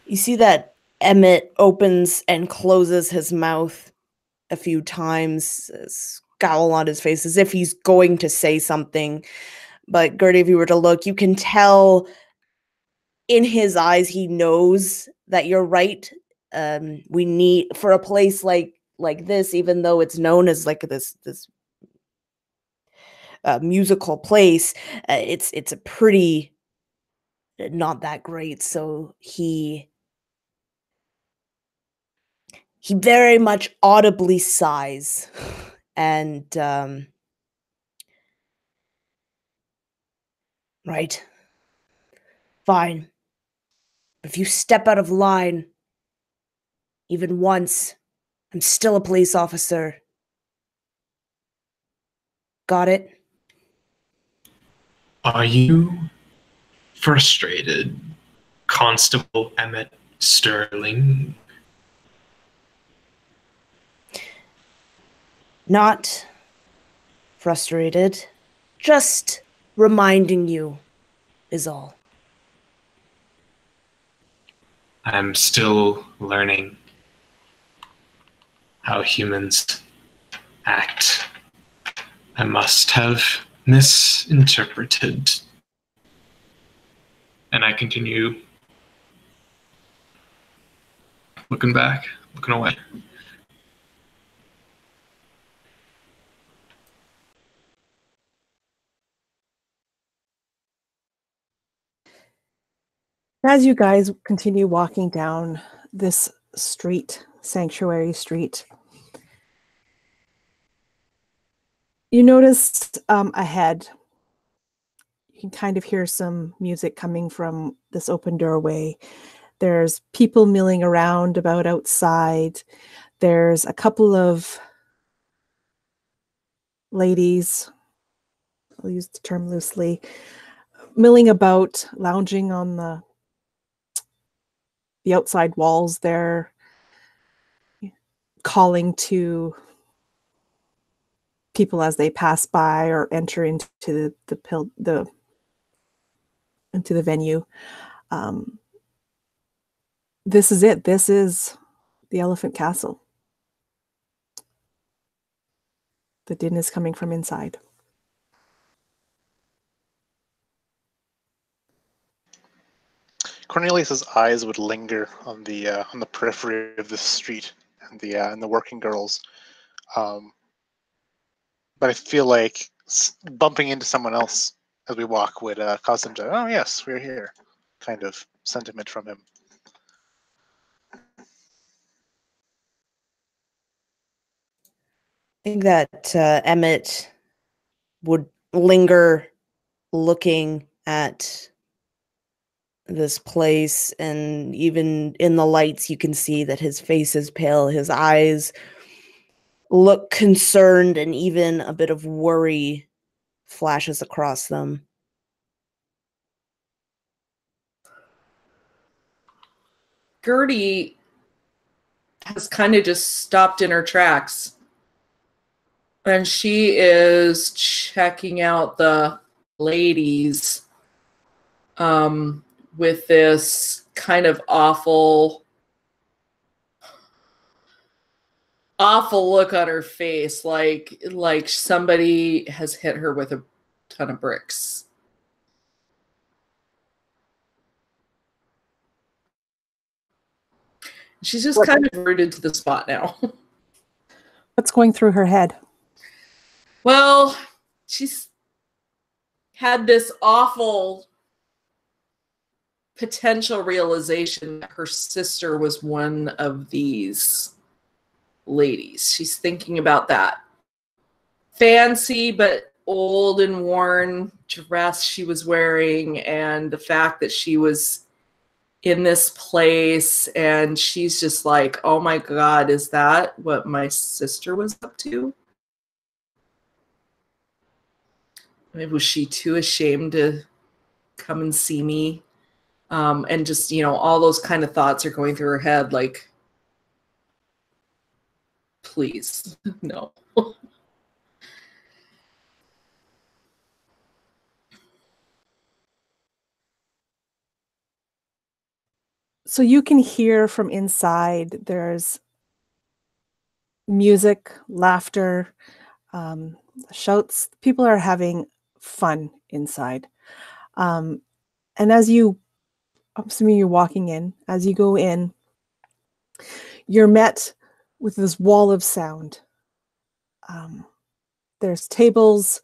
You see that Emmett opens and closes his mouth a few times, a scowl on his face, as if he's going to say something. But Gertie, if you were to look, you can tell in his eyes he knows that you're right. We need, for a place like this, even though it's known as like this musical place, it's a pretty not that great. So he very much audibly sighs and right, fine. If you step out of line even once, I'm still a police officer. Got it? Are you frustrated, Constable Emmett Sterling? Not frustrated. Just reminding you is all. I'm still learning how humans act. I must have misinterpreted. And I continue looking back, looking away. As you guys continue walking down this street, Sanctuary Street, you notice ahead, you can kind of hear some music coming from this open doorway. There's people milling around about outside. There's a couple of ladies, I'll use the term loosely, milling about, lounging on the outside walls there, calling to people as they pass by or enter into the venue. This is it. This is the Elephant Castle. The din is coming from inside. Cornelius's eyes would linger on the periphery of the street and the working girls, but I feel like bumping into someone else as we walk would cause them to, oh yes, we're here, kind of sentiment from him. I think that Emmett would linger looking at this place, and even in the lights you can see that his face is pale, his eyes look concerned, and even a bit of worry flashes across them. Gertie has kind of just stopped in her tracks, and she is checking out the ladies with this kind of awful look on her face, like somebody has hit her with a ton of bricks. She's just kind of rooted to the spot now. What's going through her head? Well, she's had this awful potential realization that her sister was one of these ladies. She's thinking about that fancy but old and worn dress she was wearing, and the fact that she was in this place, and she's just like, oh my God, is that what my sister was up to? Was she too ashamed to come and see me? And just, all those kind of thoughts are going through her head, like, please, no. So you can hear from inside, there's music, laughter, shouts. People are having fun inside. And I'm assuming you're walking in, as you go in, you're met with this wall of sound. There's tables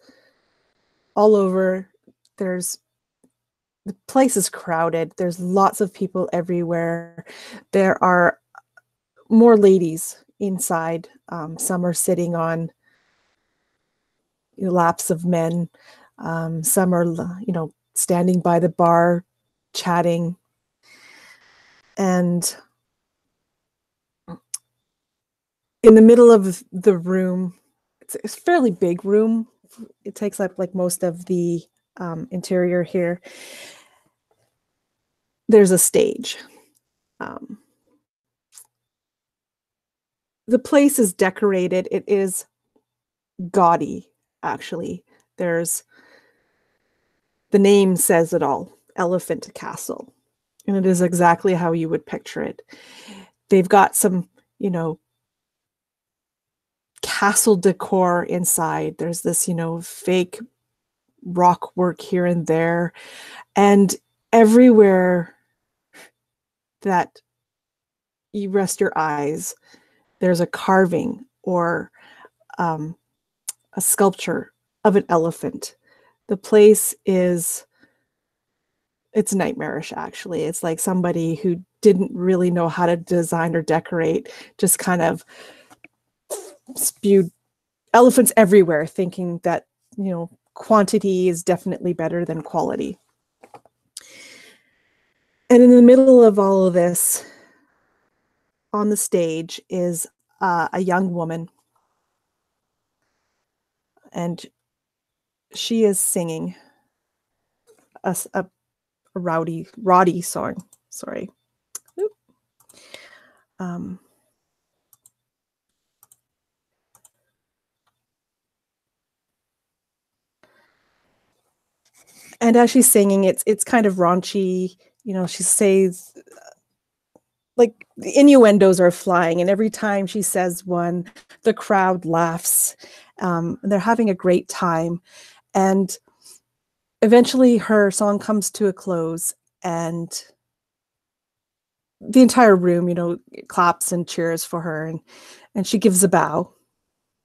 all over. The place is crowded. There's lots of people everywhere. There are more ladies inside. Some are sitting on laps of men. Some are, standing by the bar, chatting. And in the middle of the room, it's a fairly big room. It takes up like most of the interior here. There's a stage. The place is decorated. It is gaudy, actually. The name says it all, Elephant Castle. And it is exactly how you would picture it. They've got some, castle decor inside. There's this, fake rock work here and there. And everywhere that you rest your eyes, there's a carving or a sculpture of an elephant. The place it's nightmarish, actually. It's like somebody who didn't really know how to design or decorate just kind of spewed elephants everywhere, thinking that, quantity is definitely better than quality. And in the middle of all of this, on the stage is a young woman, and she is singing a rowdy song. Sorry. And as she's singing, it's kind of raunchy. She says, like, the innuendos are flying, and every time she says one, the crowd laughs. They're having a great time. And eventually her song comes to a close, and the entire room, claps and cheers for her, and she gives a bow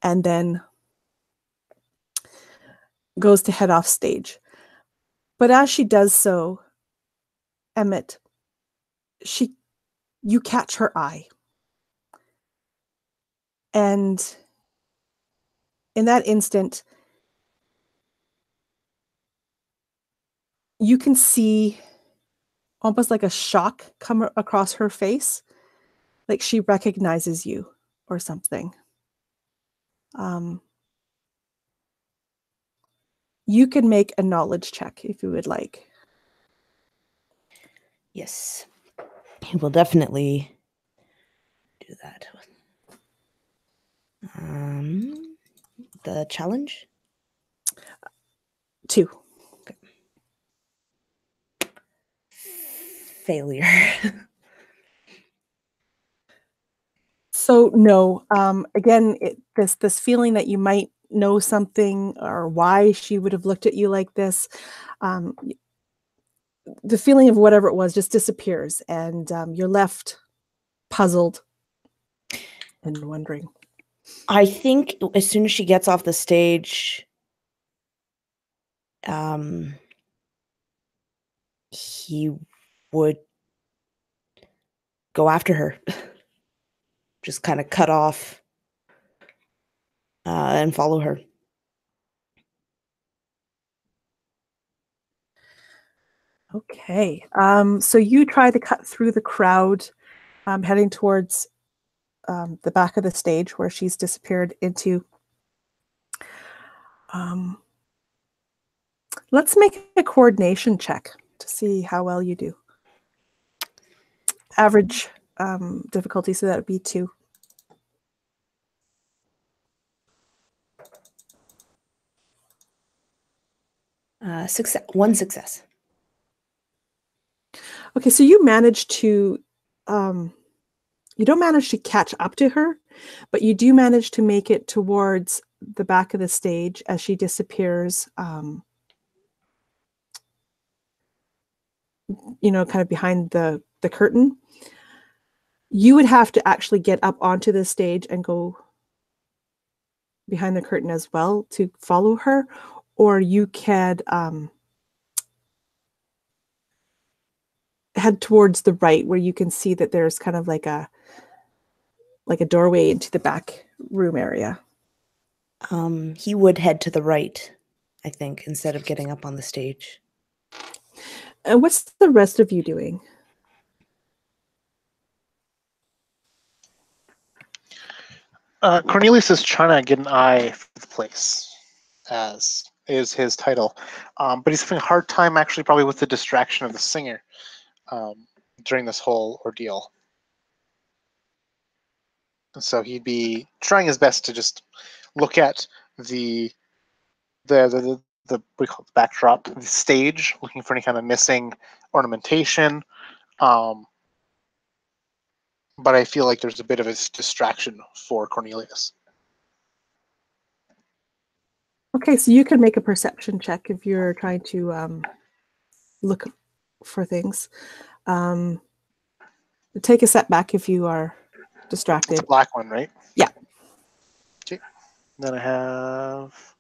and then goes to head off stage. But as she does so, Emmett, you catch her eye. And in that instant, you can see almost like a shock come across her face, like she recognizes you or something. You can make a knowledge check if you would like. Yes. He will definitely do that. The challenge? 2. Okay. Failure. So no, again, this feeling that you might know something or why she would have looked at you like this, the feeling of whatever it was just disappears, and you're left puzzled and wondering. I think as soon as she gets off the stage, he would go after her. Just kind of cut off and follow her. Okay. So you try to cut through the crowd, heading towards the back of the stage where she's disappeared into. Let's make a coordination check to see how well you do. Average difficulty, so that would be 2. One success. Okay, so you manage to, you don't manage to catch up to her, but you do manage to make it towards the back of the stage as she disappears, kind of behind the curtain. You would have to actually get up onto the stage and go behind the curtain as well to follow her, or you can head towards the right where you can see that there's kind of like a doorway into the back room area. He would head to the right, I think, instead of getting up on the stage. And what's the rest of you doing? Cornelius is trying to get an eye for the place, as is his title. But he's having a hard time actually probably with the distraction of the singer during this whole ordeal. And so he'd be trying his best to just look at the what do you call it, the backdrop, the stage, looking for any kind of missing ornamentation. But I feel like there's a bit of a distraction for Cornelius. Okay, so you can make a perception check if you're trying to look for things. Take a setback if you are distracted. It's a black one, right? Yeah. Okay. Then I have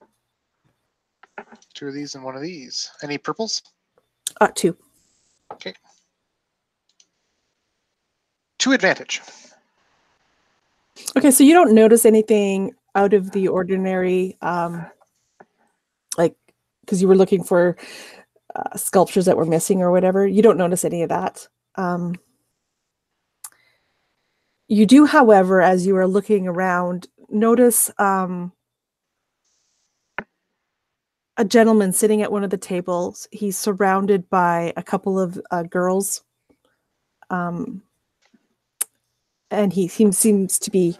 2 of these and 1 of these. Any purples? 2. Okay. 2 advantage. Okay, so you don't notice anything out of the ordinary, like because you were looking for sculptures that were missing or whatever. You don't notice any of that. You do, however, as you are looking around, notice a gentleman sitting at one of the tables. He's surrounded by a couple of girls. And he seems to be,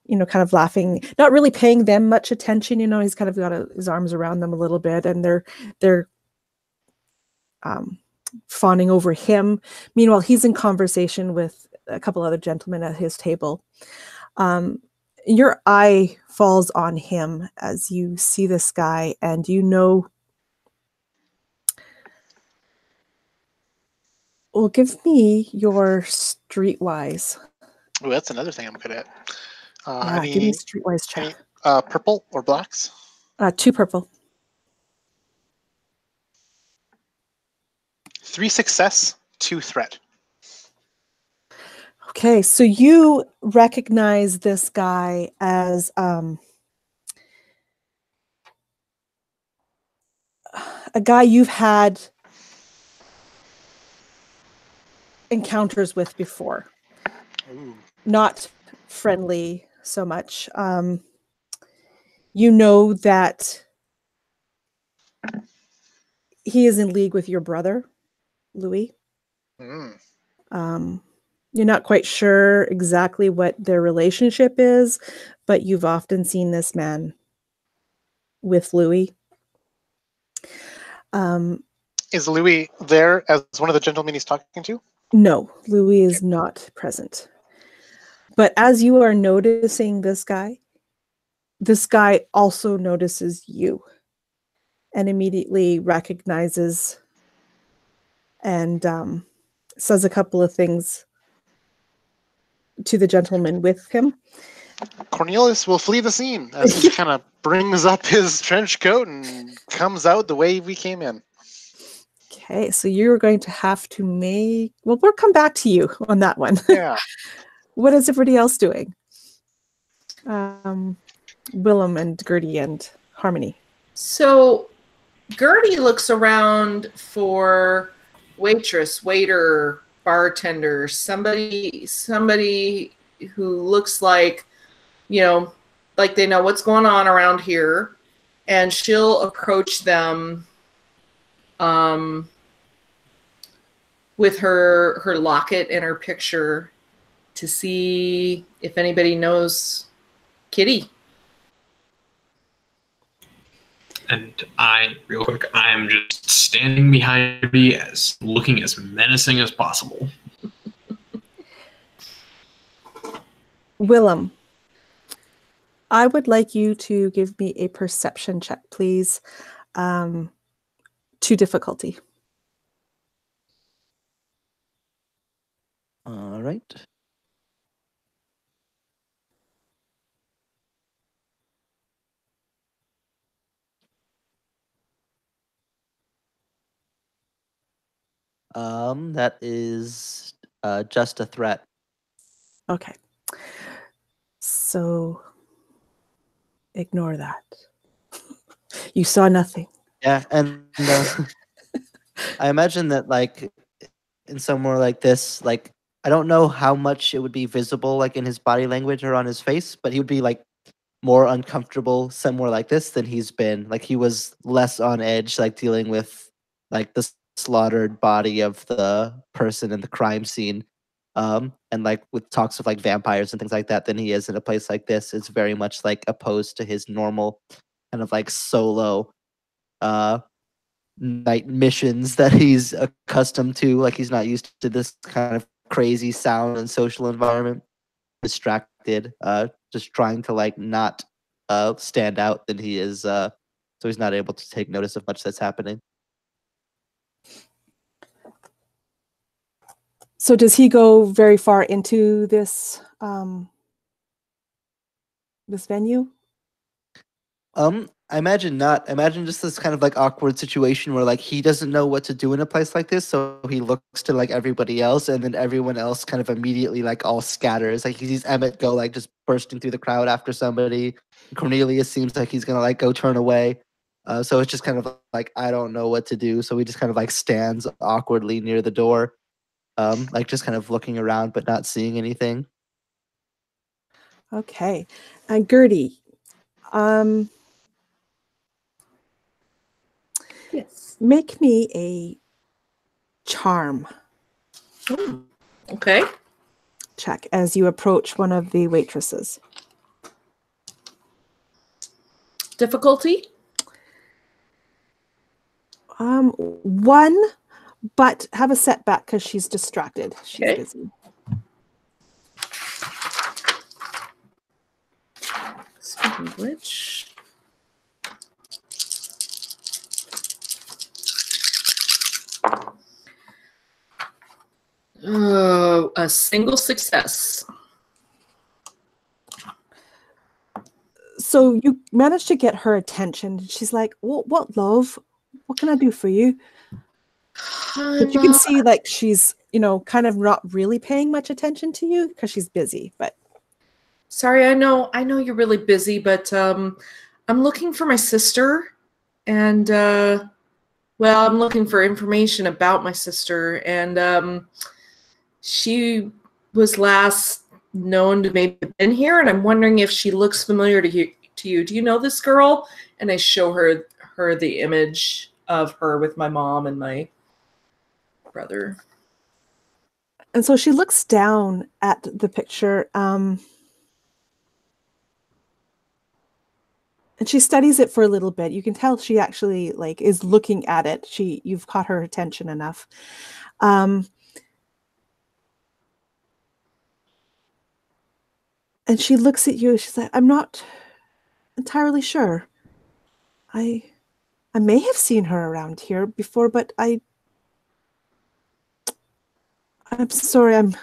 kind of laughing, not really paying them much attention. He's kind of got his arms around them a little bit, and they're fawning over him. Meanwhile, he's in conversation with a couple other gentlemen at his table. Your eye falls on him as you see this guy, and well, give me your streetwise. Oh, that's another thing I'm good at. Give me a streetwise check. Purple or blacks? 2 purple. 3 success, 2 threat. Okay, so you recognize this guy as a guy you've had encounters with before. Ooh. Not friendly so much. You know that he is in league with your brother, Louis. Mm. You're not quite sure exactly what their relationship is, but you've often seen this man with Louis. Is Louis there as one of the gentlemen he's talking to? No, Louis is not present. But as you are noticing this guy also notices you and immediately recognizes and says a couple of things to the gentleman with him. Cornelius will flee the scene as he kind of brings up his trench coat and comes out the way we came in. Okay, so you're going to have to make... Well, we'll come back to you on that one. Yeah. What is everybody else doing? Willem and Gertie and Harmony. So Gertie looks around for waitress, waiter, bartender, somebody who looks like, you know, like they know what's going on around here, and she'll approach them with her locket and her picture to see if anybody knows Kitty. And real quick, I am just standing behind me, looking as menacing as possible. Willem, I would like you to give me a perception check, please. To difficulty. All right. That is just a threat. Okay. So ignore that. You saw nothing. Yeah, and I imagine that, like, in somewhere like this, like, I don't know how much it would be visible, like, in his body language or on his face, but he would be, like, more uncomfortable somewhere like this than he's been. Like, he was less on edge, like, dealing with, like, the slaughtered body of the person in the crime scene, and, like, with talks of, like, vampires and things like that than he is in a place like this. It's very much, like, opposed to his normal kind of, like, solo, night missions that he's accustomed to. Like, he's not used to this kind of crazy sound and social environment. Distracted, just trying to, like, not stand out than he is, so he's not able to take notice of much that's happening. So does he go very far into this this venue? I imagine not. I imagine just this kind of, like, awkward situation where, like, he doesn't know what to do in a place like this, so he looks to, like, everybody else, and then everyone else kind of immediately, like, all scatters. Like, he sees Emmett go, like, just bursting through the crowd after somebody. Cornelius seems like he's gonna, like, go turn away. So it's just kind of like, I don't know what to do. So he just kind of, like, stands awkwardly near the door, like, just kind of looking around but not seeing anything. Okay. And Gertie, Yes. make me a charm Okay. check as you approach one of the waitresses. Difficulty? 1, but have a setback because she's distracted. She's Okay. busy. Speaking of which, a single success. So you managed to get her attention. She's like, what, love? What can I do for you? But you can see, like, she's, you know, kind of not really paying much attention to you because she's busy. But Sorry, I know you're really busy, but I'm looking for my sister, and well, I'm looking for information about my sister, and She was last known to maybe have been here, and I'm wondering if she looks familiar to you. Do you know this girl? And I show her the image of her with my mom and my brother. And so she looks down at the picture, and she studies it for a little bit. You can tell she actually like is looking at it. You've caught her attention enough. And she looks at you. She's like, "I'm not entirely sure. I may have seen her around here before, but I'm sorry.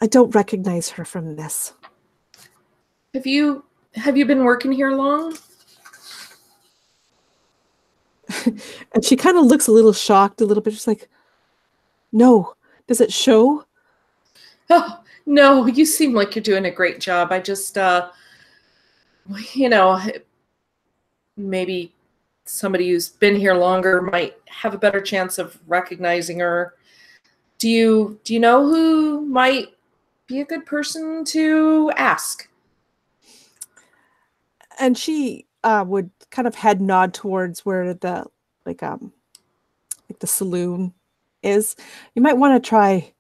I don't recognize her from this." Have you been working here long? And she kind of looks a little shocked, a little bit. She's like, "No, does it show?" Oh, no, you seem like you're doing a great job. I just, maybe somebody who's been here longer might have a better chance of recognizing her. Do you know who might be a good person to ask? And she would kind of head nod towards where the like the saloon is. You might want to try.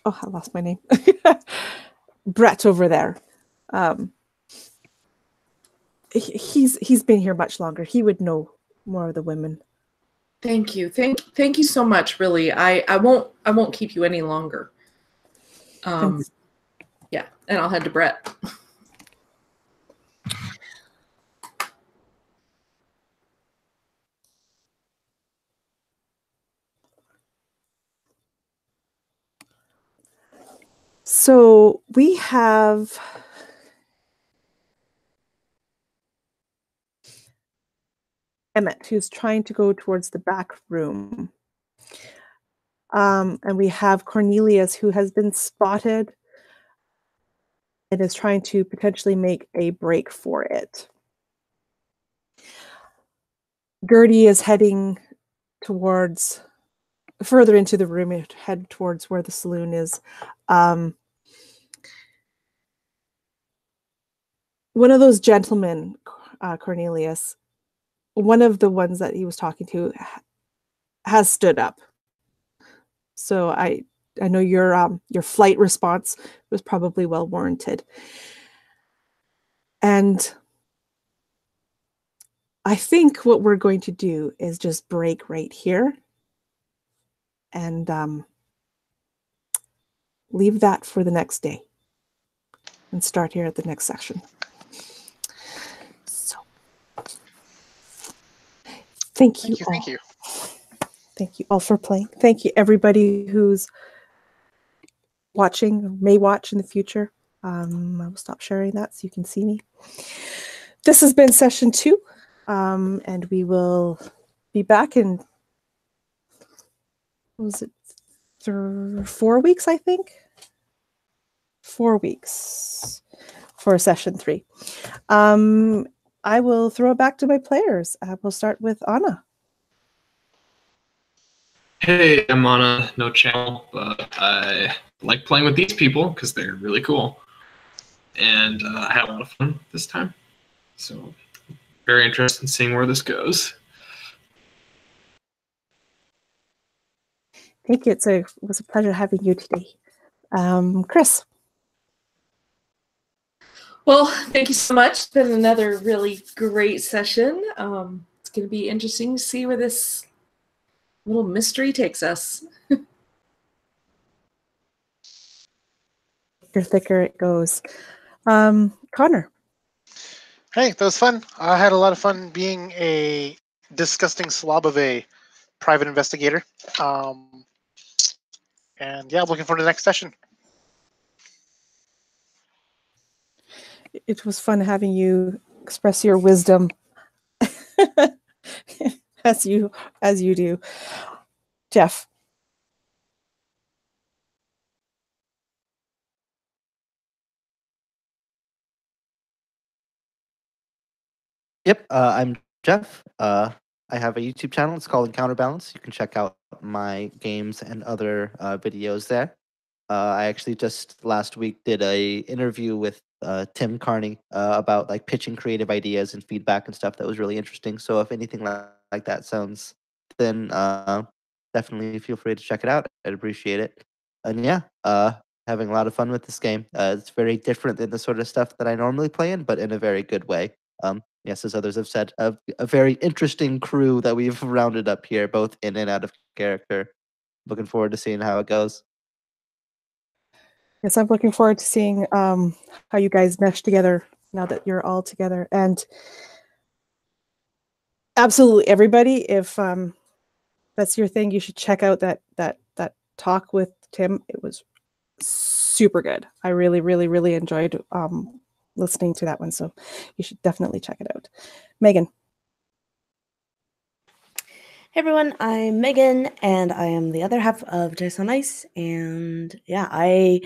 Oh, I lost my name. Brett over there. He's been here much longer. He would know more of the women. Thank you. Thank you so much, really. I won't keep you any longer. Thanks. Yeah, and I'll head to Brett. So we have Emmett, who's trying to go towards the back room. And we have Cornelius, who has been spotted and is trying to potentially make a break for it. Gertie is heading towards further into the room, head towards where the saloon is. One of those gentlemen, Cornelius, one of the ones that he was talking to, has stood up. So I know your flight response was probably well warranted. And I think what we're going to do is just break right here and leave that for the next day and start here at the next session. So thank you all. Thank you. Thank you all for playing. Thank you everybody who's watching or may watch in the future. I will stop sharing that so you can see me. This has been session 2, and we will be back in, what was it, 4 weeks, I think? 4 weeks for session 3. I will throw it back to my players. We'll start with Anna. Hey, I'm on no channel, but I like playing with these people because they're really cool. And I had a lot of fun this time. So very interested in seeing where this goes. Thank you. It was a pleasure having you today. Chris. Well, thank you so much. It's been another really great session. It's going to be interesting to see where this little mystery takes us. The thicker it goes. Connor. Hey, that was fun. I had a lot of fun being a disgusting slob of a private investigator. And yeah, I'm looking forward to the next session. It was fun having you express your wisdom as you do. Jeff. Yep, I'm Jeff. I have a YouTube channel. It's called Counterbalance. You can check out my games and other videos there. I actually just last week did a interview with Tim Carney about like pitching creative ideas and feedback and stuff that was really interesting. So if anything like that sounds, then definitely feel free to check it out. I'd appreciate it. And yeah, having a lot of fun with this game. It's very different than the sort of stuff that I normally play in, but in a very good way. Yes, as others have said, a very interesting crew that we've rounded up here, both in and out of character. Looking forward to seeing how it goes. Yes, I'm looking forward to seeing how you guys mesh together now that you're all together. And absolutely, everybody, if that's your thing, you should check out that talk with Tim. It was super good. I really, really, really enjoyed listening to that one. So you should definitely check it out. Megan. Hey everyone, I'm Megan, and I am the other half of Dice on Ice. And yeah, I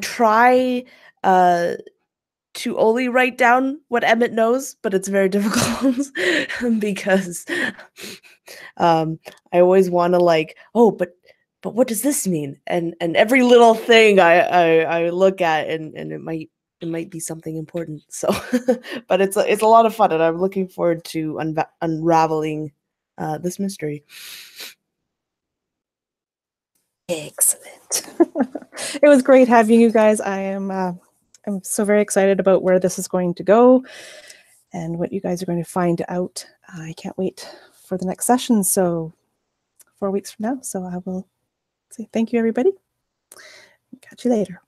try to only write down what Emmett knows, but it's very difficult because I always want to like, oh, but what does this mean? And every little thing I look at, and it might be something important. So, but it's a lot of fun, and I'm looking forward to unraveling this mystery. Excellent. It was great having you guys. I'm so very excited about where this is going to go and what you guys are going to find out. I can't wait for the next session. So 4 weeks from now. So I will say thank you, everybody. Catch you later.